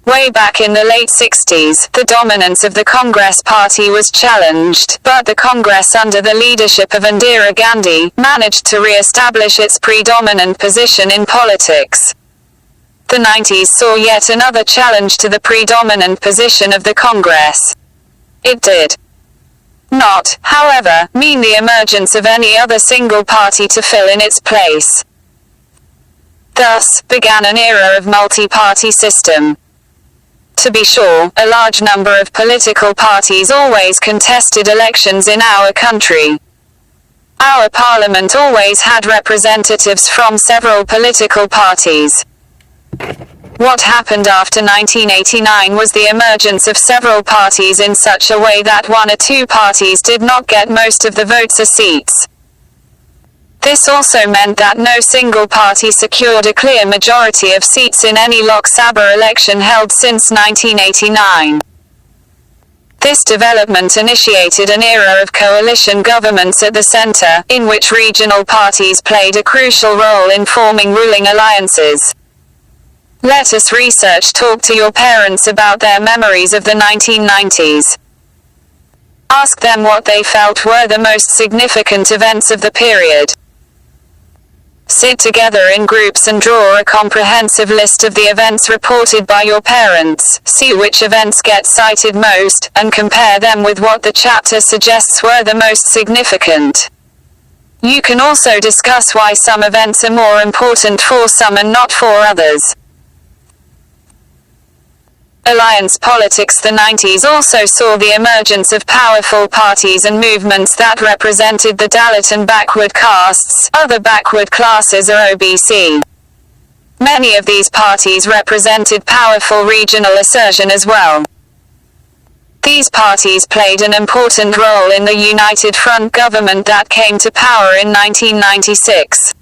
Way back in the late 60s, the dominance of the Congress Party was challenged, but the Congress under the leadership of Indira Gandhi managed to re-establish its predominant position in politics. The 90s saw yet another challenge to the predominant position of the Congress. It did not, however, mean the emergence of any other single party to fill in its place. Thus, began an era of multi-party system. To be sure, a large number of political parties always contested elections in our country. Our parliament always had representatives from several political parties. What happened after 1989 was the emergence of several parties in such a way that one or two parties did not get most of the votes or seats. This also meant that no single party secured a clear majority of seats in any Lok Sabha election held since 1989. This development initiated an era of coalition governments at the center, in which regional parties played a crucial role in forming ruling alliances. Let us research. Talk to your parents about their memories of the 1990s. Ask them what they felt were the most significant events of the period. Sit together in groups and draw a comprehensive list of the events reported by your parents, see which events get cited most, and compare them with what the chapter suggests were the most significant. You can also discuss why some events are more important for some and not for others. Alliance politics. The 90s also saw the emergence of powerful parties and movements that represented the Dalit and backward castes, other backward classes or OBC. Many of these parties represented powerful regional assertion as well. These parties played an important role in the United Front government that came to power in 1996.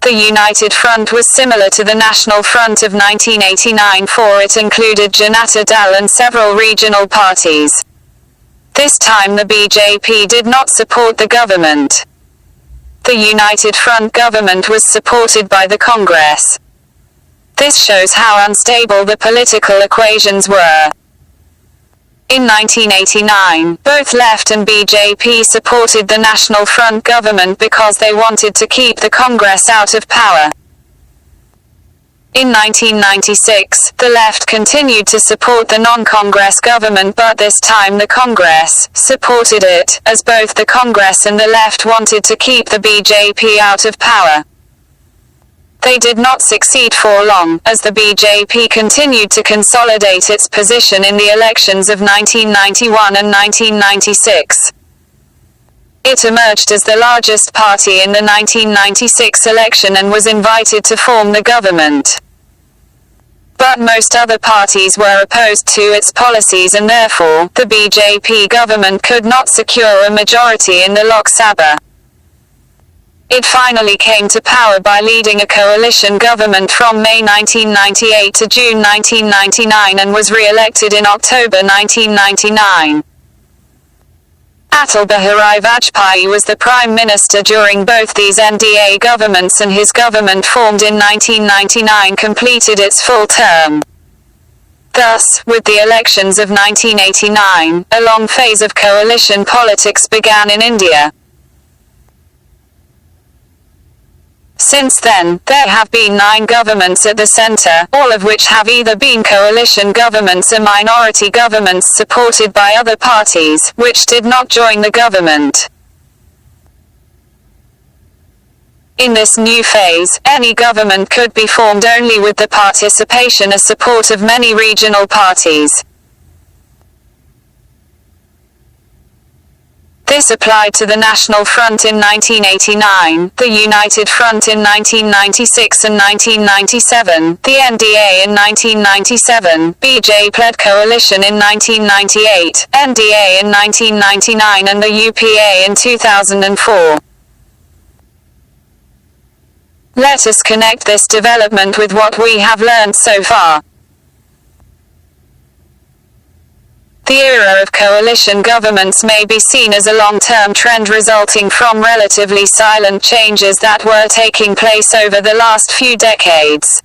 The United Front was similar to the National Front of 1989, for it included Janata Dal and several regional parties. This time the BJP did not support the government. The United Front government was supported by the Congress. This shows how unstable the political equations were. In 1989, both left and BJP supported the National Front government because they wanted to keep the Congress out of power. In 1996, the left continued to support the non-Congress government, but this time the Congress supported it, as both the Congress and the left wanted to keep the BJP out of power. They did not succeed for long, as the BJP continued to consolidate its position in the elections of 1991 and 1996. It emerged as the largest party in the 1996 election and was invited to form the government. But most other parties were opposed to its policies, and therefore, the BJP government could not secure a majority in the Lok Sabha. It finally came to power by leading a coalition government from May 1998 to June 1999 and was re-elected in October 1999. Atal Bihari Vajpayee was the Prime Minister during both these NDA governments, and his government, formed in 1999, completed its full term. Thus, with the elections of 1989, a long phase of coalition politics began in India. Since then, there have been 9 governments at the center, all of which have either been coalition governments or minority governments supported by other parties, which did not join the government. In this new phase, any government could be formed only with the participation or support of many regional parties. This applied to the National Front in 1989, the United Front in 1996 and 1997, the NDA in 1997, BJP-led coalition in 1998, NDA in 1999 and the UPA in 2004. Let us connect this development with what we have learned so far. The era of coalition governments may be seen as a long-term trend resulting from relatively silent changes that were taking place over the last few decades.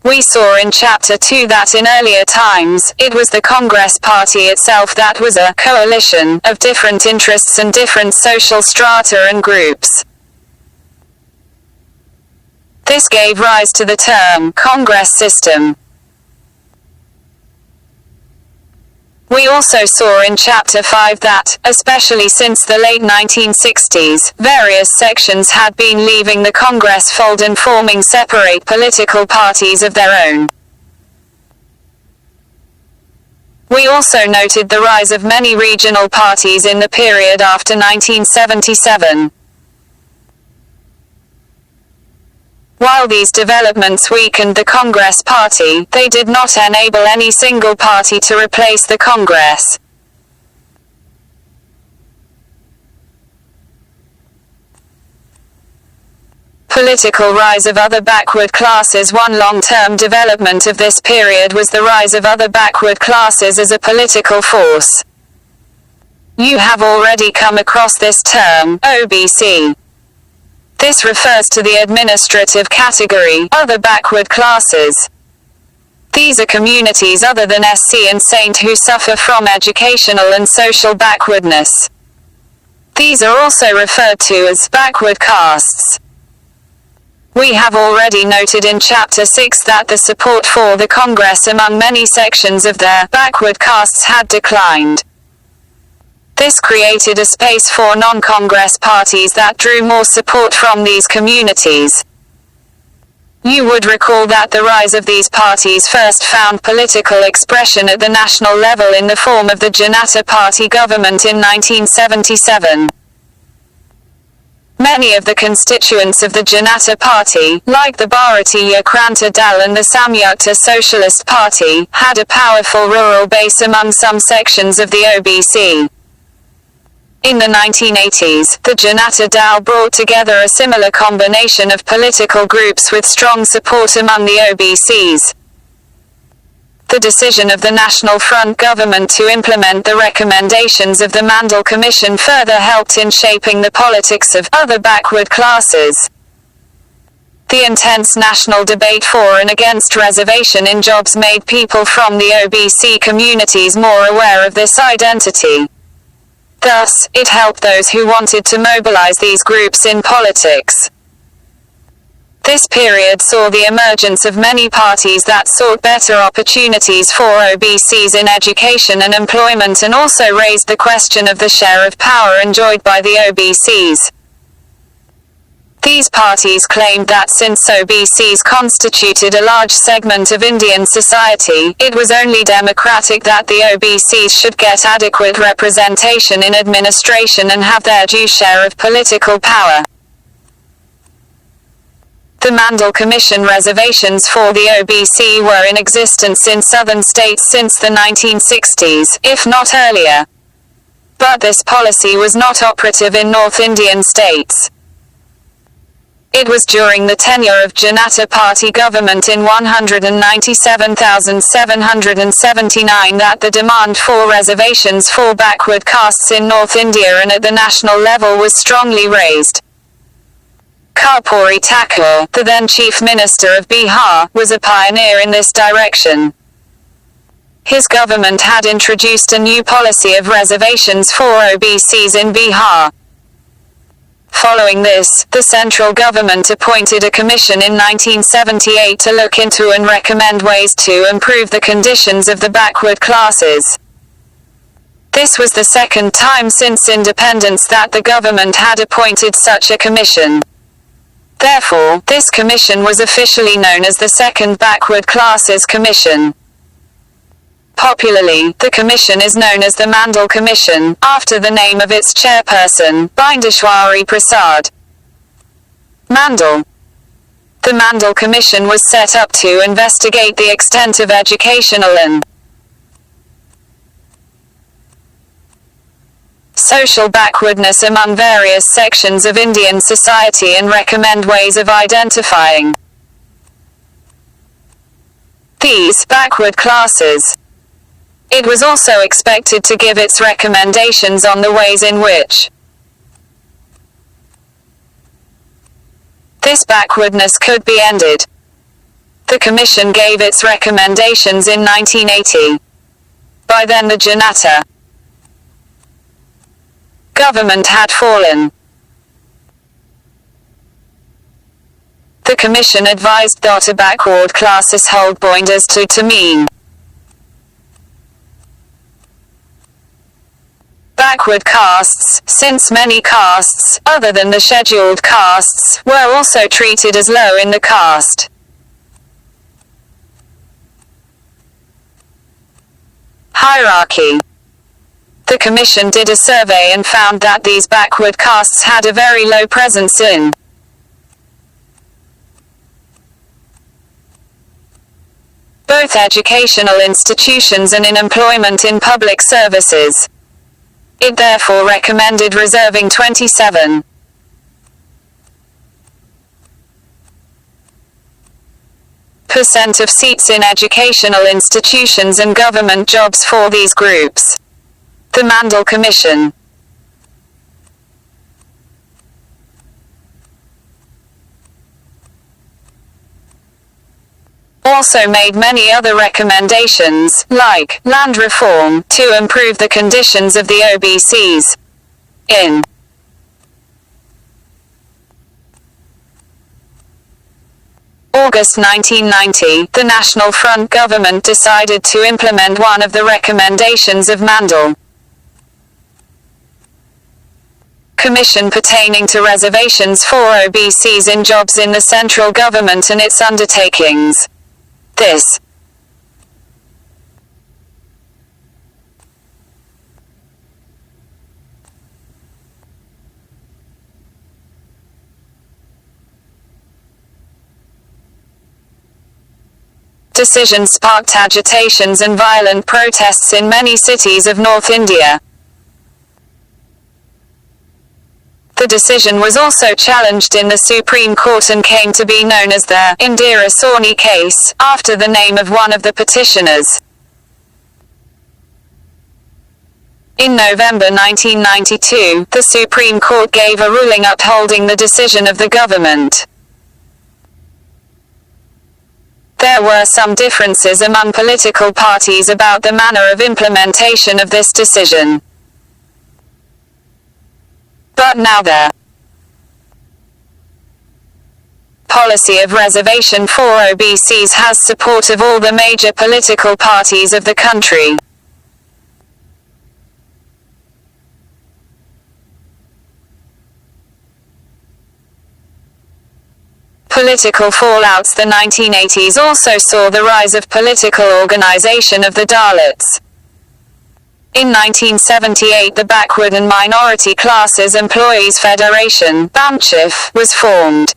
We saw in Chapter 2 that in earlier times, it was the Congress Party itself that was a coalition of different interests and different social strata and groups. This gave rise to the term Congress system. We also saw in Chapter 5 that, especially since the late 1960s, various sections had been leaving the Congress fold and forming separate political parties of their own. We also noted the rise of many regional parties in the period after 1977. While these developments weakened the Congress Party, they did not enable any single party to replace the Congress. Political rise of other backward classes. One long-term development of this period was the rise of other backward classes as a political force. You have already come across this term, OBC. This refers to the administrative category, other backward classes. These are communities other than SC and Saint who suffer from educational and social backwardness. These are also referred to as backward castes. We have already noted in Chapter 6 that the support for the Congress among many sections of their backward castes had declined. This created a space for non-Congress parties that drew more support from these communities. You would recall that the rise of these parties first found political expression at the national level in the form of the Janata Party government in 1977. Many of the constituents of the Janata Party, like the Bharatiya Janata Dal and the Samyukta Socialist Party, had a powerful rural base among some sections of the OBC. In the 1980s, the Janata Dal brought together a similar combination of political groups with strong support among the OBCs. The decision of the National Front government to implement the recommendations of the Mandel Commission further helped in shaping the politics of other backward classes. The intense national debate for and against reservation in jobs made people from the OBC communities more aware of this identity. Thus, it helped those who wanted to mobilize these groups in politics. This period saw the emergence of many parties that sought better opportunities for OBCs in education and employment, and also raised the question of the share of power enjoyed by the OBCs. These parties claimed that since OBCs constituted a large segment of Indian society, it was only democratic that the OBCs should get adequate representation in administration and have their due share of political power. The Mandel Commission reservations for the OBC were in existence in southern states since the 1960s, if not earlier. But this policy was not operative in North Indian states. It was during the tenure of Janata Party government in 197,779 that the demand for reservations for backward castes in North India and at the national level was strongly raised. Karpuri Thakur, the then Chief Minister of Bihar, was a pioneer in this direction. His government had introduced a new policy of reservations for OBCs in Bihar. Following this, the central government appointed a commission in 1978 to look into and recommend ways to improve the conditions of the backward classes. This was the second time since independence that the government had appointed such a commission. Therefore, this commission was officially known as the Second Backward Classes Commission. Popularly, the commission is known as the Mandel Commission, after the name of its chairperson, Bindeshwari Prasad Mandel. The Mandel Commission was set up to investigate the extent of educational and social backwardness among various sections of Indian society and recommend ways of identifying these backward classes. It was also expected to give its recommendations on the ways in which this backwardness could be ended. The Commission gave its recommendations in 1980. By then the Janata government had fallen. The Commission advised that backward classes hold pointers to mean backward castes, since many castes, other than the scheduled castes, were also treated as low in the caste hierarchy. The Commission did a survey and found that these backward castes had a very low presence in both educational institutions and in employment in public services. It therefore recommended reserving 27% of seats in educational institutions and government jobs for these groups. The Mandel Commission also made many other recommendations, like land reform, to improve the conditions of the OBCs. In August 1990, the National Front government decided to implement one of the recommendations of Mandel Commission pertaining to reservations for OBCs in jobs in the central government and its undertakings. This decision sparked agitations and violent protests in many cities of North India. The decision was also challenged in the Supreme Court and came to be known as the Indira Sawhney case, after the name of one of the petitioners. In November 1992, the Supreme Court gave a ruling upholding the decision of the government. There were some differences among political parties about the manner of implementation of this decision. But now the policy of reservation for OBCs has support of all the major political parties of the country. Political fallouts. The 1980s also saw the rise of political organization of the Dalits. In 1978, the Backward and Minority Classes Employees Federation (BAMCHF) was formed.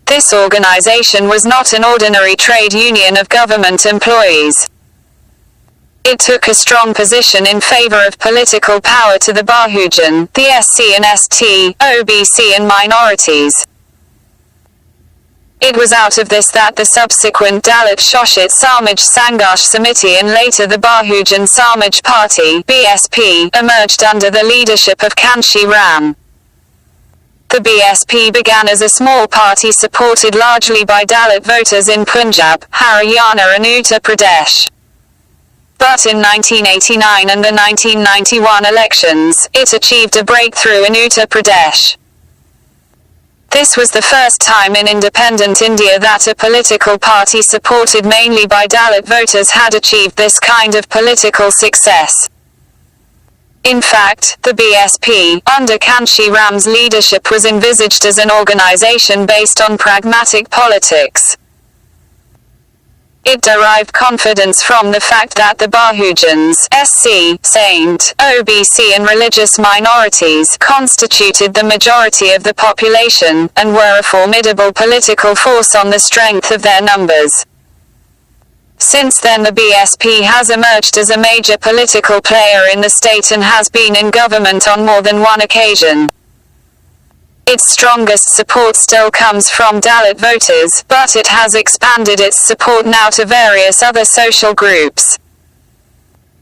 This organization was not an ordinary trade union of government employees. It took a strong position in favor of political power to the Bahujan, the SC and ST, OBC and minorities. It was out of this that the subsequent Dalit Shoshet Samaj Sangharsh Samiti and later the Bahujan Samaj Party (BSP) emerged under the leadership of Kanshi Ram. The BSP began as a small party supported largely by Dalit voters in Punjab, Haryana and Uttar Pradesh. But in 1989 and the 1991 elections, it achieved a breakthrough in Uttar Pradesh. This was the first time in independent India that a political party supported mainly by Dalit voters had achieved this kind of political success. In fact, the BSP, under Kanshi Ram's leadership, was envisaged as an organization based on pragmatic politics. It derived confidence from the fact that the Bahujans, SC, Saint, OBC and religious minorities constituted the majority of the population, and were a formidable political force on the strength of their numbers. Since then the BSP has emerged as a major political player in the state and has been in government on more than one occasion. Its strongest support still comes from Dalit voters, but it has expanded its support now to various other social groups.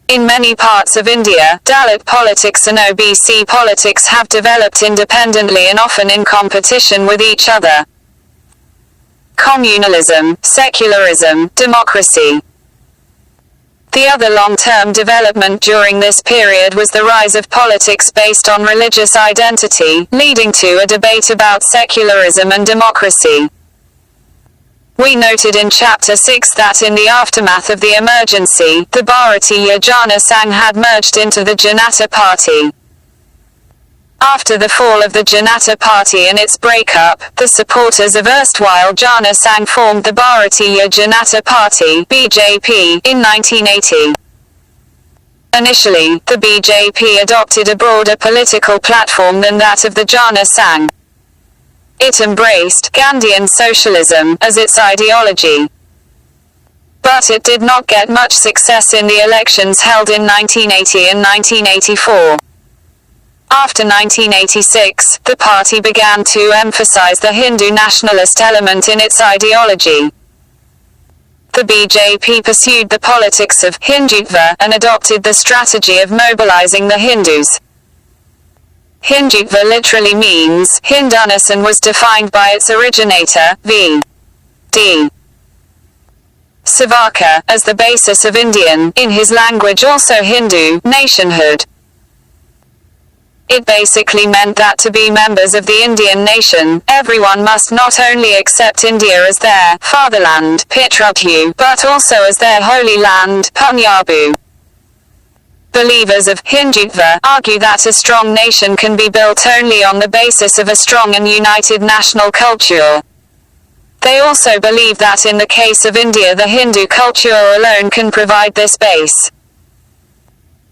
In many parts of India, Dalit politics and OBC politics have developed independently and often in competition with each other. Communalism, secularism, democracy. The other long-term development during this period was the rise of politics based on religious identity, leading to a debate about secularism and democracy. We noted in Chapter 6 that in the aftermath of the emergency, the Bharatiya Jana Sangh had merged into the Janata Party. After the fall of the Janata Party and its breakup, the supporters of erstwhile Jana Sangh formed the Bharatiya Janata Party (BJP) in 1980. Initially, the BJP adopted a broader political platform than that of the Jana Sangh. It embraced Gandhian socialism as its ideology. But it did not get much success in the elections held in 1980 and 1984. After 1986, the party began to emphasize the Hindu nationalist element in its ideology. The BJP pursued the politics of Hindutva and adopted the strategy of mobilizing the Hindus. Hindutva literally means Hinduness and was defined by its originator, V.D. Savarkar, as the basis of Indian, in his language also Hindu, nationhood. It basically meant that to be members of the Indian nation, everyone must not only accept India as their fatherland, Pitrabhu, but also as their holy land, Punjabu. Believers of Hindutva argue that a strong nation can be built only on the basis of a strong and united national culture. They also believe that in the case of India the Hindu culture alone can provide this base.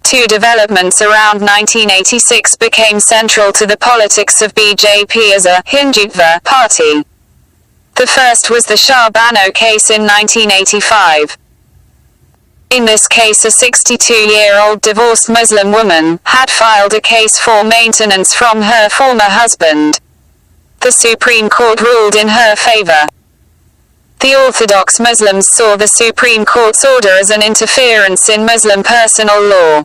Two developments around 1986 became central to the politics of BJP as a Hindutva party. The first was the Shah Bano case in 1985. In this case, a 62-year-old divorced Muslim woman had filed a case for maintenance from her former husband. The Supreme Court ruled in her favor. The Orthodox Muslims saw the Supreme Court's order as an interference in Muslim personal law.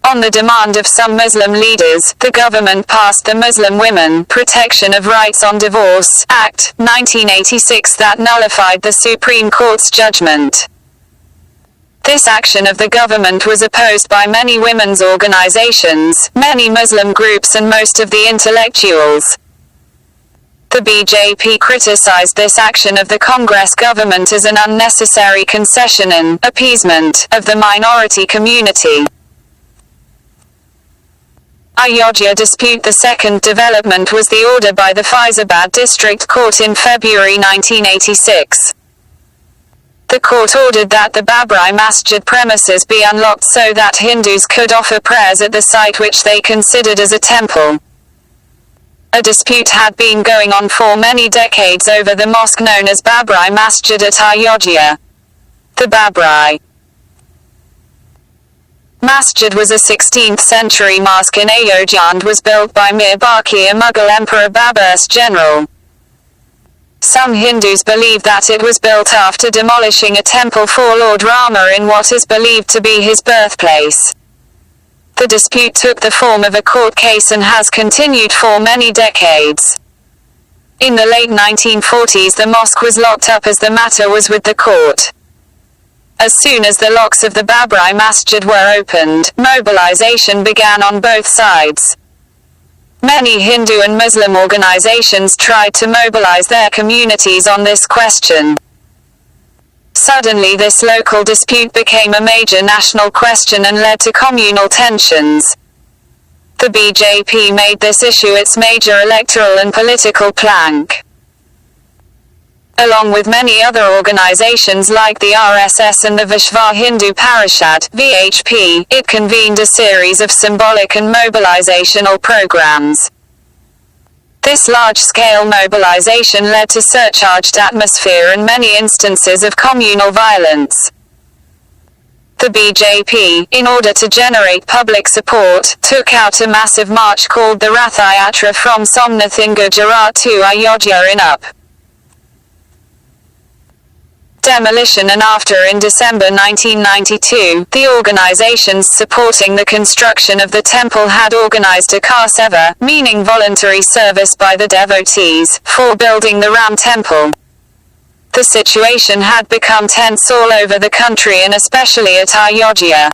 On the demand of some Muslim leaders, the government passed the Muslim Women Protection of Rights on Divorce Act, 1986 that nullified the Supreme Court's judgment. This action of the government was opposed by many women's organizations, many Muslim groups and most of the intellectuals. The BJP criticized this action of the Congress government as an unnecessary concession and appeasement of the minority community. Ayodhya dispute. The second development was the order by the Faizabad District Court in February 1986. The court ordered that the Babri Masjid premises be unlocked so that Hindus could offer prayers at the site which they considered as a temple. A dispute had been going on for many decades over the mosque known as Babri Masjid at Ayodhya. The Babri Masjid was a 16th century mosque in Ayodhya and was built by Mir Baqir Mughal Emperor Babur's general. Some Hindus believe that it was built after demolishing a temple for Lord Rama in what is believed to be his birthplace. The dispute took the form of a court case and has continued for many decades. In the late 1940s, the mosque was locked up as the matter was with the court. As soon as the locks of the Babri Masjid were opened, mobilization began on both sides. Many Hindu and Muslim organizations tried to mobilize their communities on this question. Suddenly this local dispute became a major national question and led to communal tensions. The BJP made this issue its major electoral and political plank. Along with many other organizations like the RSS and the Vishva Hindu Parishad (VHP), it convened a series of symbolic and mobilizational programs. This large-scale mobilization led to surcharged atmosphere and many instances of communal violence. The BJP, in order to generate public support, took out a massive march called the Rath Yatra from Somnath in Gujarat to Ayodhya in Up. Demolition. And after, in December 1992, the organizations supporting the construction of the temple had organized a car seva, meaning voluntary service by the devotees, for building the Ram temple. The situation had become tense all over the country and especially at Ayodhya.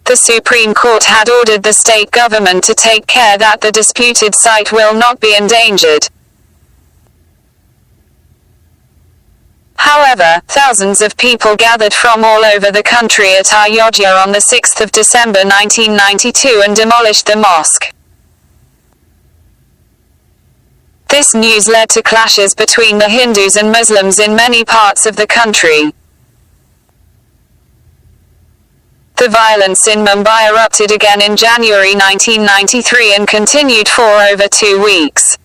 The Supreme Court had ordered the state government to take care that the disputed site will not be endangered. However, thousands of people gathered from all over the country at Ayodhya on the 6th of December 1992 and demolished the mosque. This news led to clashes between the Hindus and Muslims in many parts of the country. The violence in Mumbai erupted again in January 1993 and continued for over 2 weeks.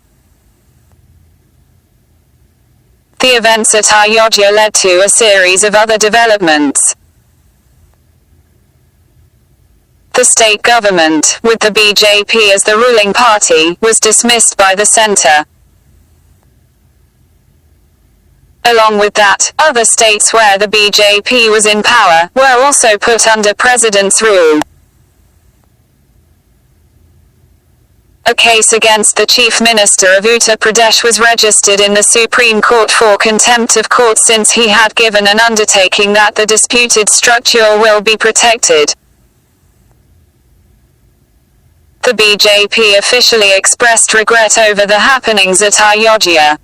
The events at Ayodhya led to a series of other developments. The state government, with the BJP as the ruling party, was dismissed by the centre. Along with that, other states where the BJP was in power, were also put under president's rule. A case against the Chief Minister of Uttar Pradesh was registered in the Supreme Court for contempt of court since he had given an undertaking that the disputed structure will be protected. The BJP officially expressed regret over the happenings at Ayodhya.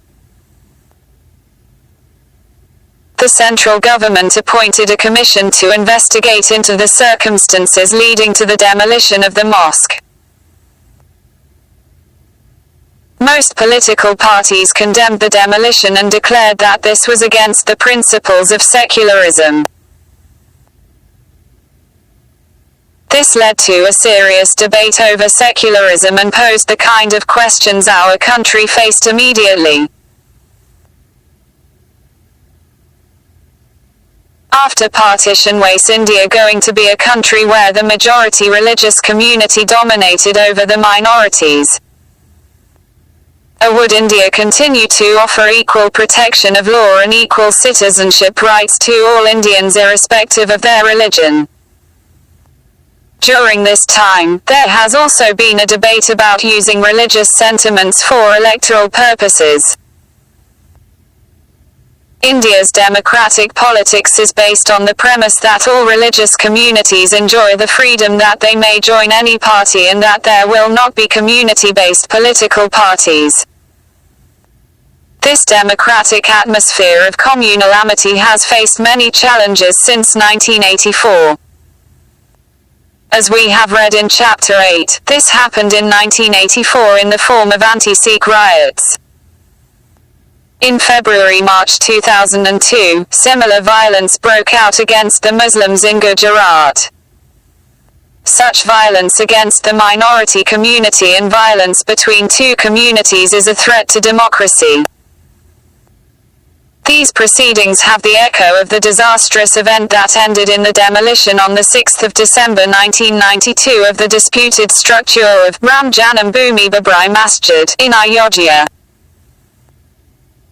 The central government appointed a commission to investigate into the circumstances leading to the demolition of the mosque. Most political parties condemned the demolition and declared that this was against the principles of secularism. This led to a serious debate over secularism and posed the kind of questions our country faced immediately. After partition, was India going to be a country where the majority religious community dominated over the minorities? Or would India continue to offer equal protection of law and equal citizenship rights to all Indians irrespective of their religion? During this time, there has also been a debate about using religious sentiments for electoral purposes. India's democratic politics is based on the premise that all religious communities enjoy the freedom that they may join any party and that there will not be community-based political parties. This democratic atmosphere of communal amity has faced many challenges since 1984. As we have read in Chapter 8, this happened in 1984 in the form of anti-Sikh riots. In February-March 2002, similar violence broke out against the Muslims in Gujarat. Such violence against the minority community and violence between two communities is a threat to democracy. These proceedings have the echo of the disastrous event that ended in the demolition on the 6th of December 1992 of the disputed structure of Ram Janambhoomi Babri Masjid in Ayodhya.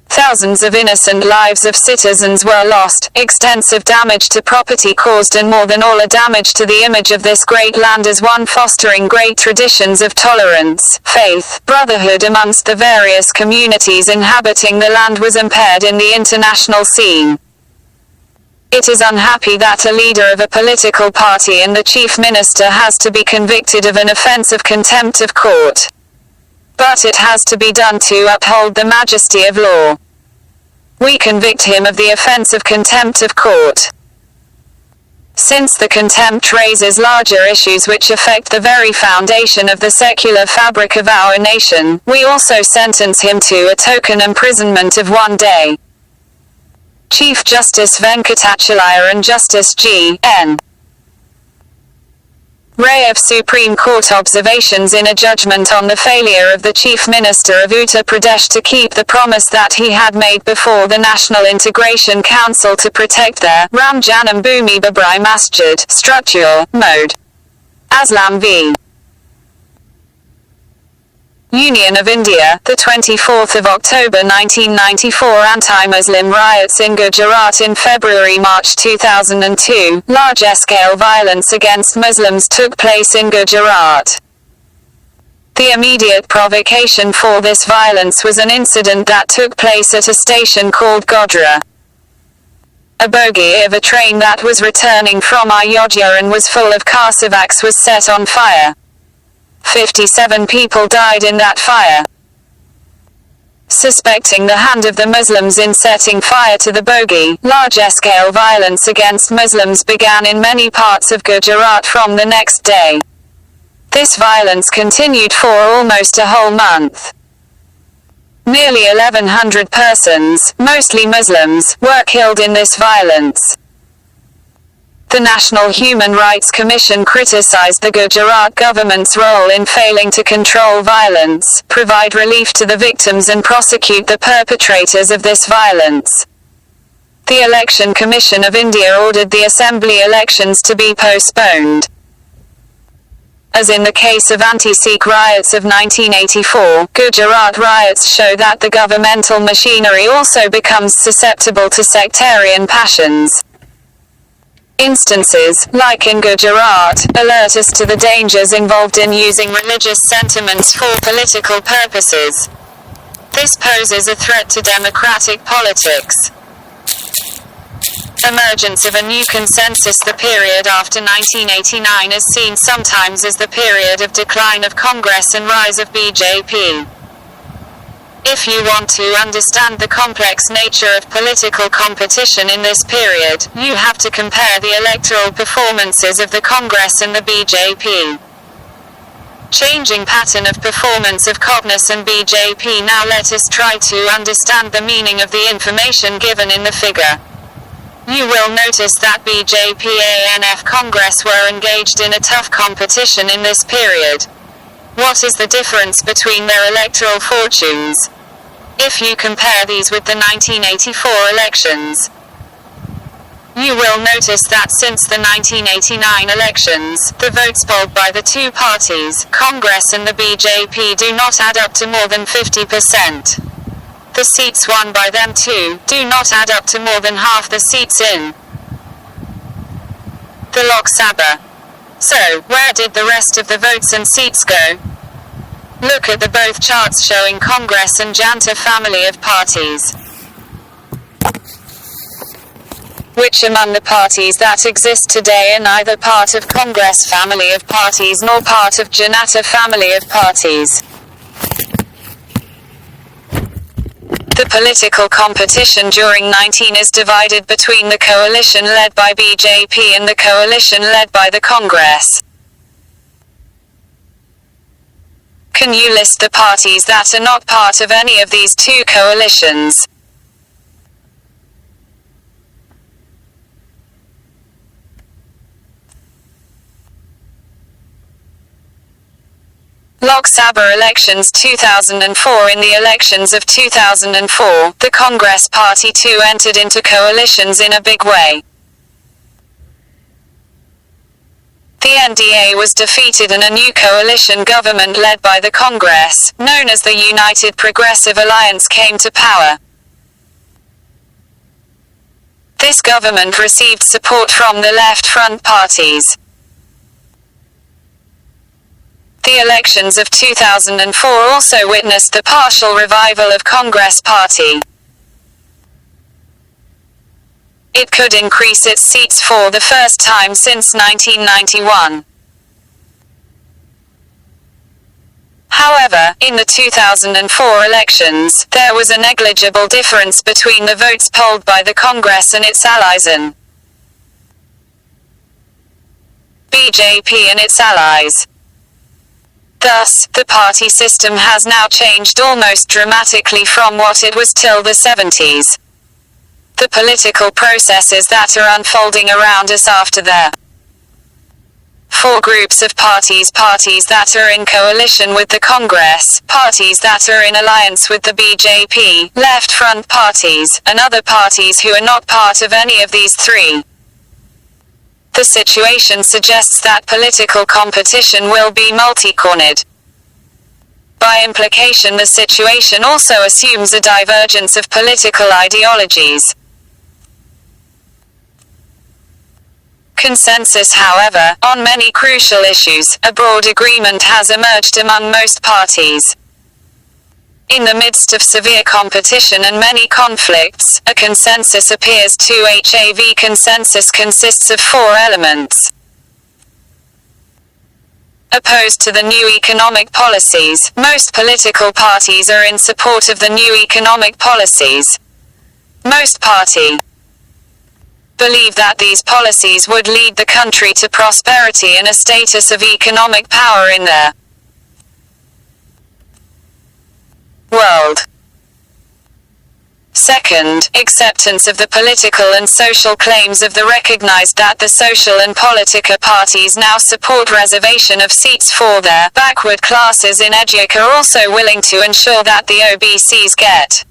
Thousands of innocent lives of citizens were lost, extensive damage to property caused, and more than all a damage to the image of this great land as one fostering great traditions of tolerance, faith, brotherhood amongst the various communities inhabiting the land was impaired in the international scene. It is unhappy that a leader of a political party and the chief minister has to be convicted of an offense of contempt of court. But it has to be done to uphold the majesty of law. We convict him of the offense of contempt of court. Since the contempt raises larger issues which affect the very foundation of the secular fabric of our nation, we also sentence him to a token imprisonment of 1 day. Chief Justice Venkatachalaya and Justice G.N. Ray of Supreme Court observations in a judgment on the failure of the Chief Minister of Uttar Pradesh to keep the promise that he had made before the National Integration Council to protect their Ram Janambhoomi Babri Masjid structural mode. Aslam v. Union of India, the 24th of October 1994. Anti-Muslim riots in Gujarat. In February-March 2002, large-scale violence against Muslims took place in Gujarat. The immediate provocation for this violence was an incident that took place at a station called Godhra. A bogie of a train that was returning from Ayodhya and was full of Kasavaks was set on fire. 57 people died in that fire. Suspecting the hand of the Muslims in setting fire to the bogie, large-scale violence against Muslims began in many parts of Gujarat from the next day. This violence continued for almost a whole month. Nearly 1,100 persons, mostly Muslims, were killed in this violence. The National Human Rights Commission criticized the Gujarat government's role in failing to control violence, provide relief to the victims and prosecute the perpetrators of this violence. The Election Commission of India ordered the assembly elections to be postponed. As in the case of anti-Sikh riots of 1984, Gujarat riots show that the governmental machinery also becomes susceptible to sectarian passions. Instances, like in Gujarat, alert us to the dangers involved in using religious sentiments for political purposes. This poses a threat to democratic politics. Emergence of a new consensus. The period after 1989 is seen sometimes as the period of decline of Congress and rise of BJP. If you want to understand the complex nature of political competition in this period, you have to compare the electoral performances of the Congress and the BJP. Changing pattern of performance of Congress and BJP. Now let us try to understand the meaning of the information given in the figure. You will notice that BJP and Congress were engaged in a tough competition in this period. What is the difference between their electoral fortunes? If you compare these with the 1984 elections, You will notice that since the 1989 elections, the votes polled by the two parties, Congress and the BJP, do not add up to more than 50%. The seats won by them too, do not add up to more than half the seats in the Lok Sabha. So, where did the rest of the votes and seats go? Look at the both charts showing Congress and Janata family of parties. Which among the parties that exist today are neither part of Congress family of parties nor part of Janata family of parties? The political competition during 19 is divided between the coalition led by BJP and the coalition led by the Congress. Can you list the parties that are not part of any of these two coalitions? Lok Sabha elections 2004. In the elections of 2004, the Congress Party too entered into coalitions in a big way. The NDA was defeated and a new coalition government led by the Congress, known as the United Progressive Alliance, came to power. This government received support from the left front parties. The elections of 2004 also witnessed the partial revival of Congress Party. It could increase its seats for the first time since 1991. However, in the 2004 elections, there was a negligible difference between the votes polled by the Congress and its allies and BJP and its allies. Thus, the party system has now changed almost dramatically from what it was till the 70s. The political processes that are unfolding around us after there. Four groups of parties: parties that are in coalition with the Congress, parties that are in alliance with the BJP, left front parties, and other parties who are not part of any of these three. The situation suggests that political competition will be multi-cornered. By implication, the situation also assumes a divergence of political ideologies. Consensus, however, on many crucial issues, a broad agreement has emerged among most parties. In the midst of severe competition and many conflicts, a consensus appears to have. Consensus consists of four elements. Opposed to the new economic policies, most political parties are in support of the new economic policies. Most parties believe that these policies would lead the country to prosperity and a status of economic power in their world. Second, acceptance of the political and social claims of the recognized that the social and political parties now support reservation of seats for their backward classes in education, are also willing to ensure that the OBCs get.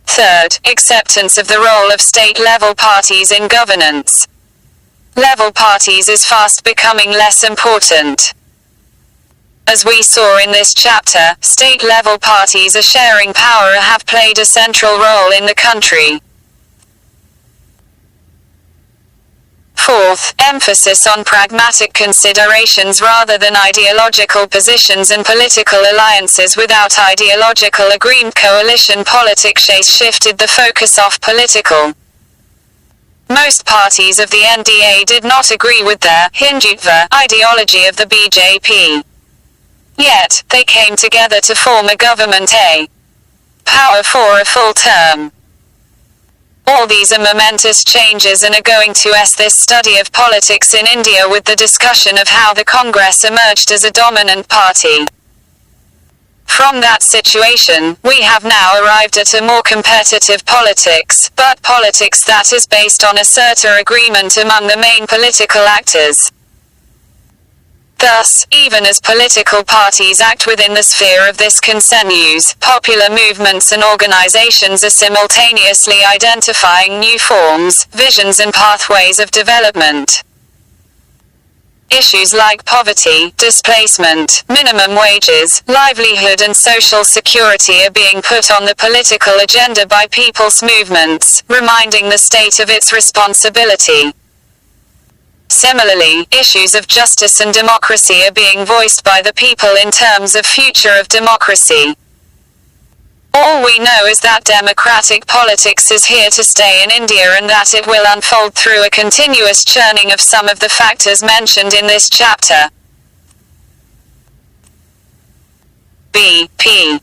Third, acceptance of the role of state-level parties in governance. Level parties is fast becoming less important. As we saw in this chapter, state-level parties are sharing power and have played a central role in the country. Fourth, emphasis on pragmatic considerations rather than ideological positions and political alliances without ideological agreement. Coalition politics has shifted the focus off political. Most parties of the NDA did not agree with the Hindutva ideology of the BJP. Yet, they came together to form a government power for a full term. All these are momentous changes and are going to this study of politics in India with the discussion of how the Congress emerged as a dominant party. From that situation, we have now arrived at a more competitive politics, but politics that is based on a certain agreement among the main political actors. Thus, even as political parties act within the sphere of this consensus, popular movements and organizations are simultaneously identifying new forms, visions and pathways of development. Issues like poverty, displacement, minimum wages, livelihood and social security are being put on the political agenda by people's movements, reminding the state of its responsibility. Similarly, issues of justice and democracy are being voiced by the people in terms of future of democracy. All we know is that democratic politics is here to stay in India and that it will unfold through a continuous churning of some of the factors mentioned in this chapter. B.P.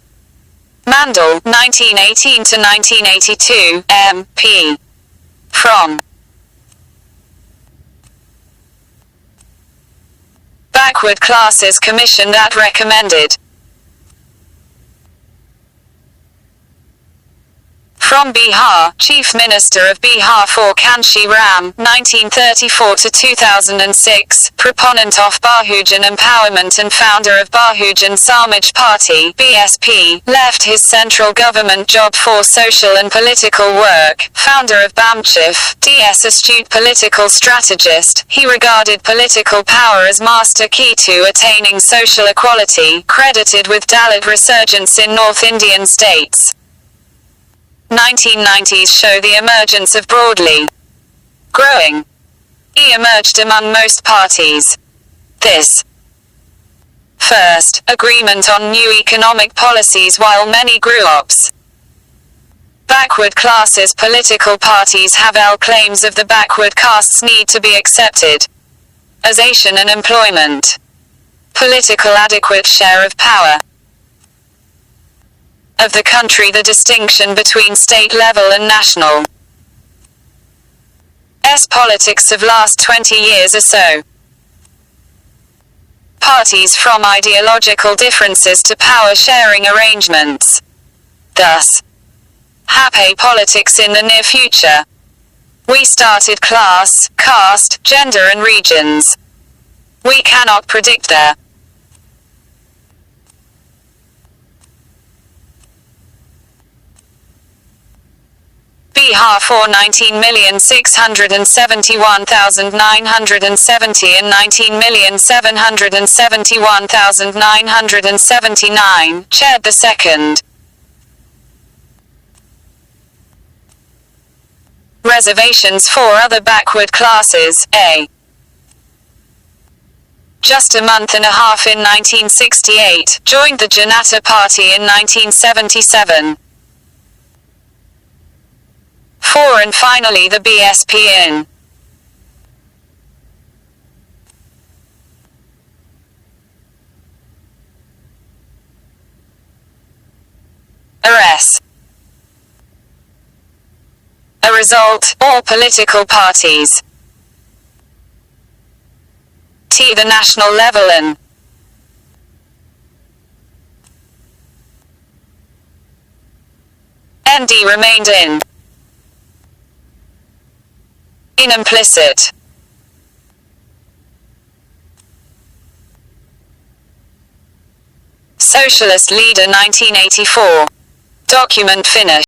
Mandal, 1918 to 1982, M.P. From Backward Classes Commission that recommended. From Bihar, Chief Minister of Bihar for Kanshi Ram, 1934 to 2006, proponent of Bahujan empowerment and founder of Bahujan Samaj Party (BSP), left his central government job for social and political work. Founder of BAMCHIF, DS astute political strategist, he regarded political power as master key to attaining social equality, credited with Dalit resurgence in North Indian states. 1990s show the emergence of broadly growing emerged among most parties. This first agreement on new economic policies while many grew ups. Backward classes political parties have claims of the backward castes need to be accepted as Asian and employment. Political adequate share of power of the country, the distinction between state level and national politics of last 20 years or so. Parties from ideological differences to power sharing arrangements. Thus, happy politics in the near future. We started class, caste, gender and regions. We cannot predict their Bihar for 19,671,970 and 19,771,979, chaired the second reservations for other backward classes, A. Just a month and a half in 1968, joined the Janata Party in 1977. 4 and finally the BSP in RS. A result, all political parties T the national level and ND remained in implicit. Socialist Leader 1984. Document finished.